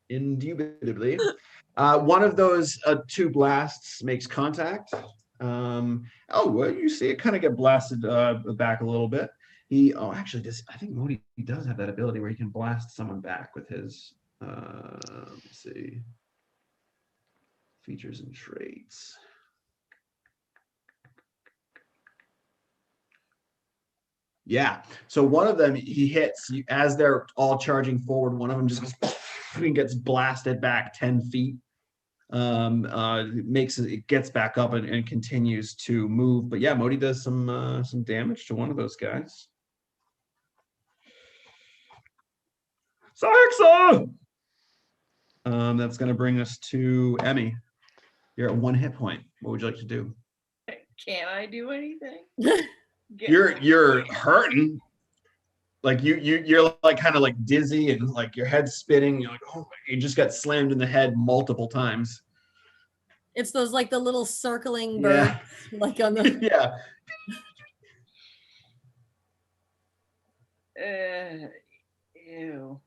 Indubitably. One of those 2 blasts makes contact. Well, you see it kind of get blasted back a little bit. Actually, I think Modi does have that ability where he can blast someone back with his, let's see, features and traits. Yeah, so one of them, he hits, as they're all charging forward, one of them just goes, and gets blasted back 10 feet. It gets back up and continues to move. But yeah, Modi does some damage to one of those guys. Saxa! That's going to bring us to Emmy. You're at 1 hit point. What would you like to do? Can't I do anything? You're hurting. Like you're like kind of like dizzy and like your head's spinning. You're like, oh, you just got slammed in the head multiple times. It's those like the little circling birds, like on the yeah. Ew.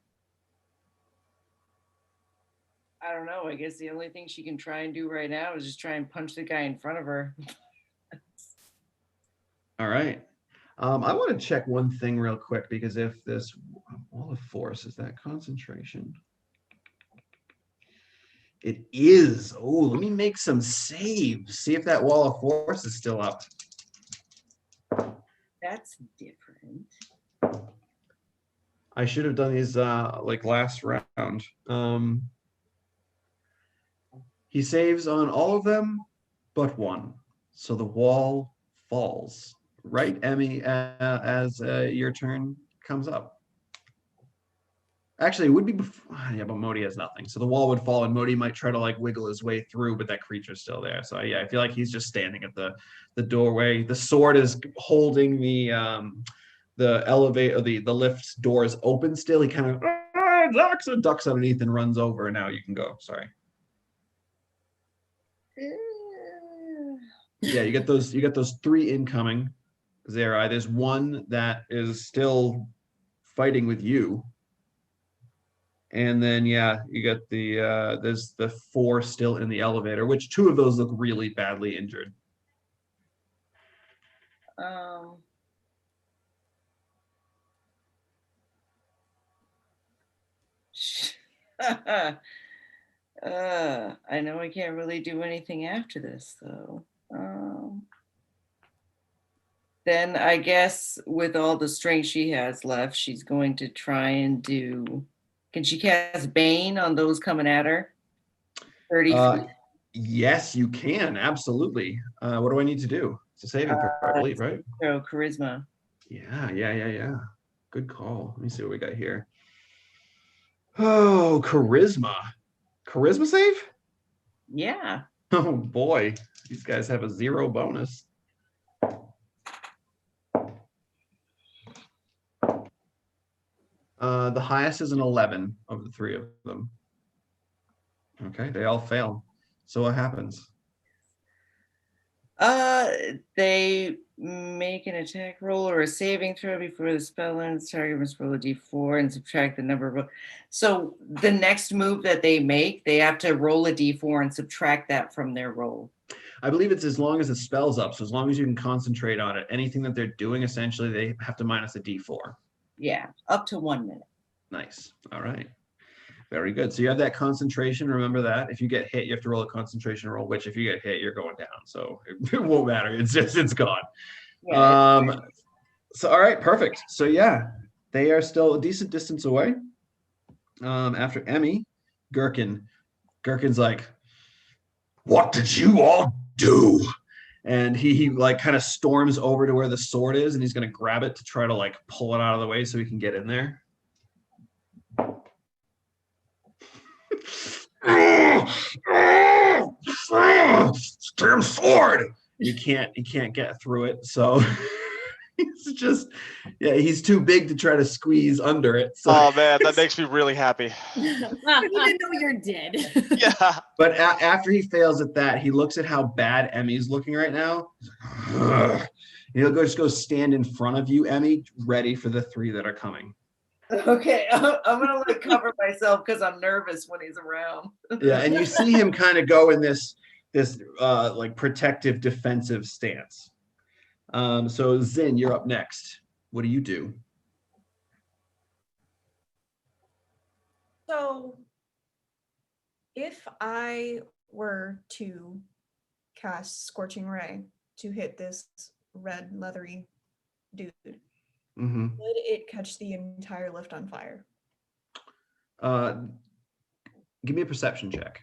I don't know. I guess the only thing she can try and do right now is just try and punch the guy in front of her. All right. I want to check one thing real quick, because if this wall of force is that concentration, it is. Oh, let me make some saves. See if that wall of force is still up. That's different. I should have done these like last round. He saves on all of them but 1, so the wall falls. Right, Emmy, as your turn comes up. Actually, it would be before, yeah, but Modi has nothing. So the wall would fall, and Modi might try to like wiggle his way through, but that creature's still there. So yeah, I feel like he's just standing at the doorway. The sword is holding the elevator, the lift doors open still. He kind of ducks underneath and runs over, and now you can go. Sorry. Yeah, you get those 3 incoming. Zerai. There's 1 that is still fighting with you, and then yeah, you get there's the 4 still in the elevator, which 2 of those look really badly injured. I know I can't really do anything after this though. Then I guess with all the strength she has left, she's going to try and do. Can she cast Bane on those coming at her? 30 feet. Yes, you can. Absolutely. What do I need to do? It's a saving throw, I believe, right? So charisma. Yeah. Good call. Let me see what we got here. Oh, charisma. Charisma save? Yeah. Oh boy, these guys have a 0 bonus. The highest is an 11 of the three of them. Okay, they all fail. So what happens? They make an attack roll or a saving throw before the spell ends. Target must roll a d4 and subtract the number of. So the next move that they make, they have to roll a d4 and subtract that from their roll. I believe it's as long as the spell's up. So as long as you can concentrate on it, anything that they're doing, essentially, they have to minus a d4. Yeah, up to 1 minute. Nice. All right. Very good. So you have that concentration. Remember that. If you get hit, you have to roll a concentration roll, which if you get hit, you're going down. So it won't matter. It's gone. Yeah, So, all right, perfect. So yeah, they are still a decent distance away. After Emmy, Gherkin's like, What did you all do? and he like kind of storms over to where the sword is, and he's going to grab it to try to like pull it out of the way so he can get in there. Damn sword! He can't get through it, so he's just, yeah, he's too big to try to squeeze under it. So. Oh man, that makes me really happy. Even though you're dead. Yeah. But after he fails at that, he looks at how bad Emmy's looking right now. He'll just go stand in front of you, Emmy, ready for the three that are coming. Okay, I'm gonna like cover myself because I'm nervous when he's around. Yeah, and you see him kind of go in this like protective defensive stance. So Zin, you're up next. What do you do? So if I were to cast Scorching Ray to hit this red leathery dude, Mm-hmm. would it catch the entire lift on fire? Give me a perception check.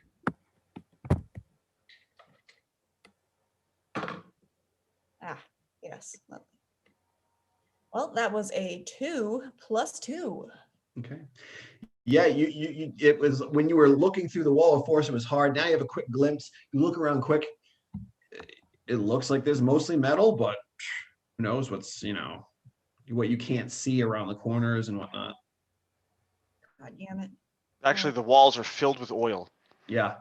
Yes. Lovely. Well, that was a 2 + 2. Okay. Yeah, you it was when you were looking through the wall of force, it was hard. Now you have a quick glimpse. You look around quick. It looks like there's mostly metal, but who knows what's, what you can't see around the corners and whatnot. God damn it. Actually, the walls are filled with oil. Yeah.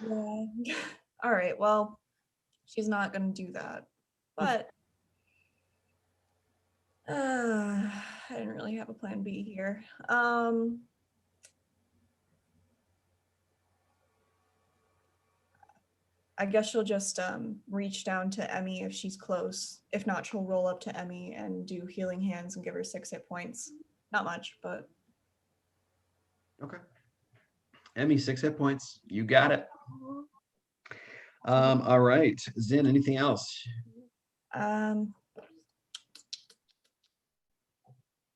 Yeah. All right. Well, she's not going to do that. But I didn't really have a plan B here. I guess she'll just reach down to Emmy if she's close. If not, she'll roll up to Emmy and do healing hands and give her 6 hit points. Not much, but Okay. Emmy, 6 hit points. You got it. All right. Zin, anything else?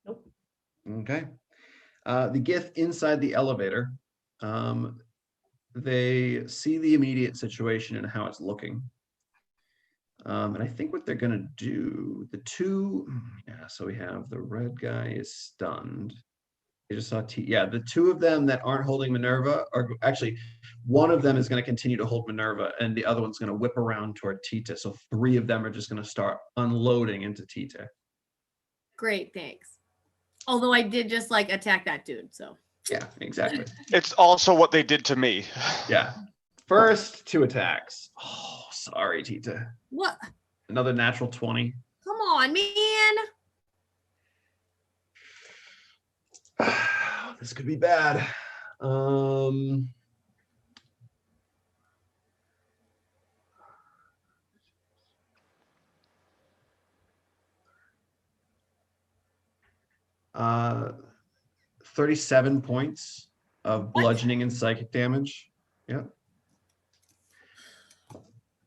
nope. Okay. The Gith inside the elevator. They see the immediate situation and how it's looking. And I think what they're going to do, so we have the red guy is stunned. They just saw the two of them that aren't holding Minerva are actually, one of them is going to continue to hold Minerva and the other one's going to whip around toward Tita. So 3 of them are just going to start unloading into Tita. Great, thanks. Although I did just like attack that dude, so. Yeah, exactly. It's also what they did to me. Yeah. First 2 attacks. Oh, sorry, Tita. What? Another natural 20. Come on, man. This could be bad. 37 points of bludgeoning and psychic damage. Yep.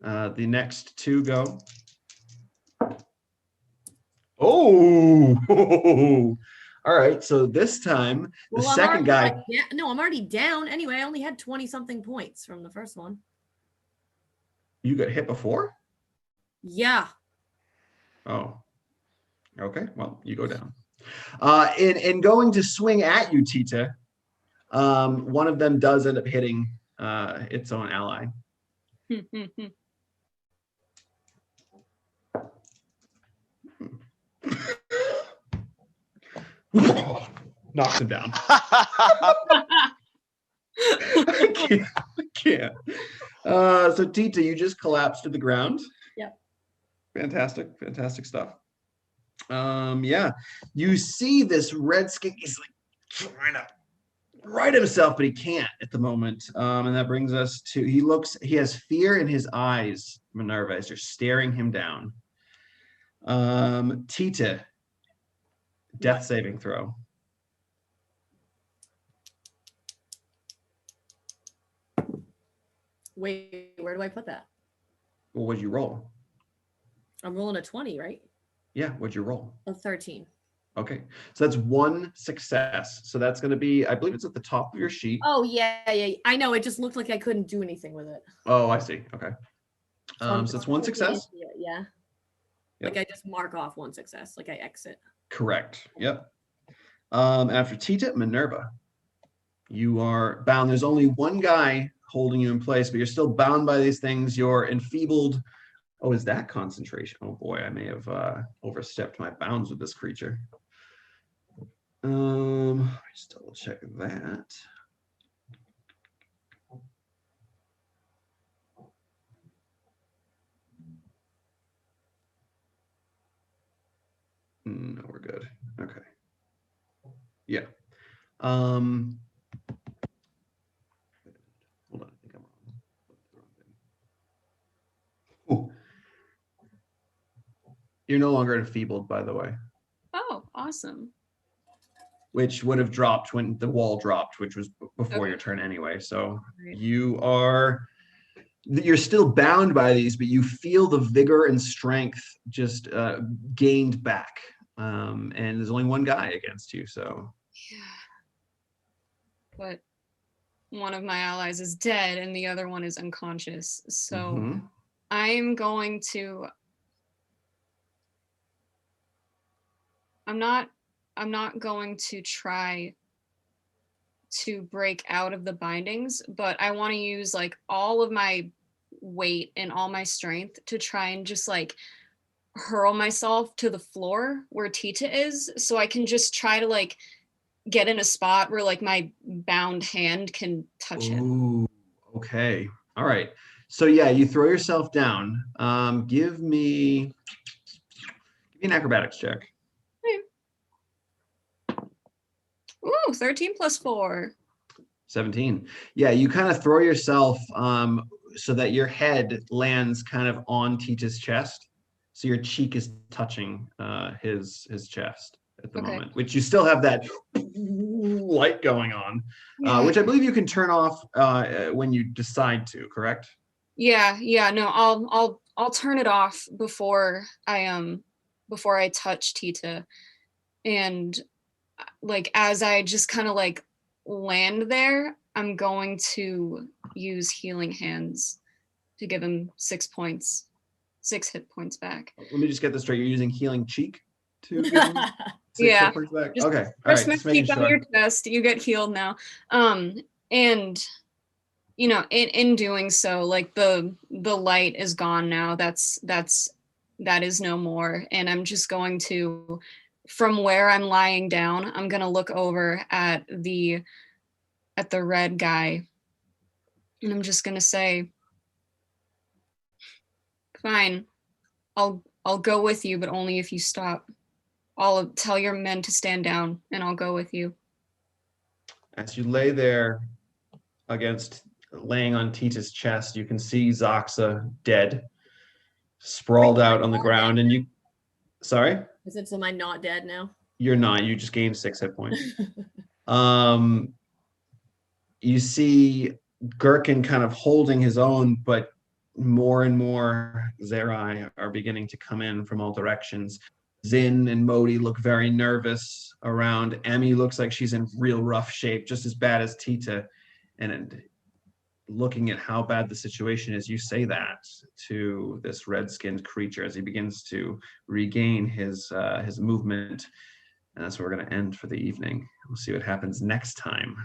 The next 2 go. Oh, all right. So this time, the second guy. I'm already down. Anyway, I only had 20 something points from the first one. You got hit before? Yeah. Oh, okay. Well, you go down. In going to swing at you, Tita, one of them does end up hitting its own ally. knocks him down. I can't. So Tita, you just collapsed to the ground. Yep. Fantastic stuff. Yeah, you see this redskin. He's like trying to right himself, but he can't at the moment. And that brings us to he has fear in his eyes, Minerva, as you're staring him down. Tita, death saving throw. Wait, where do I put that? Well, what'd you roll? I'm rolling a 20, right? Yeah, what'd you roll? A 13. Okay, so that's one success. So that's going to be, I believe it's at the top of your sheet. Oh, yeah. I know. It just looked like I couldn't do anything with it. Oh, I see. Okay. So it's one success? Yeah. Yep. Like I just mark off one success, like I exit. Correct. Yep. After Tita, Minerva, you are bound. There's only one guy holding you in place, but you're still bound by these things. You're enfeebled. Oh, is that concentration? Oh boy, I may have overstepped my bounds with this creature. Just double check that. No, we're good. Okay. Yeah. Hold on, I think I'm wrong. Ooh. You're no longer enfeebled, by the way. Oh, awesome. Which would have dropped when the wall dropped, which was before your turn anyway. So you're still bound by these, but you feel the vigor and strength just gained back. And there's only one guy against you, so. Yeah. But one of my allies is dead and the other one is unconscious. So I'm going to. I'm not going to try to break out of the bindings, but I want to use like all of my weight and all my strength to try and just like hurl myself to the floor where Tita is, so I can just try to like get in a spot where like my bound hand can touch him. Ooh, okay. All right. So yeah, you throw yourself down. Give me an acrobatics check. Ooh, 13 plus 4. 17. Yeah, you kind of throw yourself so that your head lands kind of on Tita's chest. So your cheek is touching his chest at the moment, which you still have that light going on, which I believe you can turn off when you decide to, correct? Yeah, no, I'll turn it off before I touch Tita. And like as I just kind of like land there, I'm going to use healing hands to give him 6 hit points back. Let me just get this straight. You're using healing cheek to give him 6 hit points back? Just okay. All right. Just making sure. On your chest, you get healed now. And you know, in doing so, like the light is gone now. That is no more. And I'm just going to, from where I'm lying down, I'm gonna look over at the red guy, and I'm just gonna say, "Fine, I'll go with you, but only if you stop. I'll tell your men to stand down, and I'll go with you." As you lay there laying on Tita's chest, you can see Zoxa dead, sprawled out on the ground, and you. Sorry? Is it, so am I not dead now? You're not. You just gained 6 hit points. You see Gherkin kind of holding his own, but more and more Zerai are beginning to come in from all directions. Zin and Modi look very nervous around. Emmy looks like she's in real rough shape, just as bad as Tita. And looking at how bad the situation is, you say that to this red-skinned creature as he begins to regain his movement. And that's where we're going to end for the evening. We'll see what happens next time.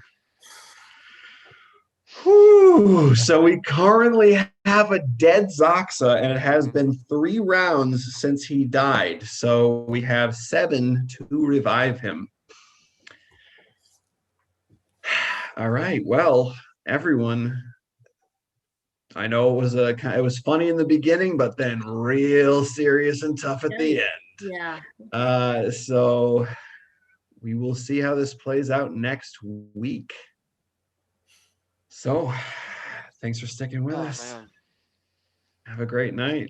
Whew. So we currently have a dead Zoxa, and it has been 3 rounds since he died. So we have 7 to revive him. All right. Well, everyone, I know it was funny in the beginning, but then real serious and tough at the end. Yeah. So we will see how this plays out next week. So thanks for sticking with us. Man. Have a great night.